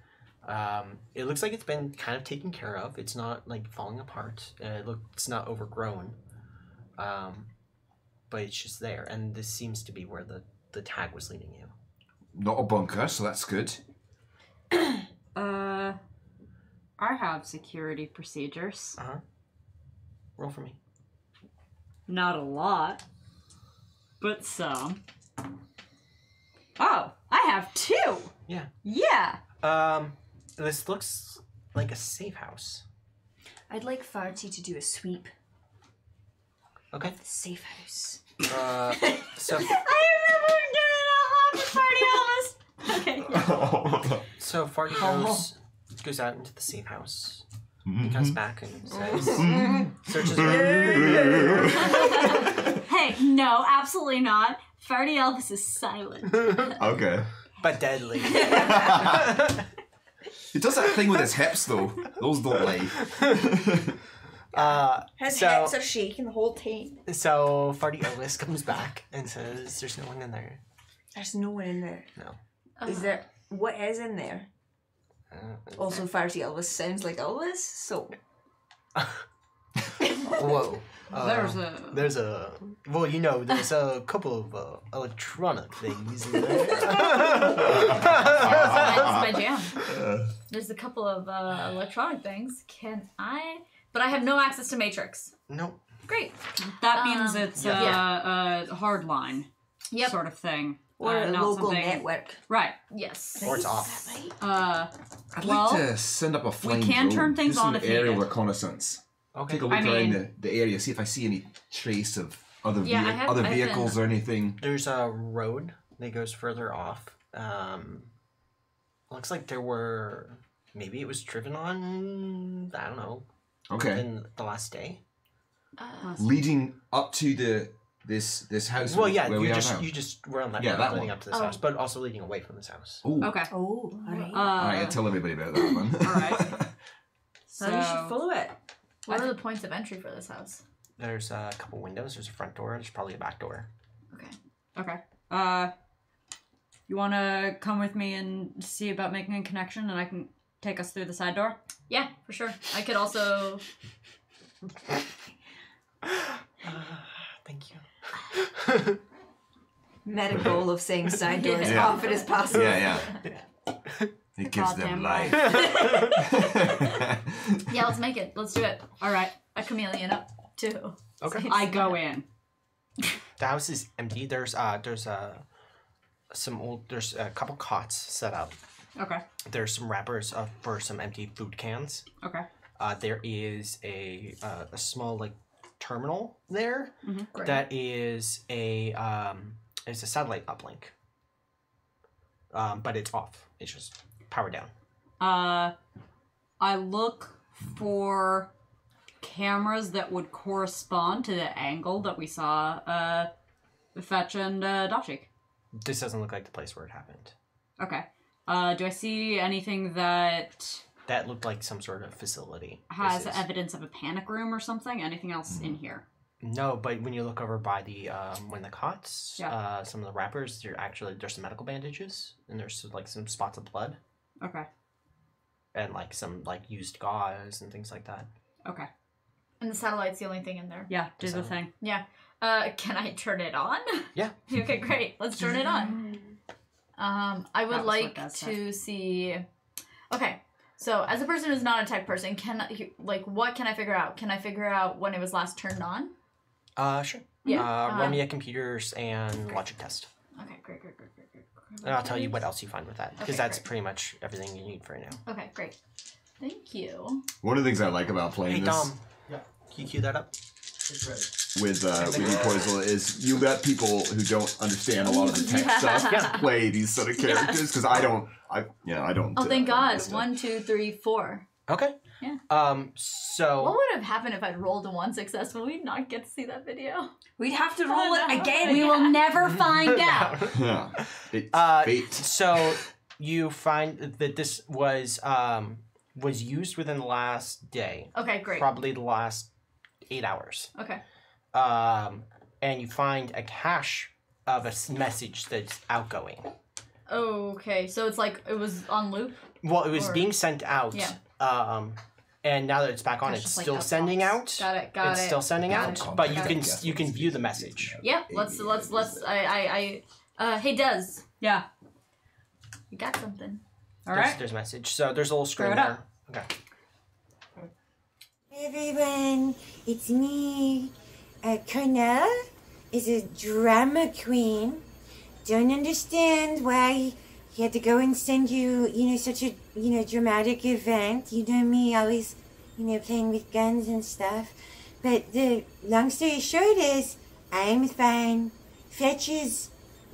It looks like it's been kind of taken care of. It's not like falling apart. It's not overgrown. But it's just there, and this seems to be where the tag was leading you. Not a bunker, so that's good. I have security procedures. Roll for me. Not a lot, but some. Oh, I have 2. Yeah. Yeah. This looks like a safe house. I'd like Farty to do a sweep. Okay. The safe house. So Okay. so Farty goes out into the safe house. He comes back and says, searches around. Hey, no, absolutely not. Farty Elvis is silent. Okay. But deadly. He does that thing with his hips, though. Those don't lie. His So- hips are shaking the whole time. So Farty Elvis comes back and says, "There's no one in there." There's no one in there. No. Is there? What is in there? Also, Farty Elvis sounds like Elvis, so Whoa. There's Well, you know, there's a couple of electronic things in there. That's my jam. There's a couple of electronic things. Can I? But I have no access to Matrix. No. Great. That means it's yeah. a hard line sort of thing. or a not local something- network. Right. Yes. Or it's off. I'd Well, like to send up a flying can drone, turn things do some on if aerial needed. reconnaissance. Okay. Take a look I around mean- the area, see if I see any trace of other Yeah, I have- other I've vehicles been- or anything. There's a road that goes further off. Looks like there were. Maybe it was driven on. I don't know. Okay. In the last day. Leading up to this house. Well, yeah. where we You are just now. you just were on that Yeah, road that leading one. up to this house, but also leading away from this house. Ooh. okay. Oh, alright. Alright, tell everybody about that one. All right. So you should follow it. What are the points of entry for this house? There's a couple windows. There's a front door. There's probably a back door. Okay. Okay. You want to come with me and see about making a connection, and I can take us through the side door? Yeah, for sure. I could also. Thank you. Meta goal of saying side door as Yeah. often as possible. yeah. It gives them Goddamn life. Yeah, let's make it. Let's do it. All right. A chameleon up too. Okay. I go in. The house is empty. There's there's a couple cots set up. Okay. There's some wrappers for some empty food cans. Okay. There is a small like terminal there Great. that is a satellite uplink. But it's off. It's just powered down. I look for cameras that would correspond to the angle that we saw Fetch and Dopchik. This doesn't look like the place where it happened. Okay. Do I see anything that That looked like some sort of facility. has This is- evidence of a panic room or something? Anything else in here? No, but when you look over by the when the cots, Yeah. some of the wrappers, there's some medical bandages and there's like some spots of blood Okay. and like some like used gauze and things like that. Okay. And the satellite's the only thing in there. Yeah, do the thing. Yeah. Can I turn it on? Yeah. Okay, great. Let's turn it on. I That would was like what that to see. Okay, so as a person who's not a tech person, what can I figure out? Can I figure out when it was last turned on? Sure. Yeah. Run me a computers and logic test. Okay, great. And I'll tell you what else you find with that because Okay, that's great. pretty much everything you need for right now. Okay, great. Thank you. One of the things I like about Hey playing this Dom, can you cue that up? with Poisel is you let people who don't understand a lot of the tech stuff play these sort of characters because I don't. Oh, thank God. this stuff. 1, 2, 3, 4. Okay. Yeah. So What would have happened if I'd rolled a 1 success? Would we not get to see that video? We'd have to roll it again. We will never find out. Yeah. It's fate. So you find that this was used within the last day, Okay, great. probably the last 8 hours. Okay. And you find a cache of a message that's outgoing. Okay, so it's like it was on loop? Well, it was Or- being sent out. Yeah. And now that it's back on, Gosh, it's just like still that sending box. out. Got it. It's still sending Got out, it. but you Got can it. you can view the message. Yep, let's hey Des, Yeah. you got something. All right. There's a message. So there's a little screen Throw it there. up. Okay. Everyone, it's me. Cornell is a drama queen. Don't understand why he had to go and send you, such a, dramatic event. You know me, always, playing with guns and stuff. But the long story short is, I'm fine. Fetch is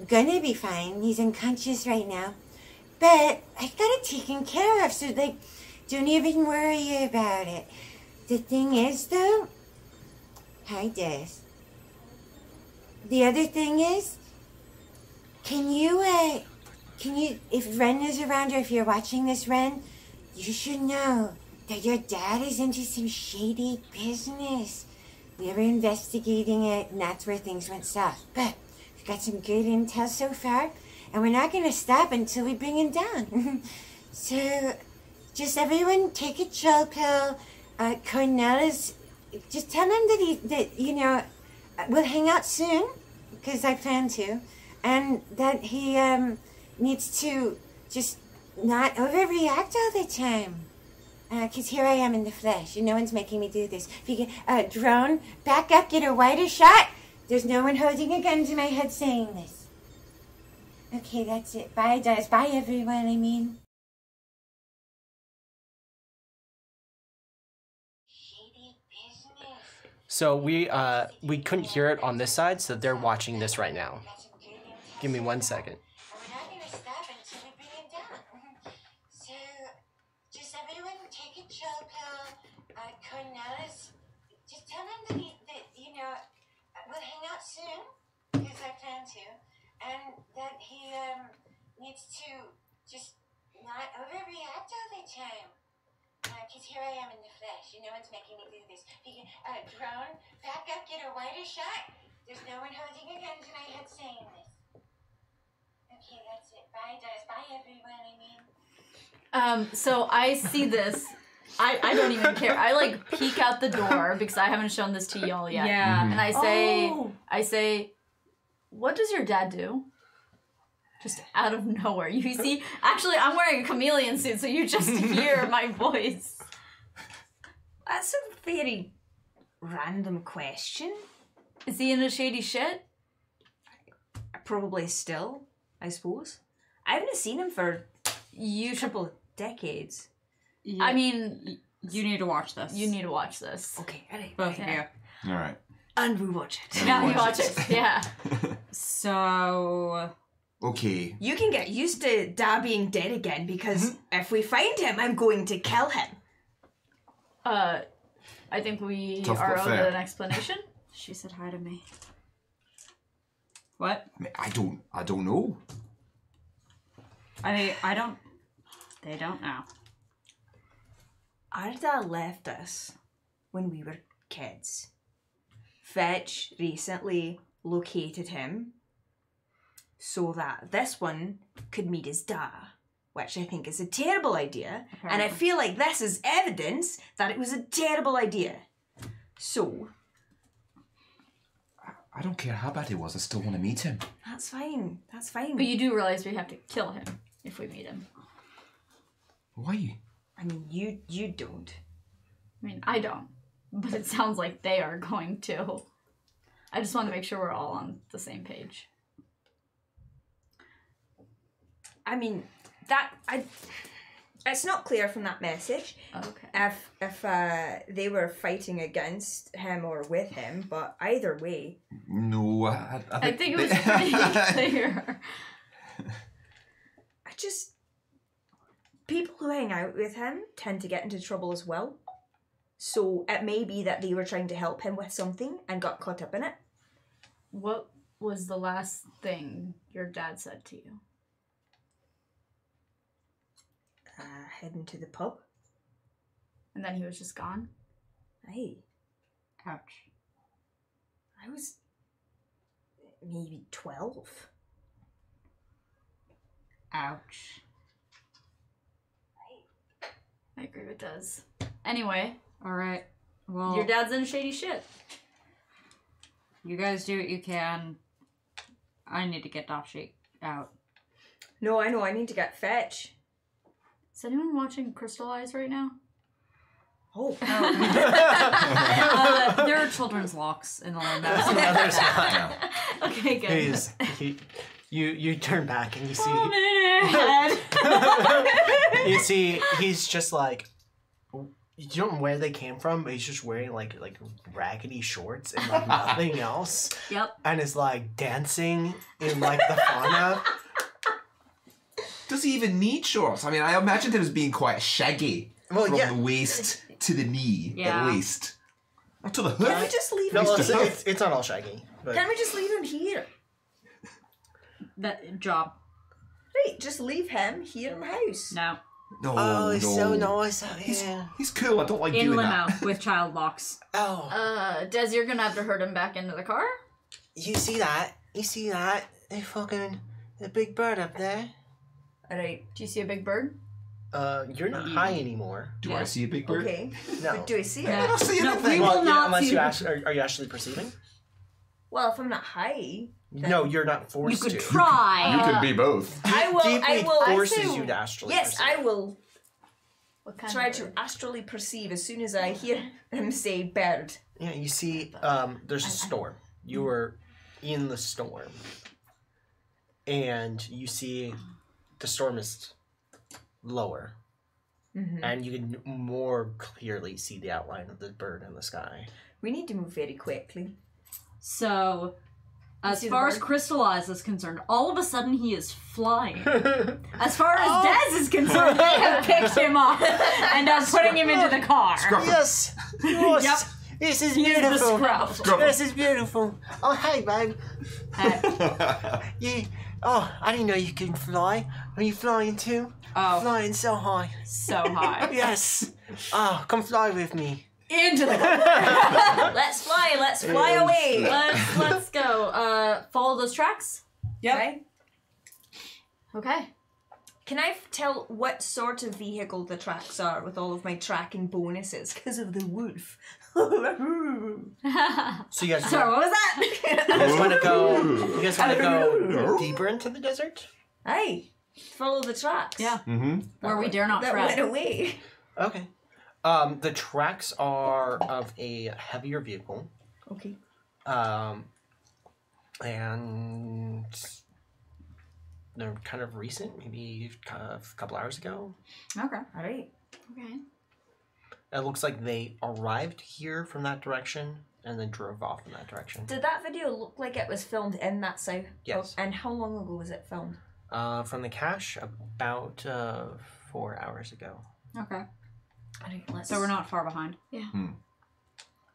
gonna be fine. He's unconscious right now. But I got it taken care of, so, don't even worry about it. The thing is, though, hi, Des. The other thing is, can you, if Ren is around or if you're watching this, Ren, you should know that your dad is into some shady business. We were investigating it, and that's where things went south. But we've got some good intel so far, and we're not going to stop until we bring him down. So, just everyone take a chill pill. Cornell is, just tell him that we'll hang out soon, because I plan to, and that he needs to just not overreact all the time. Because here I am in the flesh, and no one's making me do this. If you get drone, back up, get a wider shot. There's no one holding a gun to my head saying this. Okay, that's it. Bye, Des. Bye, everyone, I mean. So we couldn't hear it on this side, so they're watching this right now. Give me 1 second. We're not going to stop until we bring him down. So, just everyone take a chill pill. Cornell is, just tell him that we'll hang out soon, because I plan to, and that he needs to just not overreact all the time. Because here I am in the flesh, and no one's making me do this. If you get drone, back up, get a wider shot. There's no one holding a gun to my head saying this. Okay, that's it. Bye, Des. Bye, everyone, I mean. So I see this. I don't even care. I peek out the door because I haven't shown this to y'all yet. Yeah. And I say, what does your dad do? Just out of nowhere. You see, actually, I'm wearing a chameleon suit, so you just hear my voice. That's a very random question. Is he into shady shit? Probably still, I suppose. I haven't seen him for You a should. couple of decades. Yeah. I mean, You need to watch this. you need to watch this. Okay, alright. Both Yeah. of you. All right. And we watch it. Yeah, you watch it. Yeah. So Okay. You can get used to Dad being dead again because if we find him, I'm going to kill him. I think we Tough are but owed fair. an explanation. she said hi to me. What? I don't know. I don't. They don't know. Arda left us when we were kids. Fetch recently located him so that this one could meet his dad, which I think is a terrible idea. And I feel like this is evidence that it was a terrible idea. So, I don't care how bad he was. I still want to meet him. that's fine. That's fine. But you do realize we have to kill him if we meet him. Why? I mean, you don't. I mean, I don't. But it sounds like they are going to. I just want to make sure we're all on the same page. I mean, it's not clear from that message Okay. if they were fighting against him or with him, but either way, No, I think it was pretty clear. people who hang out with him tend to get into trouble as well. So it may be that they were trying to help him with something and got caught up in it. What was the last thing your dad said to you? Heading to the pub. And then he was just gone? Aye. Ouch. I was maybe 12. Ouch. I agree with Des. Anyway, All right. Well, your dad's in shady shit. you guys do what you can. I need to get Dashi out. No, I know, I need to get Fetch. Is anyone watching Crystal Eyes right now? Oh. There are children's locks in the land. That's the other side. Okay, good. You turn back and you see Oh, you see he's just like, you don't know where they came from, but he's just wearing like raggedy shorts and like nothing else. Yep. And is like dancing in like the fauna. Does he even need shorts? I mean, I imagined him as being quite shaggy from yeah. the waist to the knee, Yeah. at least. Or to the Can we hoof. just leave No, him here? it's not all shaggy. But Can we just leave him here? That job. Right, just leave him here in the house. No. No, oh, it's no. so nice out here. He's cool. I don't like In doing limo that. with child locks. Oh, Des, you're gonna have to herd him back into the car. you see that? You see that? The big bird up there. Alright, Do you see a big bird? You're not high anymore. Do I see a big bird? okay. No. But do I see it? I don't see No, anything. we Well, will yeah, not unless see you the- are you actually perceiving? Well, if I'm not high, No, you're not You forced could to. try. You could be both. I will. Deeply I will. forces you to astrally Yes, perceive. I will What kind try of to bird? astrally perceive as soon as I hear him say bird. Yeah, you see, there's a storm. You were in the storm. And you see the storm is lower. And you can more clearly see the outline of the bird in the sky. We need to move very quickly. So, as see the far as bird? Crystallize is concerned, all of a sudden he is flying. As far as Des is concerned, they have picked him up and are putting him into the car. Yes! Yes! Yep. This is He's the beautiful. scruff. This is beautiful. Oh, hey, babe. Oh, I didn't know you can fly. Are you flying too? Oh, Flying so high. so high. Yes. Oh, come fly with me. Into the car. Let's fly away. Let's go. Follow those tracks. Okay. Okay. Can I tell what sort of vehicle the tracks are with all of my tracking bonuses because of the wolf? So you guys, Sorry, what was that? you guys want to go? You guys want to go deeper into the desert? Aye, follow the tracks. Yeah. Mm-hmm. Where we dare not That went tread. away. Okay. The tracks are of a heavier vehicle. Okay. And they're kind of recent, maybe a couple hours ago. Okay. All right. Okay. It looks like they arrived here from that direction and then drove off in that direction. Did that video look like it was filmed in that south? Yes. And how long ago was it filmed? From the cache, about 4 hours ago. Okay. All right, let's. So we're not far behind. Yeah.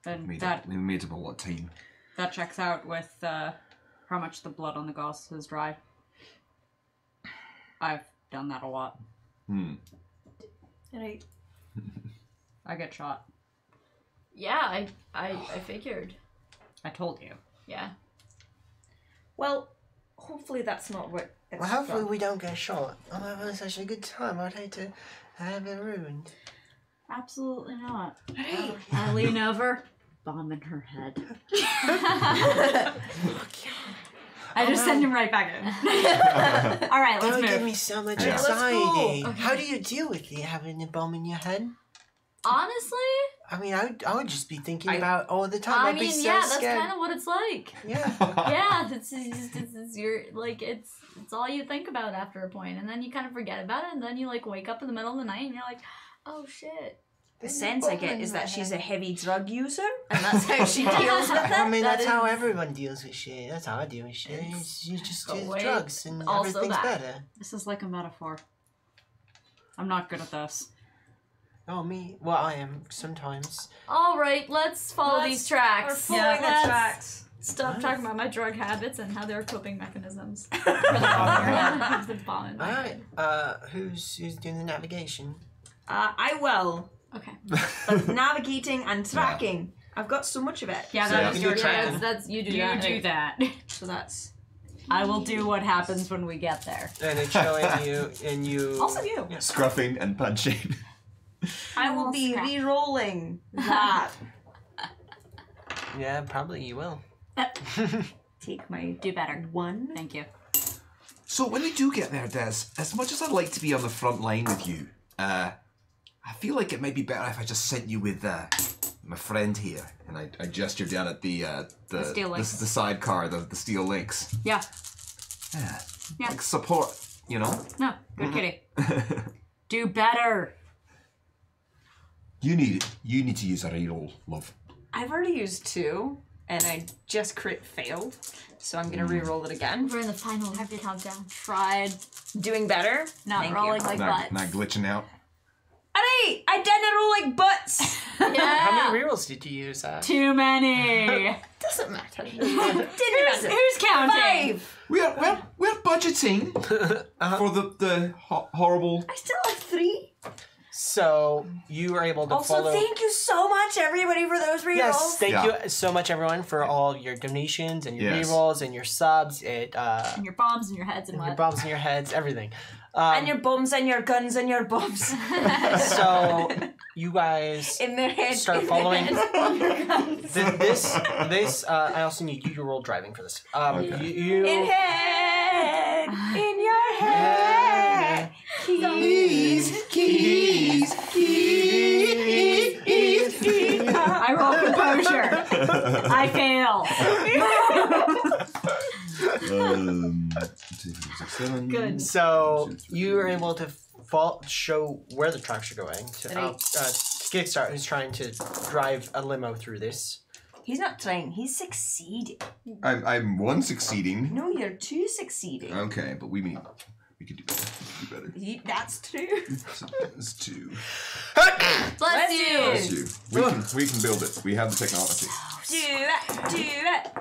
And We that made up a lot of time. that checks out with how much the blood on the gauze has dried. I've done that a lot. Hmm. All right. I get shot. Yeah, I figured. I told you. Yeah. Well, hopefully that's not what. It's Well, hopefully from. we don't get shot. I'm having such a good time. I'd hate to have it ruined. Absolutely not. Right. I lean over, bomb in her head. I just send him right back in. All right, let's Don't give move. me so much Yeah. Let's go. anxiety. Okay. How do you deal with it, having a bomb in your head? Honestly, I mean, I would just be thinking I- about all the time. I I'd be mean, so yeah, that's scared. kind of what it's like. Yeah. Yeah, it's your like it's all you think about after a point, and then you kind of forget about it, and then you like wake up in the middle of the night and you're like, oh shit. The sense I get is that she's a heavy drug user, and that's how she deals with I it. mean, That that's how is- everyone deals with shit. That's how I deal with shit. You just do the Wait, drugs and also everything's that. better. This is like a metaphor. I'm not good at this. Oh, me? Well, I am sometimes. All right, let's follow Let's- these tracks. We're following the let's tracks. Stop talking about my drug habits and how they're coping mechanisms. For the bomb in my All head. right. Who's doing the navigation? I will. Okay. But navigating and tracking. I've got so much of it. Yeah, So that you is can your do job. tracking. That's you do You that. do right? that. So that's I will do what happens when we get there. And it's showing you, and you. also you. Yeah. Scruffing and punching. I will be re-rolling that. Yeah, probably you will. Take my Do better. one. Thank you. So when we do get there, Des, as much as I'd like to be on the front line with you, I feel like it might be better if I just sent you with my friend here. And I gesture down at the steel links. the sidecar, the steel links. Yeah. Yeah. Yeah. Like support, you know? No, good kitty. Do better. You need to use a reroll, love. I've already used 2, and I just crit failed, so I'm gonna re-roll it again. We're in the final countdown. Tried Doing better. not Thank rolling you. like Not, butts. not glitching out. Alright, I didn't roll like butts. Yeah. How many rerolls did you use? Too many. Doesn't matter. Who's counting? 5. We're budgeting for the horrible. I still have 3. So you were able to Also, follow. thank you so much, everybody, for those rerolls. Yes, thank Yeah. you so much, everyone, for all your donations and your Yes. rerolls and your subs. And your bombs and your heads and Your what? bombs in your heads, everything. And your bums and your guns and your bombs. So you guys In their head. start in following. Their head. This. I also need you to roll driving for this. You. In head. In your head. Keys. I roll composure. I fail. 7. Good. So you are able to show where the tracks are going to Kickstart, who's trying to drive a limo through this. He's not trying. He's succeeding. I'm one succeeding. No, you're 2 succeeding. Okay, but we could do better. We could do better. That's true. So that's 2. Bless you. Bless you. We can build it. We have the technology. Do it.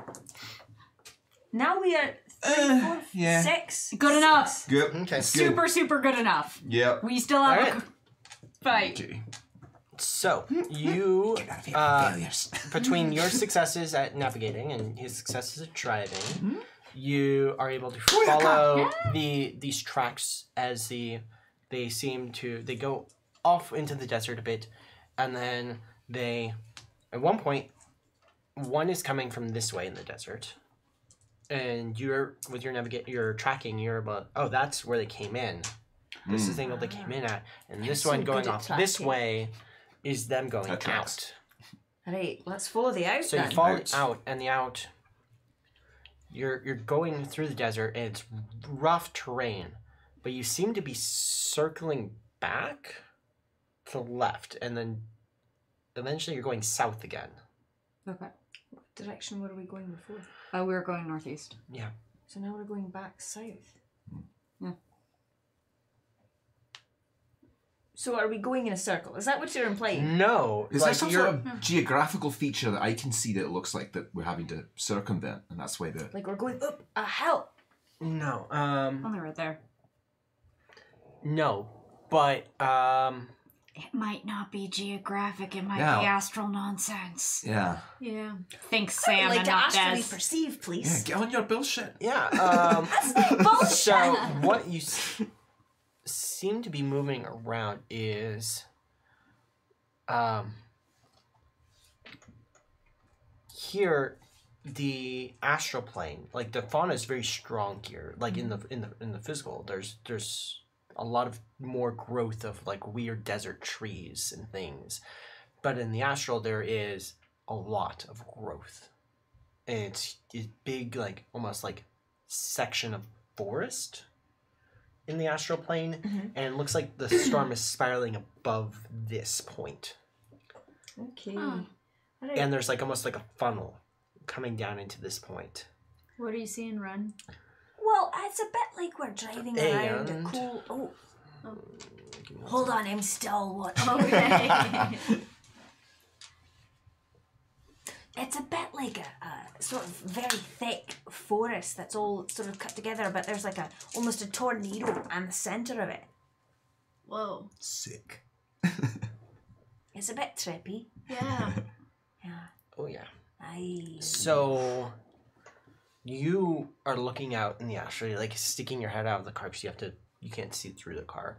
Now we are 3, 4, yeah. 6. Good enough. Good. Okay. It's good. Super good enough. Yep. We still have Alright. a fight. Okay. So you, Failures. between your successes at navigating and his successes at driving, you are able to follow these tracks as they go off into the desert a bit, and then at one point, one is coming from this way in the desert, and you're tracking, you're about, oh, that's where they came in. This is the angle they came in at, and this one going off this way is them going That tracks. out. Alright, let's follow the out So then. you fall Out. out, and the out, you're going through the desert, and it's rough terrain, but you seem to be circling back to the left, and then eventually you're going south again. Okay. What direction were we going before? We were going northeast. Yeah. So now we're going back south. Yeah. So are we going in a circle? Is that what you're implying? No. Is like there some you're- sort of geographical feature that I can see that it looks like that we're having to circumvent, and that's why the Like we're going up a hill. No. Only right there. No. But It might not be geographic. It might Yeah. be astral nonsense. yeah Yeah. Think Sam like and to not astrally Des. perceive, yeah please. get on your bullshit. yeah. Bullshit. So what you seem to be moving around is here the astral plane, like the fauna is very strong here, like in the physical there's a lot of more growth of like weird desert trees and things, but in the astral there is a lot of growth, and it's big, like almost like section of forest in the astral plane, and it looks like the storm is spiraling above this point. Okay. Huh. Alright. And there's like almost like a funnel coming down into this point. What are you seeing, Run? Well, it's a bit like we're driving around a And- cool. Oh, hold on, I'm still watching. Okay. It's a bit like a sort of very thick forest that's all sort of cut together, but there's like almost a tornado in the center of it. Whoa. Sick. It's a bit trippy. Yeah. Yeah. Oh yeah. Aye. So you are looking out in the astral, like sticking your head out of the car because you can't see through the car,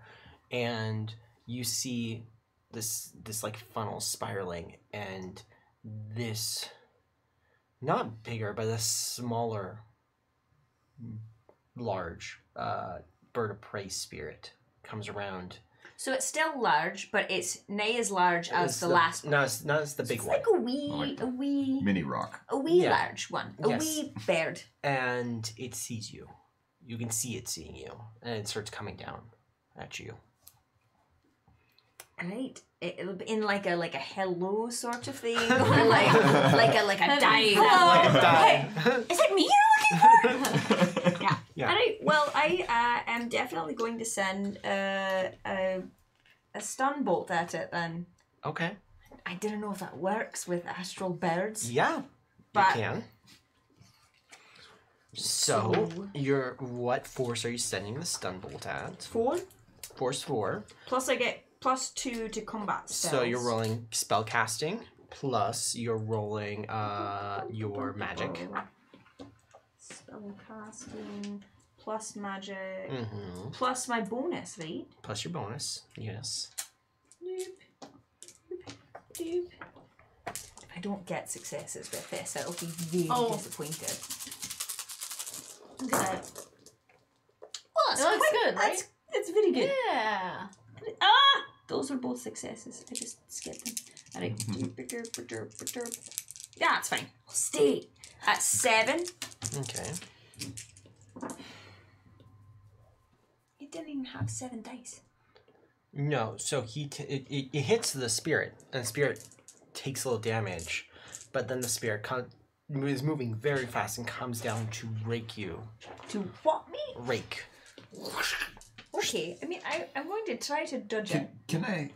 and you see this like funnel spiraling, and this not bigger but a smaller large bird of prey spirit comes around. So it's still large, but it's nay as large as It's the last one. No, it's not as the big It's one. like a wee Mini rock. a wee Yeah. large one. A Yes. wee bird. And it sees you. You can see it seeing you, and it starts coming down at you. Right. In like a hello sort of thing, or like a dive. Hello. Hey, is it me you're looking for? Yeah. All right. Well, I am definitely going to send a stun bolt at it then. Okay. I don't know if that works with astral birds. Yeah. But- you can. So, what force are you sending the stun bolt at? 4 Force 4. plus I get +2 to combat spells. So you're rolling spell casting plus you're rolling your magic. Spell casting plus magic Mm-hmm. plus my bonus, right? Plus your bonus. Yes. Doop. If I don't get successes with this, I'll be very disappointed. Look at that. Well, it looks good, right? It's very good. Yeah. Ah! Those were both successes. I just skipped them. Alright. Yeah, it's fine. I'll stay at 7. Okay. He didn't even have 7 dice. No, so it hits the spirit, and the spirit takes a little damage, but then the spirit is moving very fast and comes down to rake you. To what me? Rake. Okay, I mean, I'm going to try to dodge it. Can I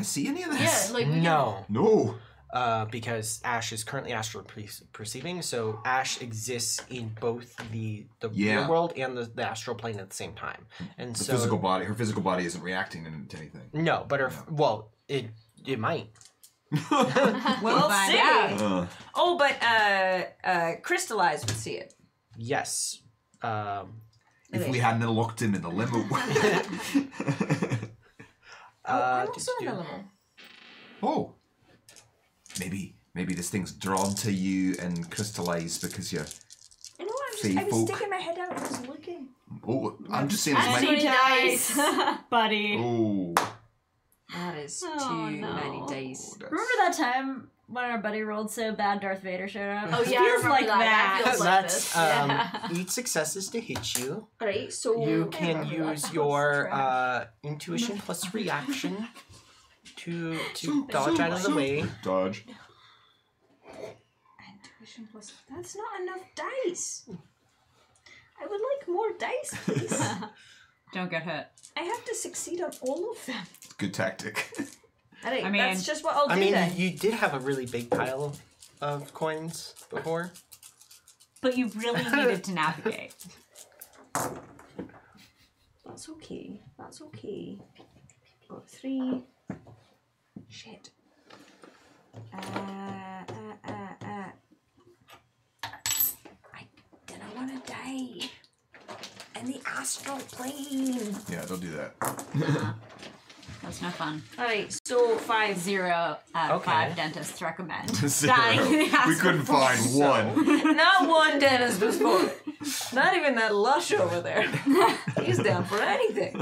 see any of this? Yeah, like we can- No. No. Because Ash is currently astral perceiving, so Ash exists in both the Yeah. real world and the astral plane at the same time. And The so physical body, her physical body isn't reacting to anything. no, but her it might. We'll find see. out. Oh, but Crystallize would see it. Yes. If we hadn't locked him in the limo. I'm also in the limo. Oh. Maybe this thing's drawn to you and crystallized because you're. You know what? I Fey was folk. sticking my head out and I was looking. Oh, I'm just saying this might. Dice, buddy. Oh. That is Oh, too no. many dice. that's- Remember that time when our buddy rolled so bad Darth Vader showed up? Oh It yeah, I feels remember like that. Feels like That's this. Yeah. 8 successes to hit you. Alright, so You can remember that. use That your was intuition plus reaction to dodge out of the way. Dodge. Intuition plus. That's not enough dice. I would like more dice, please. Don't get hit. I have to succeed on all of them. Good tactic. Alright, I mean- that's just what I'll do I mean, then. you did have a really big pile of coins before. But you really needed to navigate. That's okay. That's okay. Got 3. Shit. I didn't want to die in the astral plane. Yeah, don't do that. That's no fun. Alright, so 5. 0 out of Okay. 5 dentists recommend. Zero. Dying in the We astral couldn't find one. Not one dentist before. Not even that lush over there. He's down for anything.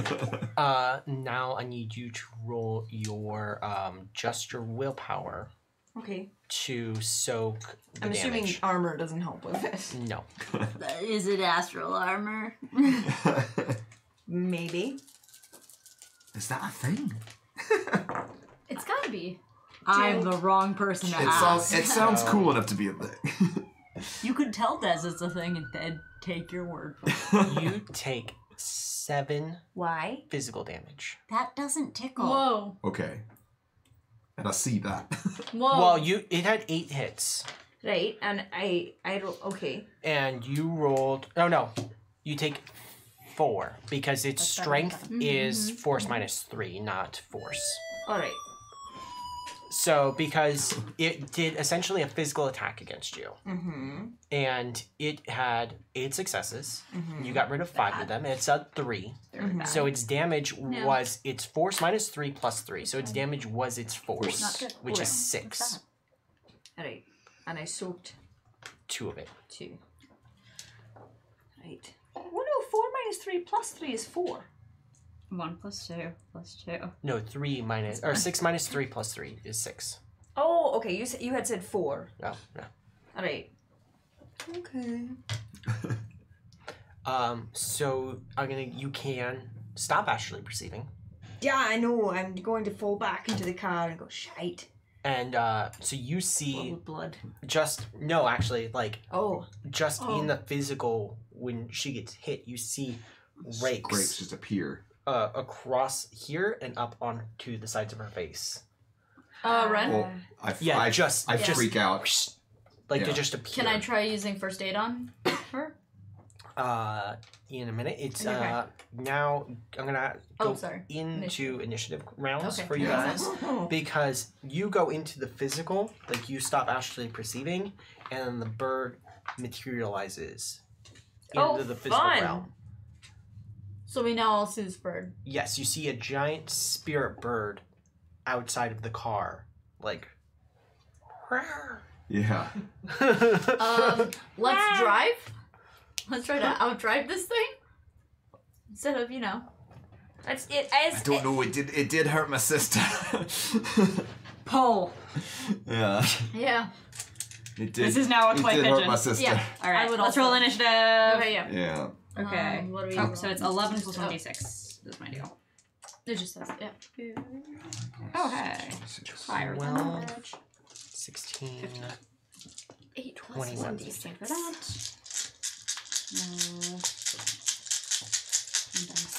Now I need you to roll your just your willpower Okay. to soak the I'm assuming damage. armor doesn't help with this. No. Is it astral armor? Maybe. Is that a thing? It's gotta be. I'm the wrong person to ask. It sounds cool enough to be a thing. You could tell Des it's a thing and then take your word for it. You take 7 Why? physical damage. That doesn't tickle. Whoa. Okay. And I see that. Whoa. Well, it had 8 hits, Right, and I okay. and you rolled. Oh no, you take 4 because its That's strength is force minus 3, not force. All right. So because it did essentially a physical attack against you, Mm-hmm. and it had 8 successes. You got rid of 5 of them. It's at 3. So its damage was its force minus 3 plus 3. So its damage was its force, Not good. which is Okay. 6. All right, and I soaked 2 of it. 2. Right. Well, no, 4 minus 3 plus 3 is 4. 1 plus 2 plus 2. No, 3 minus or 6 minus 3 plus 3 is 6. Oh, okay. You had said 4. No, no. All right. Okay. So you can stop astrally perceiving. Yeah, I know. I'm going to fall back into the car and go, shite. And so you see Blood. Oh. Just in the physical, when she gets hit, you see rakes just appear across here and up onto the sides of her face. Ren? Well, I freak out. They just appear. Can I try using first aid on her? In a minute. It's Okay. now I'm gonna go into initiative rounds Okay. for you guys because you go into the physical, like you stop actually perceiving, and then the bird materializes into the physical realm. So we now all see this bird. Yes, you see a giant spirit bird outside of the car, like. Yeah. Let's drive. Let's try to outdrive this thing instead of I don't know. It did hurt my sister. Pull. Yeah. Yeah. It did. This is now a it toy did pigeon. hurt my sister. Yeah. All right. I would Let's also- roll initiative. Okay. Yeah. Yeah. Okay. What are we? Oh, so it's 11 plus 1d6 is my deal. It just says Oh, hey. Higher than 12, average. 16, 8 plus 21. 1d6 For that.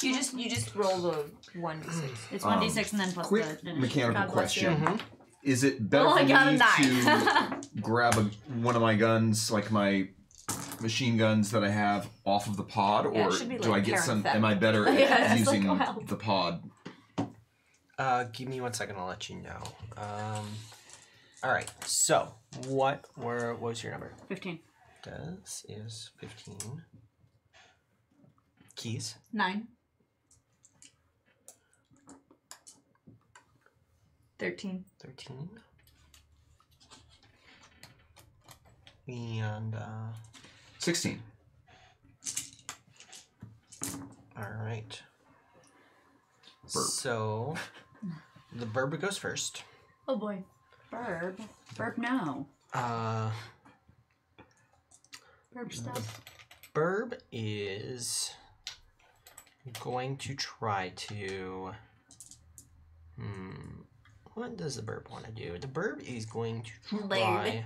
You just roll the 1d6. It's 1d6 and then plus Quick the... mechanical God bless you. question. Is it better Oh, I for got a me 9. to grab one of my guns, like my machine guns that I have, off of the pod, Yeah, it or should be do like I get some? parenthetic. Am I better Yeah, at it's like using wild. the pod? Give me 1 second. I'll let you know. All right. So, what was your number? 15. This is 15. Keys. 9. 13. 13. And 16. all right. Burp. So the burb goes first. Oh boy. Burb. Burb, no. Burp stuff. Burb is going to try to. What does the burb want to do? The burb is going to try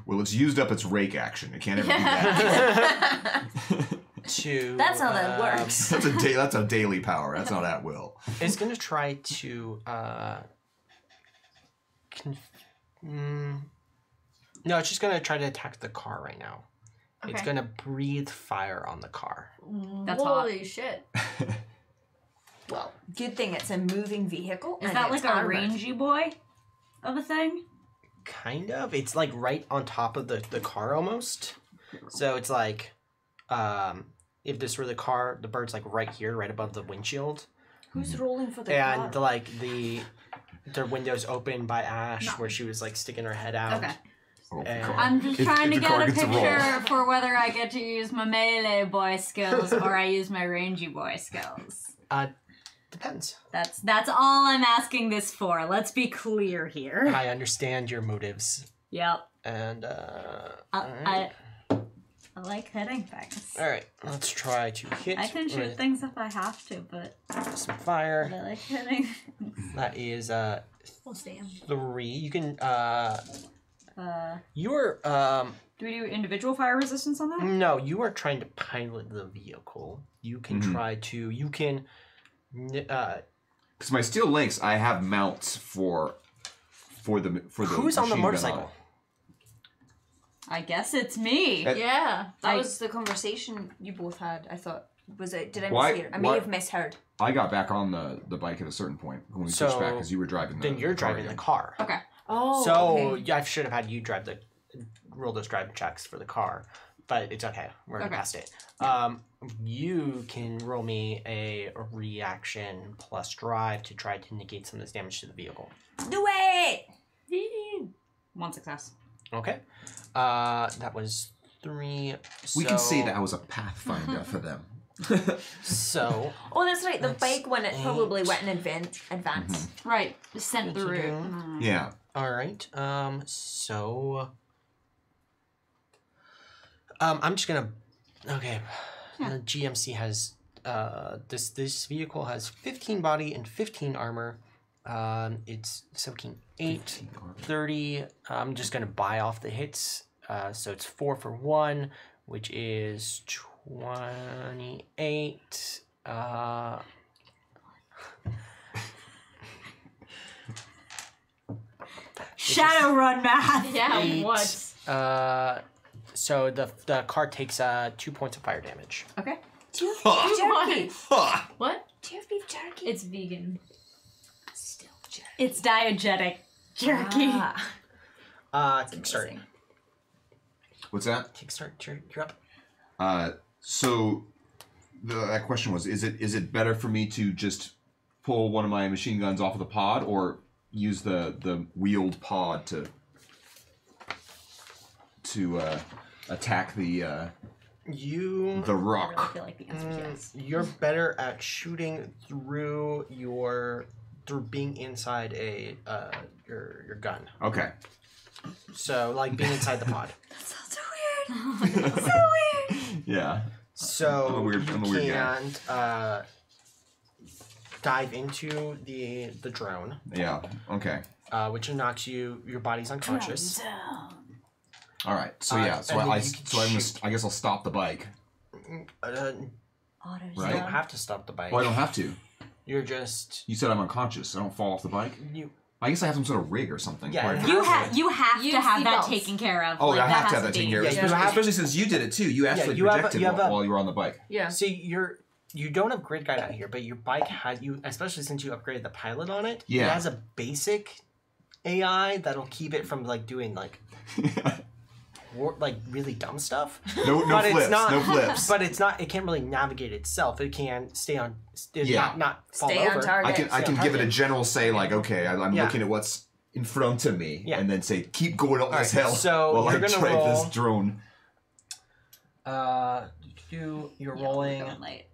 Well, it's used up its rake action. It can't ever do that. to. That's how that works. That's a daily power. That's not at will. It's going to try to. No, it's just going to try to attack the car right now. It's Okay. going to breathe fire on the car. That's hot. Holy shit. Well, good thing it's a moving vehicle. Is and that it's like a armored. rangy boy of a thing? Kind of. It's like right on top of the car almost. So it's like, if this were the car, the bird's like right here, right above the windshield. Who's rolling for the And car? like the windows open by Ash where she was like sticking her head out. Okay. Oh, And- God. I'm just If- trying if to the car get a gets a roll. picture for whether I get to use my melee boy skills or I use my rangy boy skills. Depends. That's all I'm asking this for. Let's be clear here. I understand your motives. Yep. And I like hitting things. all right, let's try to hit I can shoot with things if I have to, but some fire. I like hitting. That is Oh, damn. 3. You can you were Do we do individual fire resistance on that? no, you are trying to pilot the vehicle. You can try to Because my steel links, I have mounts for the who's on the machine gun motorcycle? it. I guess it's me. Yeah. That I- was the conversation you both had. I thought. Was it? Did I Why- mishear? I may why- have misheard. I got back on the bike at a certain point when we switched So, back because you were driving the Then you're car driving the again. car. Okay. Oh. So okay. yeah, I should have had you roll those driving checks for the car, but it's okay. We're Okay. past it. You can roll me a reaction plus drive to try to negate some of this damage to the vehicle. Do it. 1 success. Okay. That was 3. We can say that I was a pathfinder for them. So Oh, that's right. The That's bike one, it probably 8. went in advance. Right. Sent the What you route. doing? Yeah. all right. So I'm just gonna. Okay. GMC has this vehicle has 15 body and 15 armor. It's soaking 8, 30. I'm just gonna buy off the hits. So it's 4 for 1, which is 28. Shadowrun math. Yeah, 8, what? So the car takes 2 points of fire damage. Okay. Jerky. Ha! What? Do you have beef jerky? It's vegan. Still jerky. It's diegetic jerky. Kickstart. What's that? Kickstart. You're up. So that question was: is it better for me to just pull one of my machine guns off of the pod, or use the wheeled pod to attack the You I really rock? feel like the answer is yes. you're better at shooting through being inside your gun. Okay. So like being inside the pod. Sounds so weird. Yeah. So I'm a weird guy. can't dive into the drone, Yeah. Okay. which knocks your body's unconscious. All right. So and then I you can shoot. guess I'll stop the bike. You Right. don't have to stop the bike. Well, I don't have to. You're just You said I'm unconscious. I don't fall off the bike. you. I guess I have some sort of rig or something. Yeah, Right? it You have Use to have that seatbelts. taken care of. Oh, like, I have to has have that taken care of. Yeah, Especially, you have- especially since you did it too. You actually you have a- projected you have a- while you were on the bike. Yeah. See, you don't have grid guide out here, but your bike has you, especially since you upgraded the pilot on it. Yeah. It has a basic AI that'll keep it from like doing like really dumb stuff. No But flips. it's not- No flips. But it's not. It can't really navigate itself. It can stay on. Yeah. Not fall Stay on over. target. I can give it a general say like, okay, I'm Yeah. looking at what's in front of me, Yeah. and then say, keep going up this Alright, hill so while I you're gonna drive roll- this drone. You're Yeah, we're rolling going late.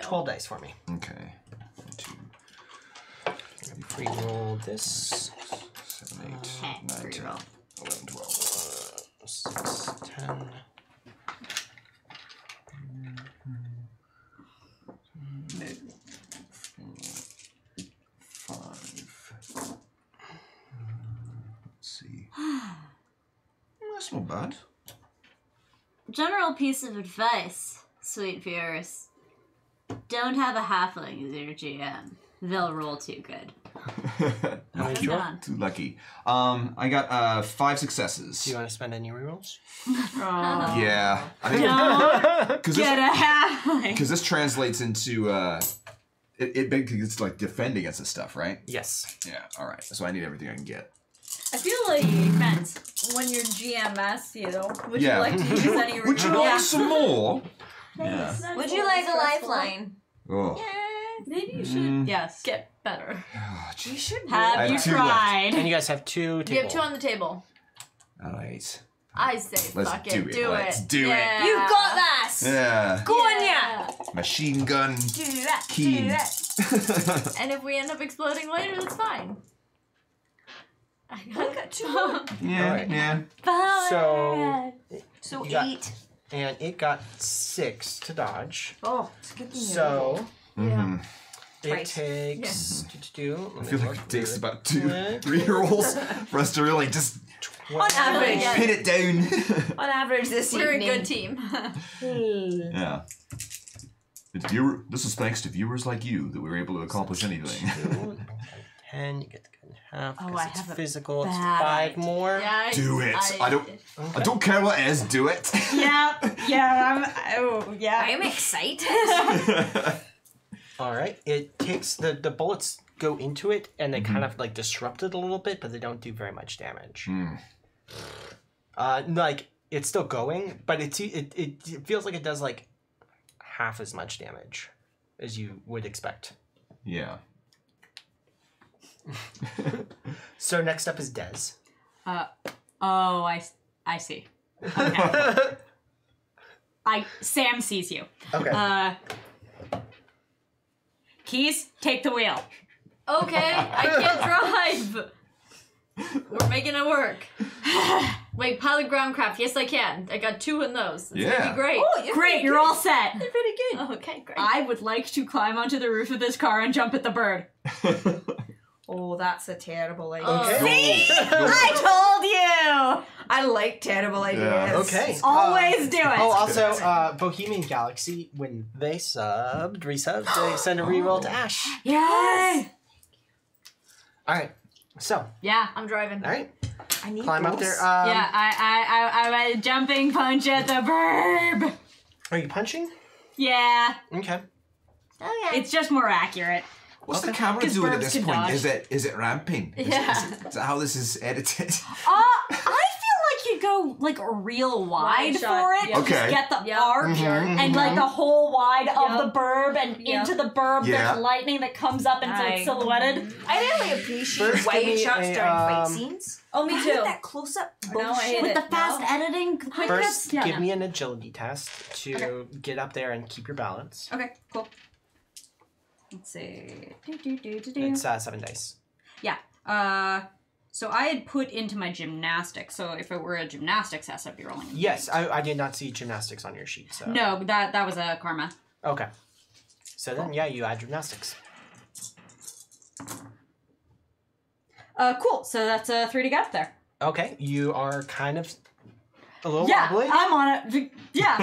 12 dice for me. Okay. 1, 2, Pre-roll this. 7, 8, Okay, 9, 10, reroll. 11, 12. 6, 10. Let's see. That's not bad. General piece of advice, sweet viewers. Don't have a halfling as your GM. They'll roll too good. How many did you roll? Too lucky. I got 5 successes. Do you want to spend any rerolls? Yeah. I think Don't because get a halfling. because this translates into it basically it's like defending against this stuff, right? Yes. Yeah. All right. So I need everything I can get. I feel like when your GM asks you, would Yeah. you like to use any Would you like some more? Yeah. Would you like a lifeline? Oh. Maybe you should Yes. get better. Oh, You should. I Have have you 2 left. tried? And you guys have 2 You have tables. 2 on the table. All right. I say Let's fuck do it. it. Do Let's it. do it. Yeah. You've got this. Yeah. Go on, yeah. Machine gun. Do that. Keen. Do that. And if we end up exploding later, that's fine. I got 2. Yeah. Alright. Yeah. So, So You got- 8. and it got 6 to dodge. Oh, it's a good thing. So, Mhm. it Right. takes... I feel like it takes about 2-3 rolls for us to really just On average. Yeah. pin it down. On average this We're a evening. good team. Yeah. This is thanks to viewers like you that we were able to accomplish anything. 10, you get the gun in half. Oh, because I it's have a physical. It's bad 5 more. Yeah, Do it. I don't care what it is. Do it. I'm excited. All right. It takes the bullets go into it and they kind of like disrupt it a little bit, but they don't do very much damage. Like it's still going, but it feels like it does like half as much damage as you would expect. Yeah. So next up is Dez. Oh, I see. Okay. Sam sees you. Okay. Keys, take the wheel. Okay, I can't drive. We're making it work. Wait, pilot ground craft. Yes, I can. I got 2 in those. It's Yeah. gonna be great. Oh, you're Great, you're all set. You're pretty good. Okay, great. I would like to climb onto the roof of this car and jump at the bird. Oh, that's a terrible idea. Okay. See? I told you! I like terrible ideas. Yeah. Okay. Always do it. Oh, also, Bohemian Galaxy, when they resubbed, they send a reroll to Ash. Yay! All right. So, Yeah. I'm driving. all right. I need Climb up those. there. Yeah, I jumping punch at the burb. Are you punching? Yeah, Okay. Okay. it's just more accurate. What's the Okay. camera 'Cause doing at birds this can point? dodge. Is it ramping? Is that how this is edited? I feel like you go like real wide Wide shot, for it. yeah. To just Okay. get the Yep. arc and like the whole wide of Yep. the burb and Yep. into the burb. Yeah. There's lightning that comes up and it's I- silhouetted. I really appreciate First, give me wide shots a, during fight um, scenes. Oh, me I too. hate that close up No, I bullshit. hate With it. the fast editing, quick First, Yeah, give no. me an agility test to get up there and keep your balance. Okay, cool. Let's see. It's 7 dice. Yeah. So I had put into my gymnastics. So if it were a gymnastics test, I'd be rolling. Yes, I did not see gymnastics on your sheet. So No, that was a karma. Okay. So then, yeah, you add gymnastics. Cool. So that's a 3 to get up there. Okay, you are kind of a little Yeah, wobbly. I'm on it. Yeah,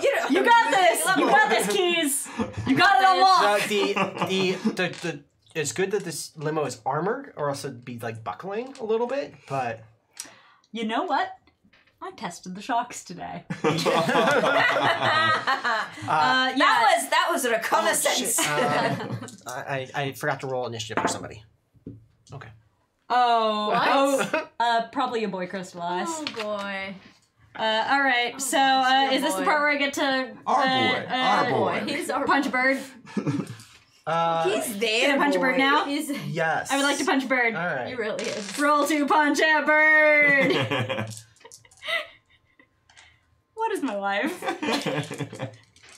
You know, you got this. You got this, Keys. You got it unlocked. the it's good that this limo is armored, or else it'd be like buckling a little bit. But You know what? I tested the shocks today. that was a reconnaissance. shit. I forgot to roll initiative for somebody. Okay. Probably a boy crystallized. Oh boy. All right. So is this the boy. part where I get to Our boy. He's our punch a bird? He's there. Can I punch a bird boy. now? He's, Yes. I would like to punch a bird. All right. he really is. Roll to punch a bird. What is my life?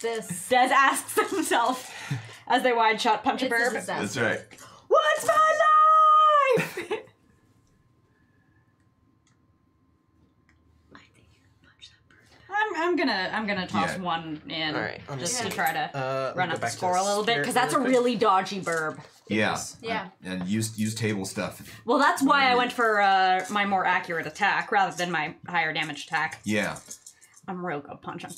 This. Des asks himself as they wide shot punch a It's a bird. disaster. That's right. What's my life? I'm gonna toss Yeah. one in All right, let me just see. to try to Let me run go up the back to score a little bit spirit because that's a really quick. really dodgy burb. Yeah. Yeah. And use table stuff. Well, that's why I went for my more accurate attack rather than my higher damage attack. Yeah. I'm real good punching.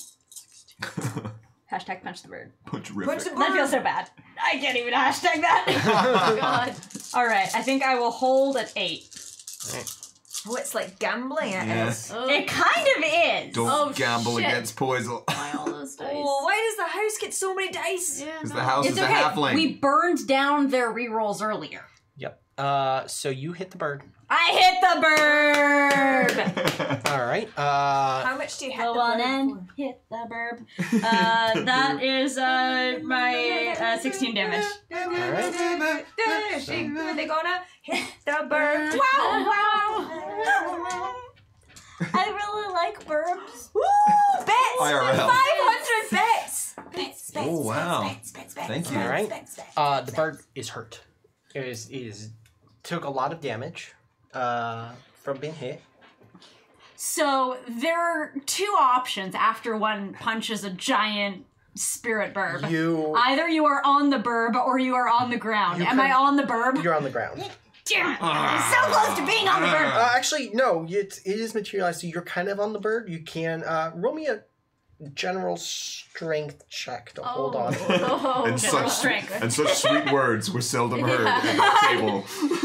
Hashtag punch the bird. Punch Punch the That bird. feels so bad. I can't even hashtag that. Oh god. All right, I think I will hold at 8. Oh, it's like gambling. It Yeah. is. Oh, It kind of is. Don't Oh, gamble shit. against poison. buy all those dice. Oh, why does the house get so many dice? Yeah, Because no. the house It's is a okay. halfling. We burned down their rerolls earlier. Yep. So you hit the bird. I hit the bird. All right. How much do you hit Go the on bird in, hit the burb. That is my 16 damage. All right. for? Are they gonna hit the bird? I really like burbs. Woo! Bets! IRL. 500 bets! Bets, bets, Oh, wow. bets, bets, bets, Thank you. bets, All right. bets, bets, The bird is hurt. It is took a lot of damage from being hit. So there are 2 options after one punches a giant spirit burb. You Either you are on the burb or you are on the ground. You Am I can- on the burb? you're on the ground. Damn it! So close to being on the burb. Actually, no. It is materialized. So you're kind of on the bird. You can roll me a general strength check to hold on. Oh, And General such strength. and such sweet words were seldom heard at that table.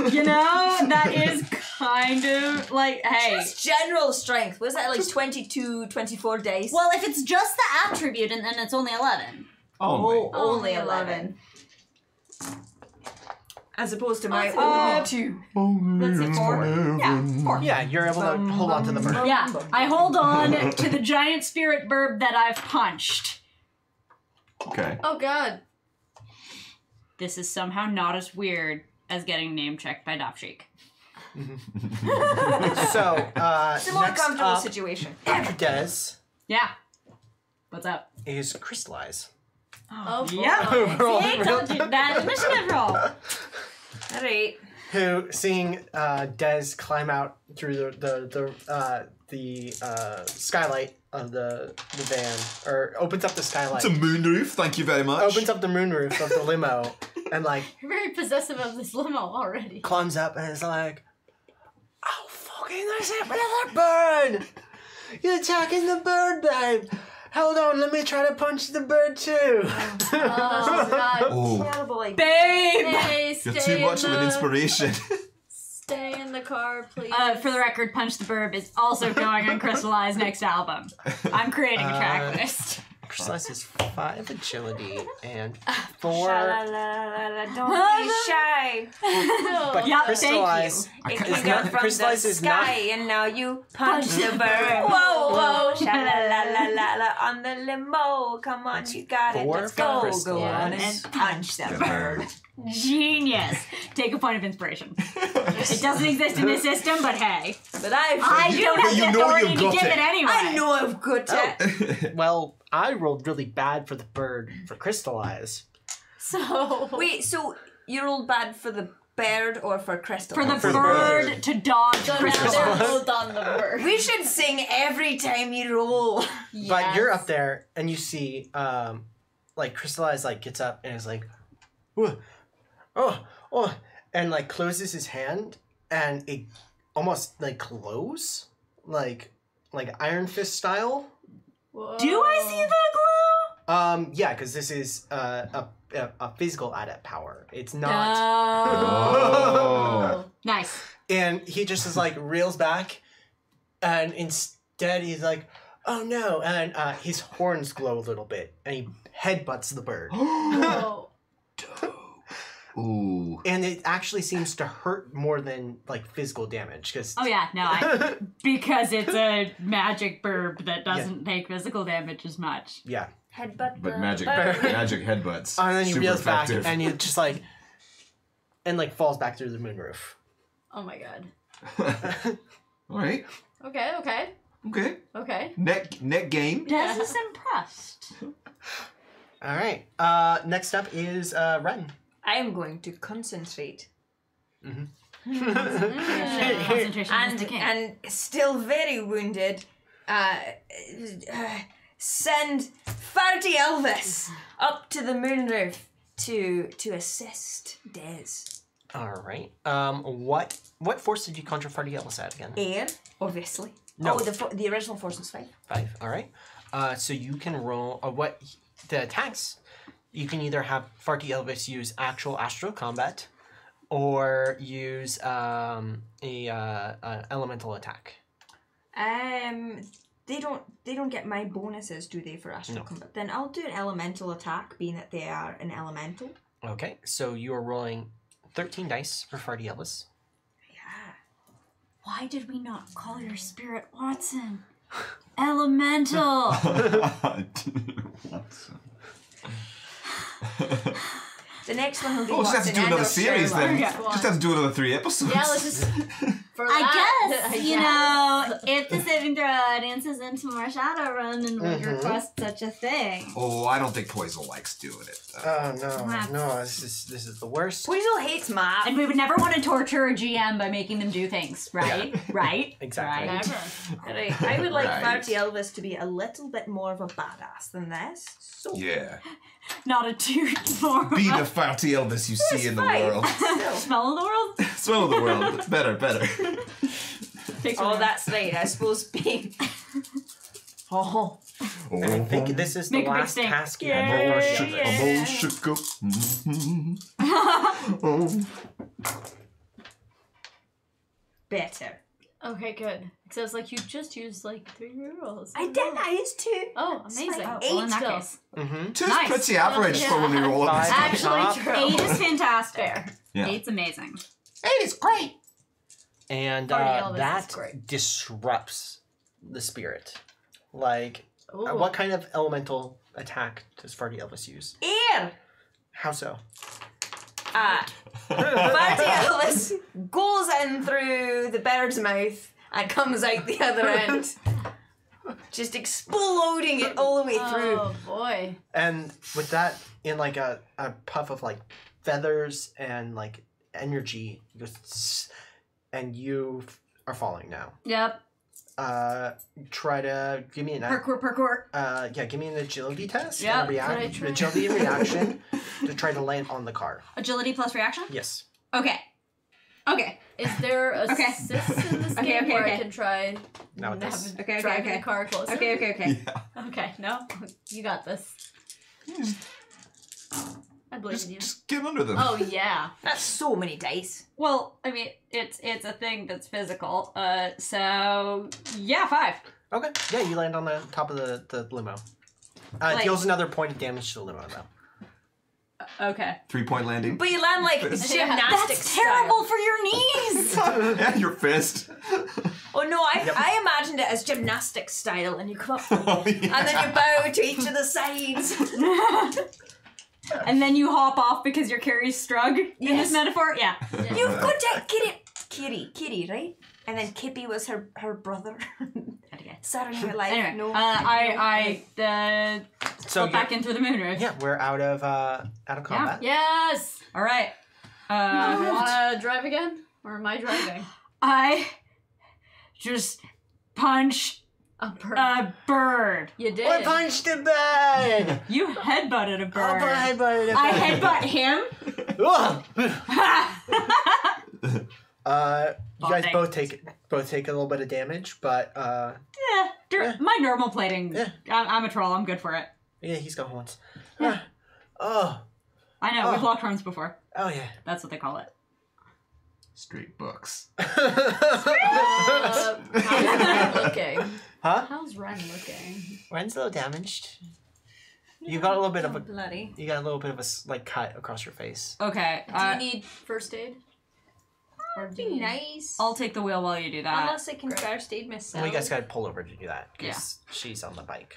You know, that is kind of like, hey. Just general strength. Was that like 22, 24 dice? Well, if it's just the attribute, and then it's only 11. Oh, only 11. As opposed to my Oh, only 2. Let's say 4. Yeah, 4. Yeah, you're able to hold on to the bird. Yeah, I hold on to the giant spirit burb that I've punched. Okay. oh god. This is somehow not as weird as getting name checked by Dopsheik. So It's a more next comfortable up situation. after Des Yeah. What's up? is Crystallize. Oh boy. Yeah. Roll- See, I told you that initiative roll. Alright. who, seeing Des climb out through the skylight of the van, or opens up the skylight. It's a moonroof. Thank you very much. Opens up the moonroof of the limo and like You're very possessive of this limo already. climbs up and is like, "Oh fucking, there's another bird! You're attacking the bird, babe. Hold on, let me try to punch the bird too." Oh god. Oh, Terrible idea. Babe! Hey, you're stay too much in of an the- inspiration. Stay in the car, please. For the record, Punch the Burb is also going on Crystallized next album. I'm creating a track list. Crystallize is 5 agility and 4. Sha-la-la-la-la, don't be shy. But Yeah, Crystallize It can't- came is down not. from Crystallize the is not. sky, and now you punch the bird. Whoa, whoa, sha-la-la-la-la-la on the limo. Come on, you got it. 4 Let's for go. Go Crystallize. on and punch the bird. Genius. Take a point of inspiration. It doesn't exist in this system, but hey. But I don't have you the know authority you've to got give it. it anyway. I know I've got it. Well, I rolled really bad for the bird for Crystallize. So Wait, so you rolled bad for the bird or for Crystal? For the For the bird bird. to dodge so now Crystal. they're both on the bird. We should sing every time you roll. But you're up there and you see, like Crystallize like gets up and is like, oh, and like closes his hand and it almost like glows, like Iron Fist style. Do I see the glow? Yeah, because this is a physical adept power. It's not. Oh. Nice. And he just is like reels back, and instead he's like, "Oh no!" And his horns glow a little bit, and he headbutts the bird, Oh. Ooh. and it actually seems to hurt more than like physical damage. Because Oh yeah, no, because it's a magic burb that doesn't take physical damage as much. yeah, Headbutt But the magic bird. headbutts. and then he Super reels back, effective. and he just like, and like falls back through the moonroof. Oh my god. All right. Okay, okay, Okay. okay. Neck game. Des is impressed. All right. Next up is Ren. I am going to concentrate. Concentration is the king. And still very wounded, send Farty Elvis up to the moonroof to assist Des. All right. What force did you conjure Farty Ellis at again? Air, obviously. No. Oh, the original force was 5. 5. All right. So you can roll what the attacks. You can either have Farty Elvis use actual astral combat, or use an elemental attack. They don't get my bonuses, do they, for astral combat? Then I'll do an elemental attack, being that they are an elemental. Okay. So you are rolling 13 dice for Farty Elvis. Yeah. Why did we not call your spirit Watson? Elemental. The next one will be Oh, just have to Watson do and another or series Sherlock. then. Yeah. Just have to do another 3 episodes. Yeah, let's just. For I that, guess, you know, if the Saving Throw audience is into more Shadowrun and would Mhm. request such a thing. Oh, I don't think Poisel likes doing it. Oh no! This is the worst. Weasel hates math. And we would never want to torture a GM by making them do things, right? Right? Exactly. Right. Never. Right. I would like Right. Farty Elvis to be a little bit more of a badass than this. So Yeah. Not a toot more. Be the fatty Elvis you see in the fine. world. Smell of the world? Smell of the world. Better. Takes Oh, one. that's right. I suppose being. Oh. And I think this is the Make a big last stink. task you Yeah, have I'm all for shook. Farty Elvis. I'm all shook up. Oh. Better. Okay, good. Because I was like, you just used like 3 rerolls. I did. I used to. Oh, amazing. like Well, in that Still. case. Mm-hmm. Two's Nice. pretty average for when we roll up. Five. Actually, Top. true. 8 is fantastic. Yeah. 8's amazing. And Farty Elvis is that great. disrupts the spirit. Like, Ooh. what kind of elemental attack does Farty Elvis use? Air. How so? Farty Elvis goes in through the bird's mouth and comes out the other end. Just exploding it all the way through. Oh boy. And with that, in like a puff of like feathers and like energy. It goes, "Tss," and you are falling now. Yep. Try to give me an Parkour. give me an agility test. Yep. And Could I try? agility and reaction to try to land on the car. Agility plus reaction? Yes. Okay. Is there a Okay. assist in this Okay, game okay, where okay. I can try Now with this. driving the car closer? Okay. Okay, no, you got this. I believe in you. Just get under them. Oh yeah. That's so many dice. Well, I mean, it's a thing that's physical. So yeah, 5. Okay. Yeah, you land on the top of the limo. It Like- deals another point of damage to the limo, though. Okay. 3-point landing. But you land like gymnastics. That's terrible for your knees. And your fist. Oh no, I imagined it as gymnastics style, and you come up and then you bow to each of the sides. And then you hop off because you're Carrie's Strug in Yes. this metaphor. Yeah. You've got to Kitty, right? And then Kippy was her brother. Saturday Night Live. Anyway, No. I So flip back in through the moonroof. yeah, we're out of combat. Yes. All right. You wanna drive again, or am I driving? I just punch A bird. a bird. You did. I punched a bird. You headbutted a bird. I I headbutt him. You guys Bonding. both take a little bit of damage, but My normal plating. Yeah. I'm a troll. I'm good for it. yeah, he's got horns. Yeah. Oh, I know. We've locked horns before. oh yeah. That's what they call it. Straight bucks. How's Ren looking? Huh? How's Ren looking? Ren's a little damaged. You got a little bit of a bloody. you got a little bit of a like cut across your face. Okay. Do you need first aid? Or do you need... Nice. I'll take the wheel while you do that. Unless I can first aid myself. Well, you guys got to pull over to do that because she's on the bike.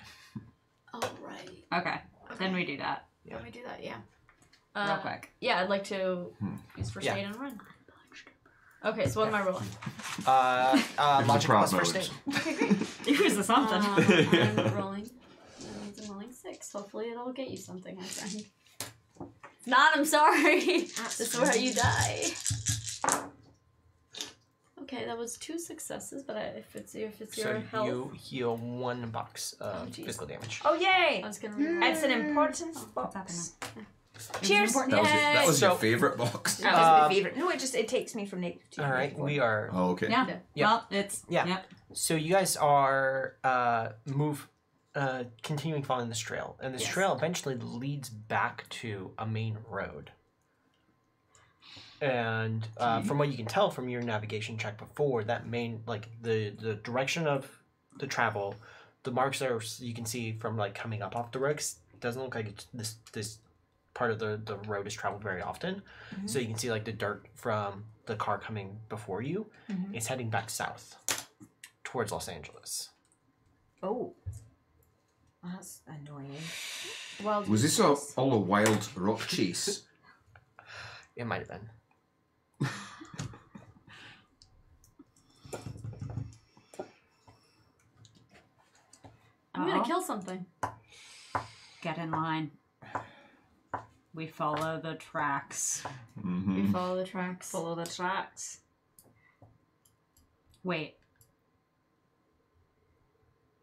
Oh right. Okay. Then we do that Yeah. Let me do that. Yeah. real quick. Yeah, I'd like to use first Yeah. aid and run. Okay, so what am I rolling? Logic prop plus first mode. aid. Okay, great. Here's the something. I'm rolling. That means I'm rolling 6. Hopefully it'll get you something, my friend. If not, I'm sorry. This is where you die. Okay, that was 2 successes, but if it's your So health, you heal 1 box of jeez. physical damage. Oh yay! I was gonna reroll. It's an important What's box. Cheers. Cheers! That was So- your favorite box. That was my favorite. No, it takes me from negative 2. All right, we are. Oh, okay. Yeah. Yeah. Well, it's Yeah. Yep. So you guys are continuing following this trail, and this Yes. trail eventually leads back to a main road. And from what you can tell from your navigation check before, that main the direction of the travel, the marks are you can see from like coming up off the road. 'Cause it doesn't look like it's this part of the road is traveled very often. So you can see like the dirt from the car coming before you. It's heading back south towards Los Angeles. Oh. That's annoying. Wild Was this all a wild rock chase? It might have been. I'm gonna kill something. Get in line. We follow the tracks. We follow the tracks. Follow the tracks. Wait.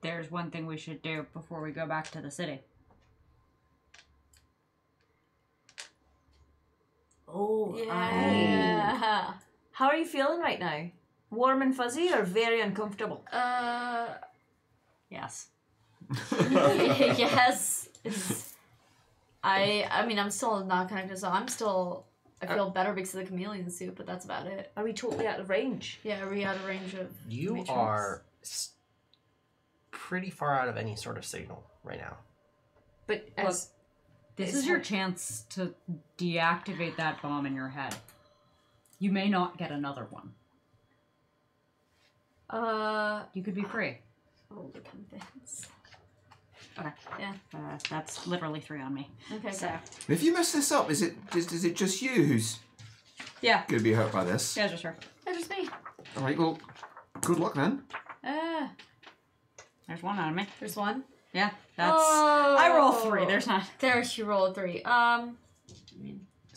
There's one thing we should do before we go back to the city. Oh, Yeah. How are you feeling right now? Warm and fuzzy or very uncomfortable? Yes. Yes. I mean, I'm still not connected, so I feel better because of the chameleon suit, but that's about it. Are we totally out of range? Yeah, are we out of range of You Matrix? are pretty far out of any sort of signal right now. But Look, as This It's is your hard. chance to deactivate that bomb in your head. You may not get another one. You could be free. Roll the convince. Okay. Yeah. That's literally 3 on me. Okay, So, If you mess this up, is it just you who's yeah. going to be hurt by this? Yeah, just her. that's just me. All right, well, good luck then. There's 1 on me. There's 1. Yeah, that's... Oh. I roll 3. There's not... There, she rolled 3.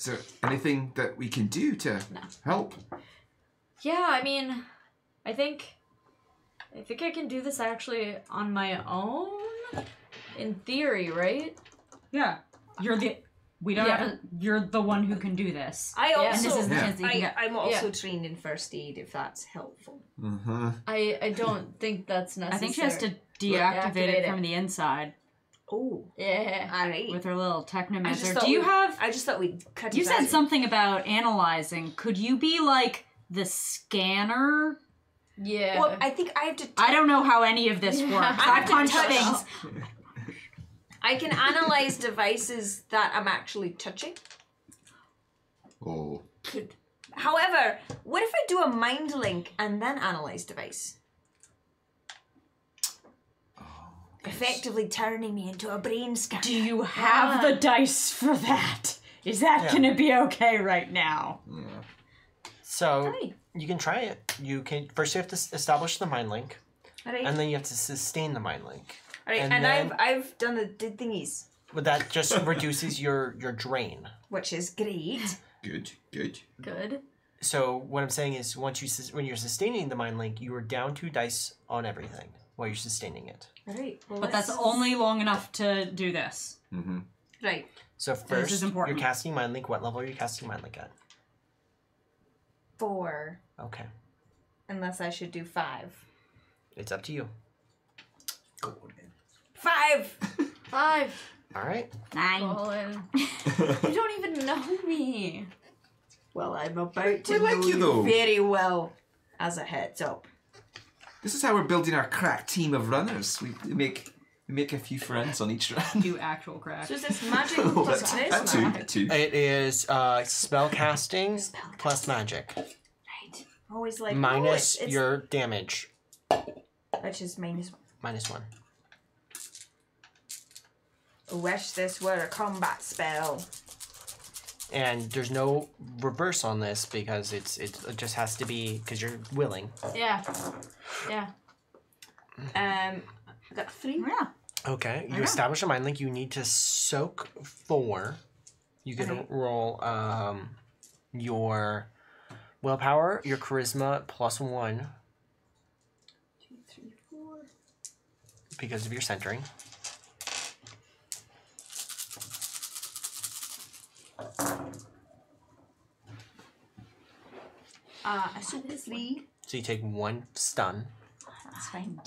Is there anything that we can do to help? Yeah, I mean, I think I can do this actually on my own. In theory, right? Yeah. You're the one who can do this. I also, And this is the chance that you can get. I'm also trained in first aid, if that's helpful. Mm-hmm. I don't think that's necessary. I think she has to deactivate it from the inside Oh, Yeah. all right. with her little I just technomancer. thought Do you we- have... I just thought we'd cut You it said out. something about analyzing. Could you be like the scanner? Yeah. Well, I think I have to. I don't know how any of this works. I I have to punch touch- things. I can analyze devices that I'm actually touching. Oh. However, what if I do a mind link and then analyze device? Effectively turning me into a brain scanner. Do you have the dice for that? Is that Yeah. gonna be okay right now? So Hi. you can try it. You can first you have to establish the mind link, Alright. and then you have to sustain the mind link. Alright, and then- I've done the did thingies, But that just reduces your drain. which is great. Good, good. Good. So what I'm saying is, when you're sustaining the mind link, you are down 2 dice on everything while you're sustaining it. Alright, well, But that's only long enough to do this. Mm-hmm. right. So first, is you're important. casting mind link. What level are you casting mind link at? 4, Okay, unless I should do 5. it's up to you. 5. 5. All right. 9. Colin. You don't even know me. Well, I'm about to We like know you, though. very well. As a heads up. This is how we're building our crack team of runners. We make a few friends on each run. Do actual crack. So is this magic Oh, plus that's charisma? two. It is spell casting plus magic Right. Always like minus it's your damage which is minus 1. -1. I wish this were a combat spell. And there's no reverse on this because it just has to be because you're willing. Yeah. Yeah. I got 3. Yeah. Okay, you establish a mind link. You need to soak 4. You get to roll your willpower, your charisma +1 2, 3, 4. because of your centering. I took 3. So you take 1 stun, That's fine.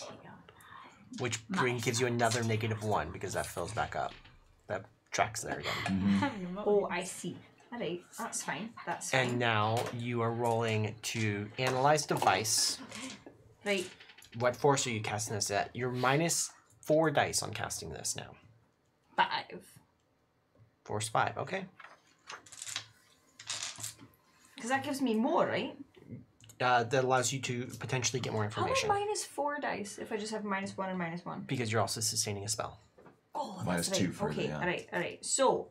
which gives you another -1 because that fills back up. That tracks there again. Oh, I see. Alright, that's fine. That's fine. And now you are rolling to analyze device. Right. What force are you casting this at? You're -4 dice on casting this now. 5. Force 5, okay. Because that gives me more, right? That allows you to potentially get more How am information -4 dice if I just have -1 and -1? because you're also sustaining a spell. Oh, that's Minus right. 2 for okay, the, alright. So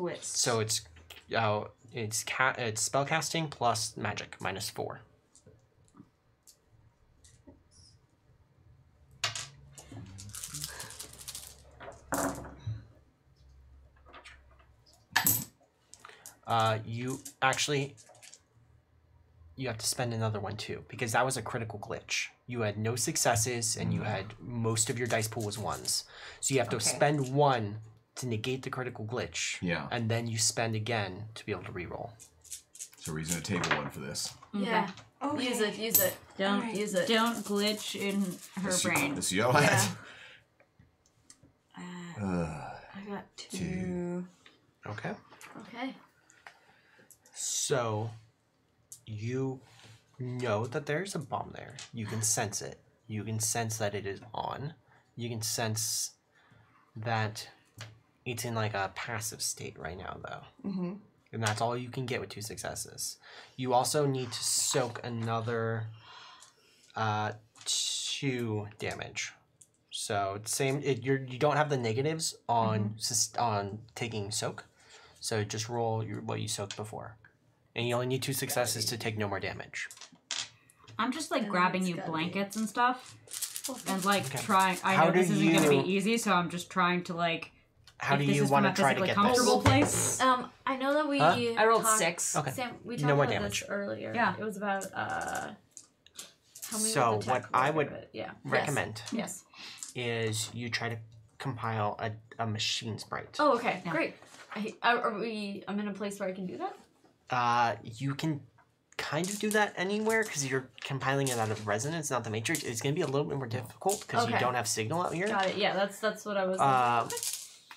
it's So it's spell casting plus magic -4. You have to spend another one too because that was a critical glitch. You had no successes and you had most of your dice pool was 1s. So you have to spend 1 to negate the critical glitch. Yeah. And then you spend again to be able to reroll. So we're using a table one for this. Yeah. okay. Use it. Don't Alright. Use it. Don't glitch in her brain. Let's see all that. I got 2. Okay. Okay. So you know that there's a bomb there. You can sense it. You can sense that it is on. You can sense that it's in like a passive state right now though. Mm-hmm. And that's all you can get with 2 successes. You also need to soak another 2 damage. So you don't have the negatives on on taking soak. So just roll what you soaked before. And you only need 2 successes to take no more damage. I'm just like grabbing you blankets and stuff. And like Okay. trying. I How know this do isn't gonna you- be easy, so I'm just trying to like How do If this you is want to from a try to physically get comfortable this? place. I know that we. Huh? I rolled talked- 6. Okay. Sam, we No talked more about damage. this earlier. Yeah. It was about how many So, with the what tech I part would of it. Yeah. Recommend Yes. is you try to compile a machine sprite. Oh, okay. Yeah. Great. I'm in a place where I can do that. You can kind of do that anywhere because you're compiling it out of Resonance, not the Matrix. It's going to be a little bit more difficult because you Okay. don't have signal out here. Got it. Yeah, that's what I was.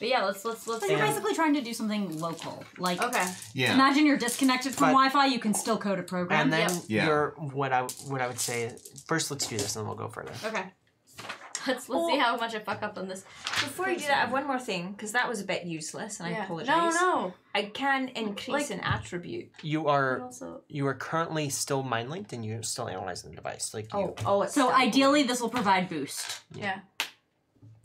But yeah, let's. So you're And- basically trying to do something local. Like, Okay. Yeah. imagine you're disconnected from But- Wi-Fi. You can still code a program. And then Yeah. you're what I would say first. Let's do this, and then we'll go further. Okay. Let's see how much I fuck up on this. Before you do that, I have one more thing, because that was a bit useless, and I Yeah. apologise. No. I can increase Like- an attribute. You But are also. currently still mind linked, and you're still analyzing the device. Like you, It's So still- ideally, this will provide boost. Yeah.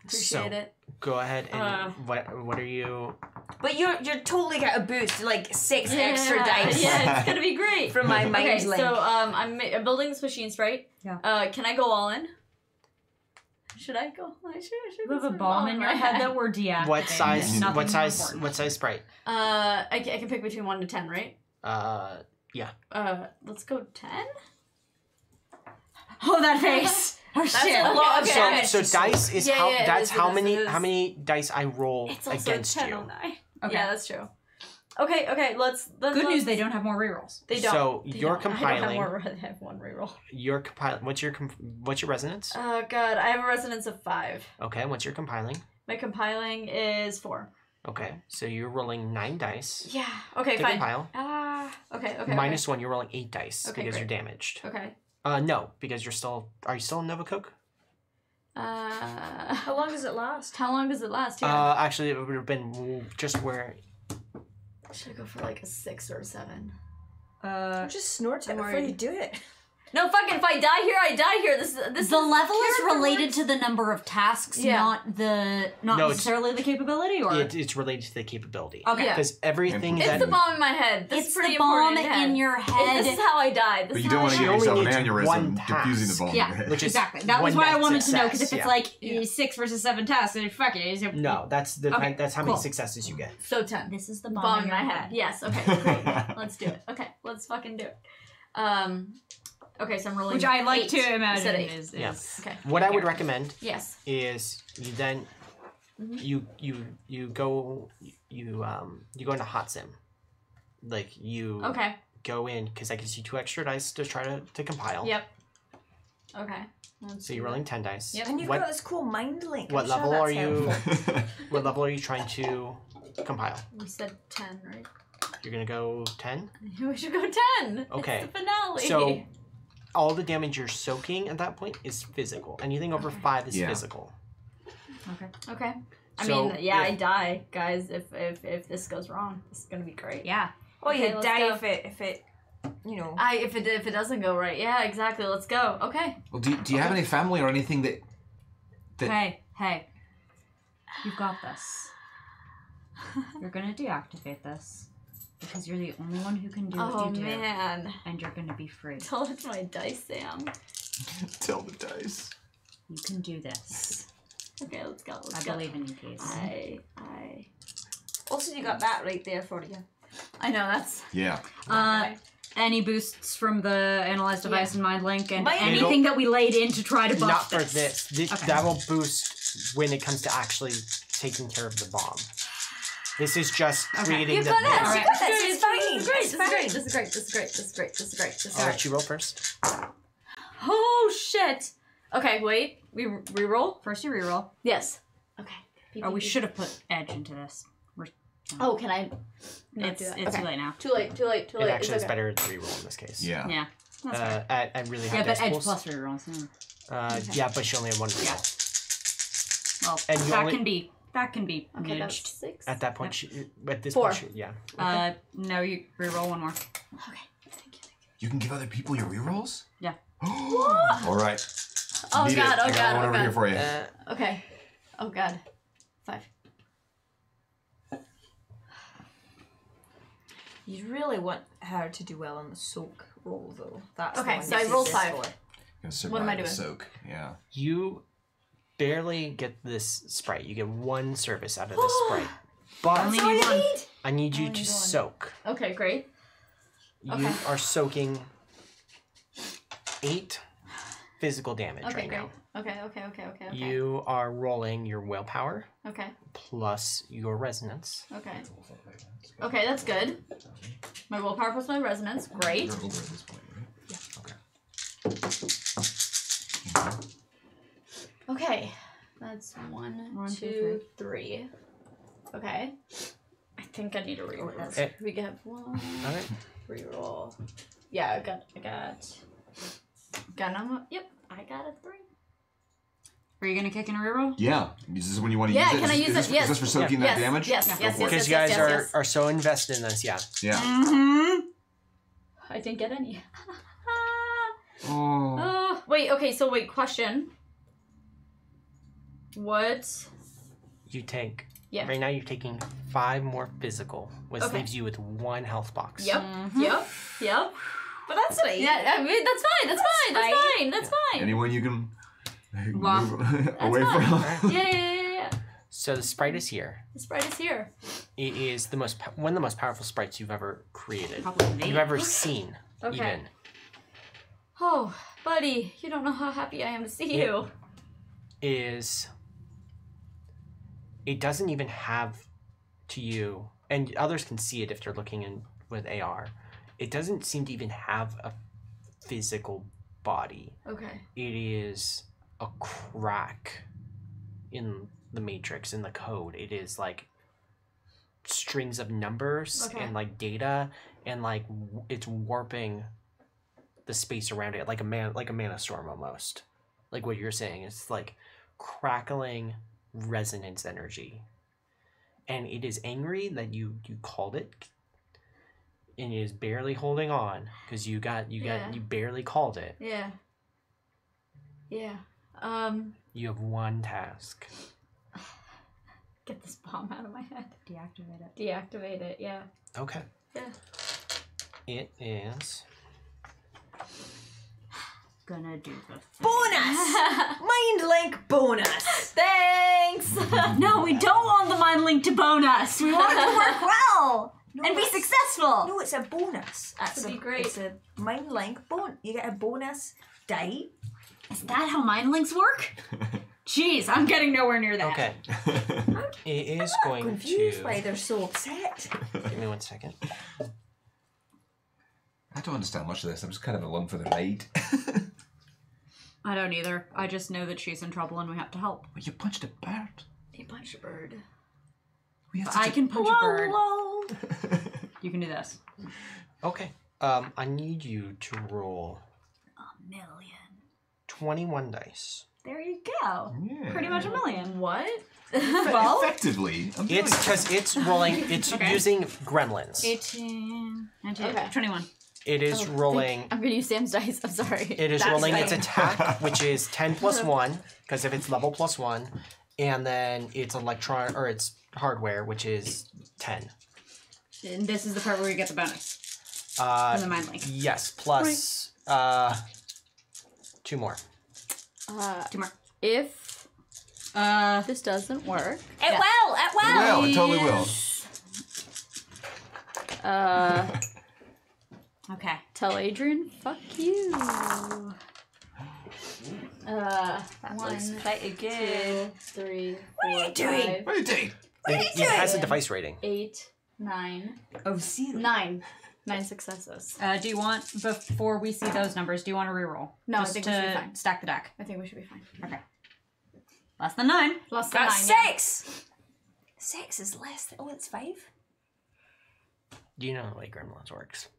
Appreciate so it. go ahead and what are you? But you're totally get a boost, like 6 extra dice Yeah, it's gonna be great. from my mind Okay, link. so I'm building this machine sprite. Yeah. Can I go all in? Should I go? I should. You have a bomb in your head that we're deactivating. What size? Nothing What more size? important. What size sprite? I can pick between 1 to 10, right? Yeah. Let's go 10. Oh, that face! Oh That's shit! a lot of So damage. so dice is Yeah, how yeah, it that's is, how it is, many it is. how many dice I roll It's also against 10 you. on die. Okay. Yeah, that's true. Okay, let's Good news, they don't have more rerolls. They don't. So They you're don't. compiling. I have one reroll. You're compiling. What's your resonance? Oh god, I have a resonance of 5. Okay. What's your compiling? My compiling is 4. Okay. So you're rolling 9 dice Yeah. Okay, to fine. compile. Okay. Minus 1. You're rolling 8 dice Okay, because great. you're damaged. Okay. No, because you're still. Are you still in Nova Coke? How long does it last? How long does it last? Yeah. Actually, it would have been just where. Should I go for like a 6 or a 7? Just snort it I'm before worried. you do it. No, fucking, if I die here, I die here. This The level is character related works. to the number of tasks, Yeah. not No, it's- necessarily the capability, or It's related to the capability. okay. Yeah. Because everything It's that the bomb in my head. This It's is pretty the bomb important to in have. your head. This is how I died. This But is you how don't want I to died. give yourself an only needs one aneurysm task. diffusing the bomb Yeah. in your head. which is Exactly. That was one what I net wanted to know, success, because if it's yeah. like 6 versus 7 tasks, then fuck it. Is it No, that's the Okay, that's how many cool. successes you get. So 10. This is the Bomb in my head. Yes. Okay. Great. Let's do it. Okay. Let's fucking do it. Okay. So I'm rolling. Which I like 8 to instead imagine of 8. is Yeah. Okay. What I would recommend Yes. is you then you go into hot sim, like you Okay. go in because that gives you 2 extra dice to try to compile. Yep. Okay. So you're rolling 10 dice. Yep. And you've What got this cool mind link. what I'm sure level that's are you? helpful. What level are you trying to compile? We said 10, right? You're gonna go 10. We should go 10. Okay. It's the finale. So all the damage you're soaking at that point is physical. Anything over 5 is Yeah. physical. Okay. I So mean, yeah, I if- die, guys. If this goes wrong, this is gonna be great. Yeah. Oh, Okay, you let's die go. if it, you know. If it doesn't go right, yeah, exactly. Let's go. Okay. Well, do you have any family or anything that Hey. You've got this. You're gonna deactivate this. Because you're the only one who can do what Oh you do. man. And you're gonna be free. Tell it to my dice, Sam. Tell the dice. You can do this. Okay, let's go. Let's I go. believe in you, Case. Also, you got that right there for you. I know that's. Yeah. Any boosts from the analyze device and mind link, and Mind- anything that we laid in to try to buff Not for this. Okay. That will boost when it comes to actually taking care of the bomb. This is just creating You the. got that. All right. You got that. This is fine. This is great. It's This is great. fine. This is great. This is great. This is great. This is great. This is I'll great. let you roll first. Oh shit. Okay, wait. We re-roll. First, you reroll. Yes. Okay. Oh, we should have put edge into this. Oh, can I? Not It's do that? it's Okay. too late now. Too late. Too late. Too It late. actually It's is okay. better to reroll in this case. Yeah. Yeah. That's fair. At really high Yeah, but edge decibels. plus rerolls. Yeah. Yeah, but she only had 1 reroll. Well, And you that only- can be Okay, that's managed. 6. At that point, at this 4. point, yeah. No, you reroll one more. Okay. Thank you. you can give other people your rerolls? Yeah. All right. Oh Need god. it. Oh I got god. one Oh over here god. for you. Okay. Oh god. 5. You really want her to do well on the soak roll, though. That's the Okay, one so you I rolled did this 5. for. Gonna What am I survive the doing? soak. Yeah. You barely get this sprite. You get 1 service out of this sprite. But Only need one. I need you Only to need one. soak. Okay, great. You Okay. are soaking 8 physical damage Okay, right great. now. Okay. You are rolling your willpower Okay. plus your resonance. Okay. Okay, that's good. My willpower plus my resonance. Great. You're over at this point, right? Okay. That's 1, One, 2, 3. Okay. I think I need a reroll. Eh. We get 1 Okay. reroll. Yeah, I got number. Yep, I got a 3. Are you gonna kick in a reroll? Yeah. Is this when you want to Yeah, use it? can I use this, it? Yes. Is this for soaking that Yes, damage? yes, Go yes, for yes, it. Because you guys yes. are so invested in this, yeah. Yeah. Mm-hmm. I didn't get any. Oh. Wait, okay, so wait, question. What? You take. Yeah. Right now you're taking 5 more physical, which Okay. leaves you with 1 health box. Yep, yep. But that's right. Yeah, I mean, that's fine. That's fine. Anyone you can Wow. move away fine. from. Yeah. So the sprite is here. The sprite is here. It is one of the most powerful sprites you've ever created. Probably. You've ever seen, Okay. even. Oh, buddy, you don't know how happy I am to see you. It doesn't even have to you, and others can see it if they're looking in with AR. It doesn't seem to even have a physical body. Okay. It is a crack in the matrix, in the code. It is like strings of numbers Okay. and like data, and like it's warping the space around it like a mana storm almost. Like what you're saying, it's like crackling resonance energy, and it is angry that you called it, and it is barely holding on because you barely called it. Yeah. You have 1 task. Get this bomb out of my head. Deactivate it. Deactivate it, yeah. Okay. Yeah. It is Gonna do the thing. Bonus! Mind link bonus! Thanks! No, we don't want the mind link to bonus. We want it to work well No, and be that's- successful. No, it's a bonus. That'd be great. It's a mind link bonus. You get a bonus die. Is that how mind links work? Jeez, I'm getting nowhere near that. okay. It is going Confused to. why they're so upset. Give me 1 second. I don't understand much of this. I'm just kind of along for the ride. I don't either. I just know that she's in trouble and we have to help. But you punched a bird. He punched a bird. We had I such can punch a bird. Lol. You can do this. Okay. I need you to roll 1,000,000. 21 dice. There you go. Yeah. Pretty much 1,000,000. What? Well, Effectively. I'm doing It's because it's rolling. It's Okay. using gremlins. 18, 19, Okay. 21. It is rolling. I'm gonna use Sam's dice. I'm sorry. It is That's rolling its fine. attack, which is 10 plus 1, because if it's level plus 1, and then it's electron or it's hardware, which is 10. And this is the part where you get the bonus Uh, from the mind link. yes, plus 2 more. 2 more. If this doesn't work, It will. It will. Well, it totally will. Okay. tell Adrian, fuck you. That 1, looks pretty 2, 3, 4, are you doing? 5, What do you think? It has a device rating. 8, 9, Oh, see. 9. 9 successes. Do you want, before we see those numbers, do you want to reroll? No, I Just think to we should be fine. stack the deck. I think we should be fine. Okay. Less than 9. Less than Got 9. Yeah. 6. 6 is less than. Oh, it's 5. Do you know the way Gremlins works?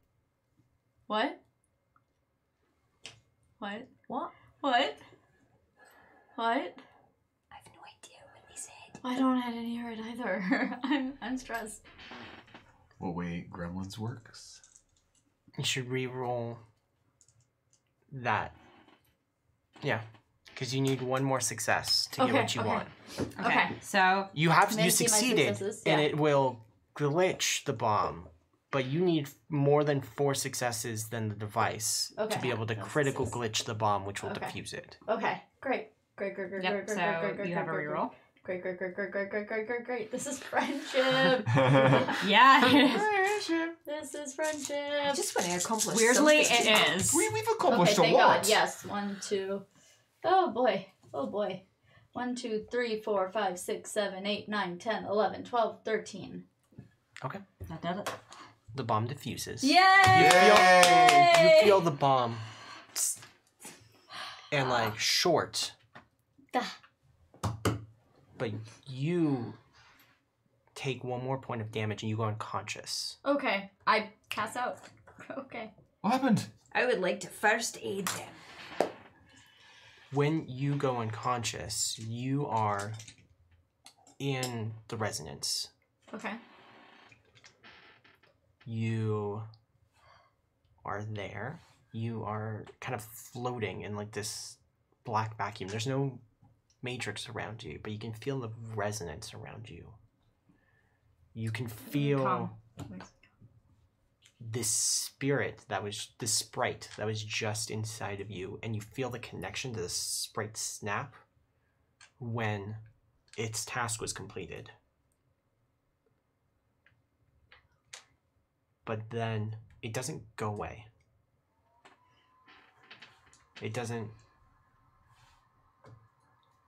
What? What? What? What? What? I have no idea what they said. I don't I didn't hear it either. I'm stressed. What way Gremlins works? You should re-roll that. Yeah, because you need 1 more success to get Okay, what you okay. want. Okay. So, You have May I you see my succeeded, successes? and Yeah. it will glitch the bomb, but you need more than 4 successes than the device to Okay. be able to critical glitch the bomb, which will Okay. defuse it. Okay, great. Great, great, great, Yep, great, great, so great, great, you have a great, reroll. Great, great, great, great, great, great, great, great, great. This is friendship. Yeah, it is. This is I friendship. just want to accomplish Weirdly, something. it is. We've Okay, accomplished thank a lot. God. Yes. 1, 2. Oh boy. Oh boy. 1, 2, 3, 4, 5, 6, 7, 8, 9, 10, 11, 12, 13. That did it. The bomb diffuses. Yay! You feel the bomb. And like short. But you take one more point of damage and you go unconscious. Okay. I pass out. Okay. What happened? I would like to first aid them. When you go unconscious, you are in the resonance. Okay. You are there. You are kind of floating in like this black vacuum. There's no matrix around you, but you can feel the resonance around you. You can feel Calm. this spirit this sprite that was just inside of you, and you feel the connection to the sprite snap when its task was completed. But then it doesn't go away. It doesn't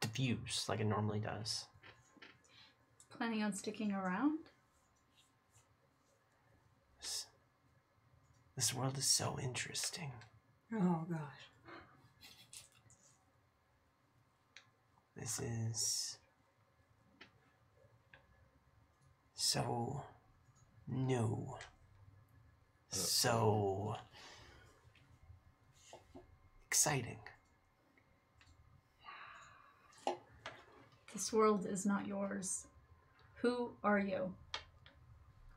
diffuse like it normally does. Planning on sticking around? This world is so interesting. Oh gosh. This is so new. So exciting. This world is not yours. Who are you?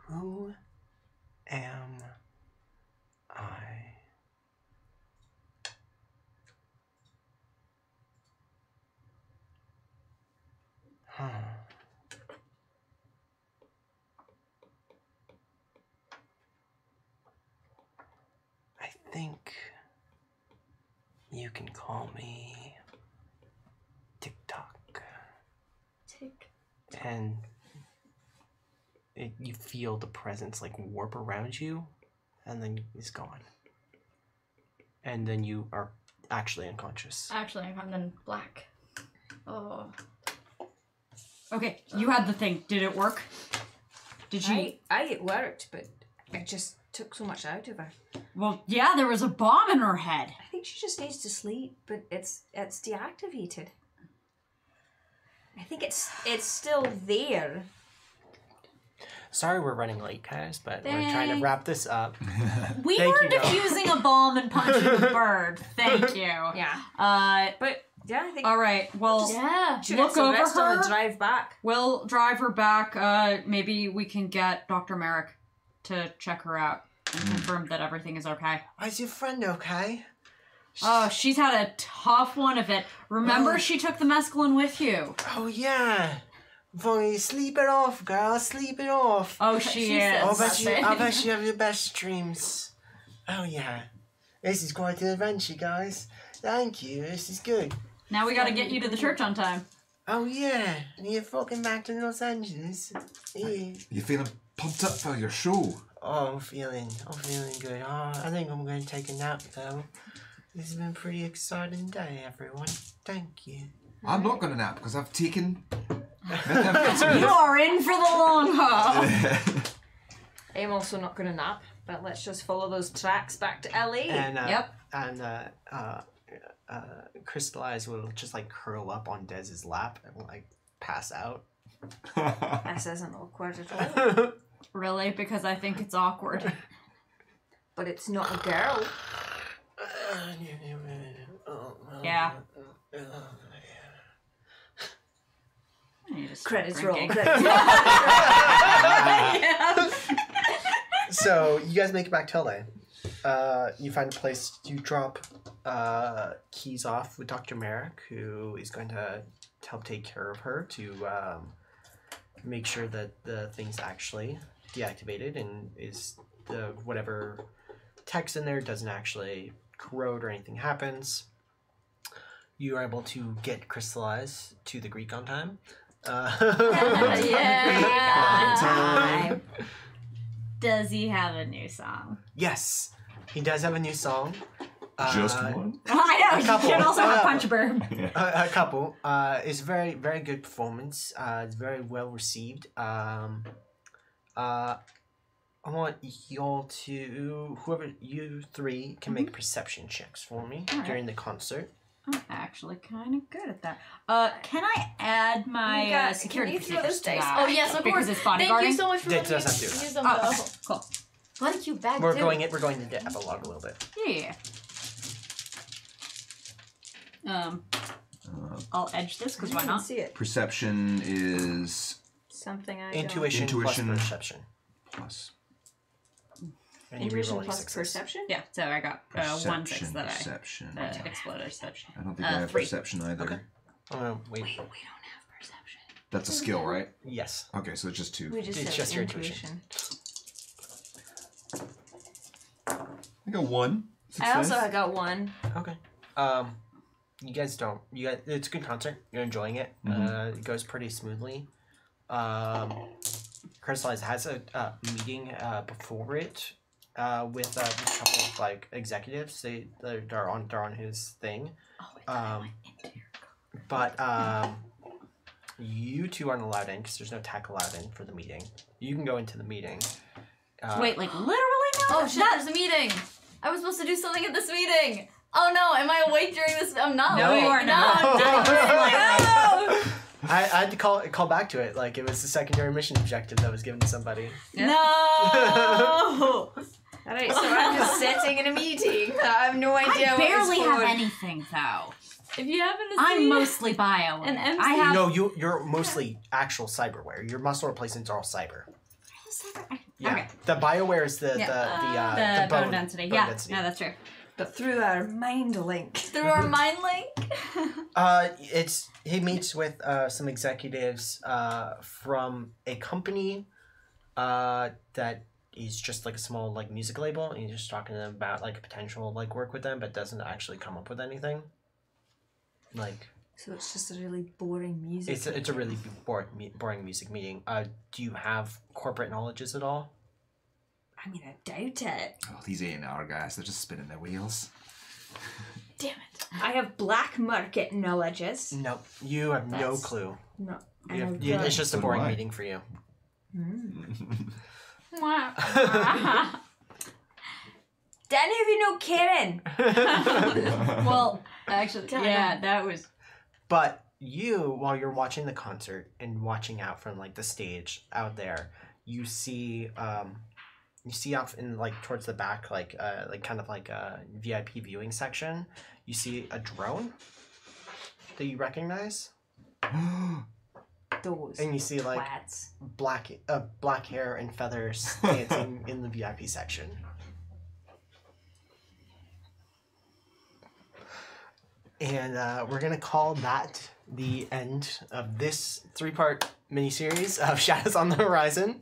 Who am I? Huh. I think you can call me TikTok. Tick. And you feel the presence like warp around you, and then it's gone. And then you are actually unconscious. Actually, I'm then black. Oh. Okay, you had the thing. Did it work? Did she? It worked, but it just took so much out of her. Well, yeah, there was a bomb in her head. I think she just needs to sleep, but it's deactivated. I think it's still there. Sorry we're running late, guys, but we're trying to wrap this up. We Thank were you, Noah. defusing a bomb and punching a bird. Thank you. Yeah. But yeah, I think All right. Well, Yeah. she look gets some over rest on her. the drive back. we'll drive her back. Maybe we can get Dr. Merrick to check her out and confirm that everything is okay. Is your friend okay? Oh, she's had a tough one of it. Remember, she took the mescaline with you. Oh, yeah. Bonnie, sleep it off, girl. Sleep it off. Oh, she She is. said I bet you have the best dreams. Oh, yeah. This is quite an adventure, guys. Thank you. This is good. Now we gotta get you to the church on time. Oh, yeah. And you're fucking back to Los Angeles. Yeah. You feeling pumped up for your show? Oh, I'm feeling good. Oh, I think I'm going to take a nap, though. This has been a pretty exciting day, everyone. Thank you. I'm not going to nap because I've taken. You are in for the long haul. I'm also not going to nap, but let's just follow those tracks back to LA. And Yep. And Crystallize will just like curl up on Dez's lap and like pass out. This isn't awkward at all. Really? Because I think it's awkward. But it's not a girl. Yeah. I need to stop Credits roll. drinking. Credits roll. So you guys make it back to LA. You find a place to drop Keys off with Dr. Merrick, who is going to help take care of her to make sure that the thing's actually deactivated and is the whatever text in there doesn't actually corrode or anything happens. you are able to get crystallized to the Greek on time. Yeah. Does he have a new song? Yes, he does have a new song. Just one? I know. A You couple. should also have Oh. Punch Burb. A couple. It's very, very good performance. It's very well received. I want y'all to, whoever you three can make perception checks for me Alright. during the concert. I'm actually kind of good at that. Can I add my security can you throw procedures those to dice? that? Oh yes, of because course. it's Thank you bodyguarding. so much for It letting doesn't me do that. use them. Oh, though. okay, cool. What a cute bag We're too. going to the epilogue a little bit. Yeah. I'll edge this because why I didn't not? see it. Perception is Something I Intuition, Intuition. plus perception. plus And you Intuition reroll plus d6s. perception. Yeah, so I got 1 6 that perception. I exploded. Perception. I don't think I have 3. perception either. Okay. Oh, wait. We don't have perception. That's a skill, right? Yes. Okay, so it's just 2. We just It's said just your intuition. I got 1. I also got 1. Okay. You guys don't. It's a good concert. You're enjoying it. It goes pretty smoothly. Crystallize has a meeting before it with a couple of like executives. They're on his thing. But you two aren't allowed in because there's no tech allowed in for the meeting. You can go into the meeting. Wait, like literally now? Oh shit, there's a meeting. I was supposed to do something at this meeting. Oh no, am I awake during this? I'm not No, awake. you are No, not. I'm not. No. I had to call back to it. Like it was the secondary mission objective that was given to somebody. No! Alright, so I'm just sitting in a meeting. I have no idea I what barely is have forward. anything though. If you happen to see, I'm mostly bio. An MC. I have No, you're mostly actual cyberware. Your muscle replacements are all cyber. Yeah. Okay. The bioware is the The bone density. bone Yeah, density. no, that's true. But through our mind link. through our mind link. He meets with some executives from a company that is just like a small like music label, and he's just talking to them about like potential like work with them, but doesn't actually come up with anything. Like So it's just a really boring music. it's a really boring music meeting. Do you have corporate knowledges at all? I mean, I doubt it. Oh, these A&R guys, they're just spinning their wheels. Damn it. I have black market knowledges. No, you have no That's- clue. No. It's just a So do boring I. meeting for you. Do any of you know Karen? Well, actually, Damn. yeah, that was. But you, while you're watching the concert and watching out from like the stage out there, you see out in like towards the back, like kind of like a VIP viewing section. You see a drone that you recognize, Those and you see like lads. black hair and feathers dancing in the VIP section. And we're gonna call that the end of this 3-part miniseries of Shadows on the Horizon.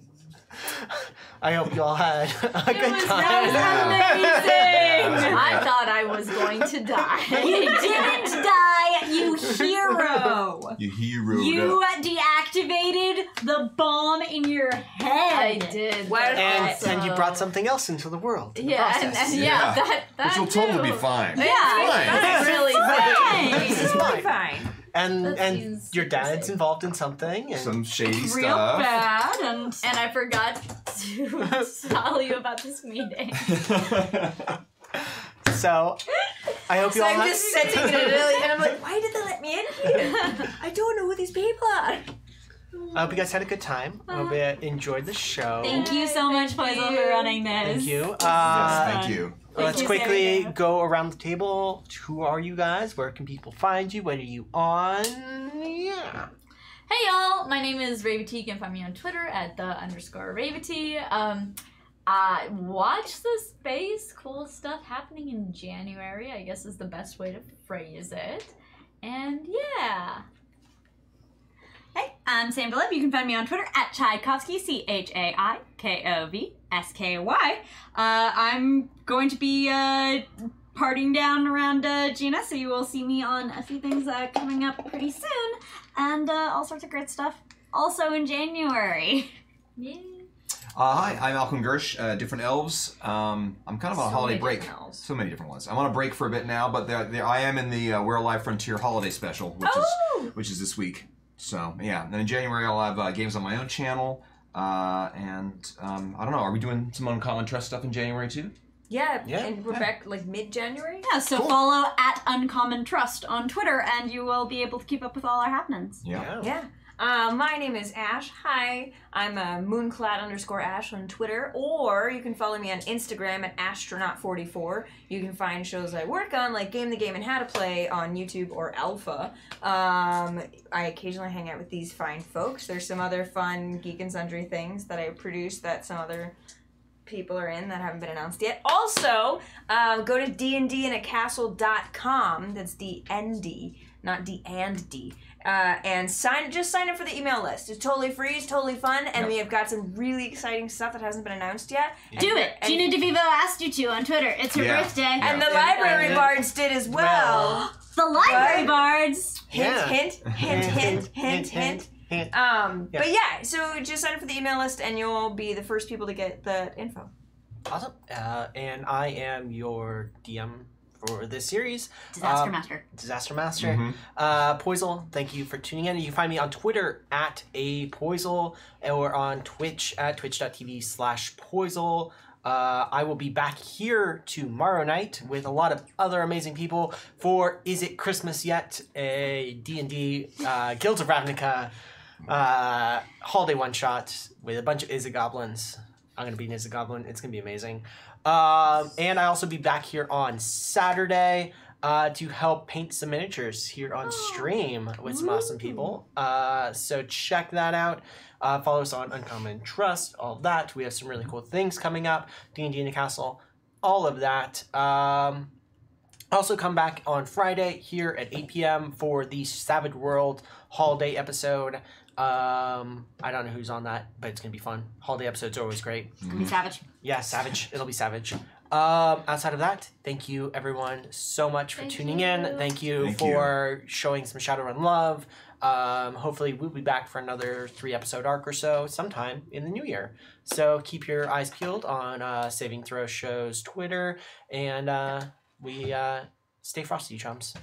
I hope you all had a good time. Amazing. I thought I was going to die. You didn't die, you hero! You heroed You up. deactivated the bomb in your I head. did. Well, And you brought something else into the world. In the Yeah, process. and Yeah. that Which will totally be fine. Yeah, That's really fine. This is Totally fine. fine. And That and seems your super dad's safe. involved in something. And Some shady Real stuff. bad, and And I forgot to tell you about this meeting. so I hope you So all I'm had- just sitting in a really, and I'm like, why did they let me in here? I don't know who these people are. I hope you guys had a good time. I hope you enjoyed the show. Thank you so much, Poisel, for running this. Thank you. Yes, thank you. Let's you, quickly Sarah. go around the table. Who are you guys? Where can people find you? What are you on? Yeah. Hey y'all, my name is Ravity. You can find me on Twitter at @_Ravity. Watch the space. Cool stuff happening in January, I guess is the best way to phrase it. And yeah. Hey, I'm Sam Galeb. You can find me on Twitter at Tchaikovsky, ChaiKovsky. I'm going to be partying down around Gina, so you will see me on a few things coming up pretty soon, and all sorts of great stuff also in January. Yay. Hi, I'm Malcolm Gersh, Different Elves. I'm kind of on a holiday break. So many different ones. I'm on a break for a bit now, but I am in the We're Alive Frontier holiday special, which is this week. So, yeah. And then in January, I'll have games on my own channel. And I don't know, are we doing some Uncommon Trust stuff in January too? Yeah, and we're back like mid-January. Yeah, so follow at Uncommon Trust on Twitter, and you will be able to keep up with all our happenings. Yeah. My name is Ash. Hi, I'm moonclad_Ash on Twitter, or you can follow me on Instagram at astronaut44. You can find shows I work on, like Game the Game and How to Play on YouTube or Alpha. I occasionally hang out with these fine folks. There's some other fun Geek and Sundry things that I produce that some other people are in that haven't been announced yet. Also, go to dndinacastle.com. That's D-N-D, not D&D. And sign up for the email list. It's totally free, it's totally fun, and we have got some really exciting stuff that hasn't been announced yet. Do it! Gina DeVivo asked you to on Twitter. It's her birthday. And the Library Bards did as well. The Library Bards! Hint. But yeah, so just sign up for the email list and you'll be the first people to get the info. Awesome. And I am your DM for this series. Disaster Master. Poisel, thank you for tuning in. You can find me on Twitter at @apoisel or on Twitch at twitch.tv/poisel. I will be back here tomorrow night with a lot of other amazing people for Is It Christmas Yet? A D&D Guilds of Ravnica holiday one-shot with a bunch of Izzagoblins. I'm going to be an Izzagoblin. It's going to be amazing. And I'll also be back here on Saturday to help paint some miniatures here on stream with some awesome people. So check that out. Follow us on Uncommon Trust, all that. We have some really cool things coming up. D&D in the Castle, all of that. Also come back on Friday here at 8 p.m. for the Savage World holiday episode. I don't know who's on that, but it's gonna be fun. Holiday episodes are always great. It's gonna be savage. Yeah, savage. It'll be savage. Outside of that, thank you everyone so much for tuning in. Thank you for showing some Shadowrun love. Hopefully we'll be back for another 3-episode arc or so sometime in the new year. So keep your eyes peeled on Saving Throw Show's Twitter, and we stay frosty, chums.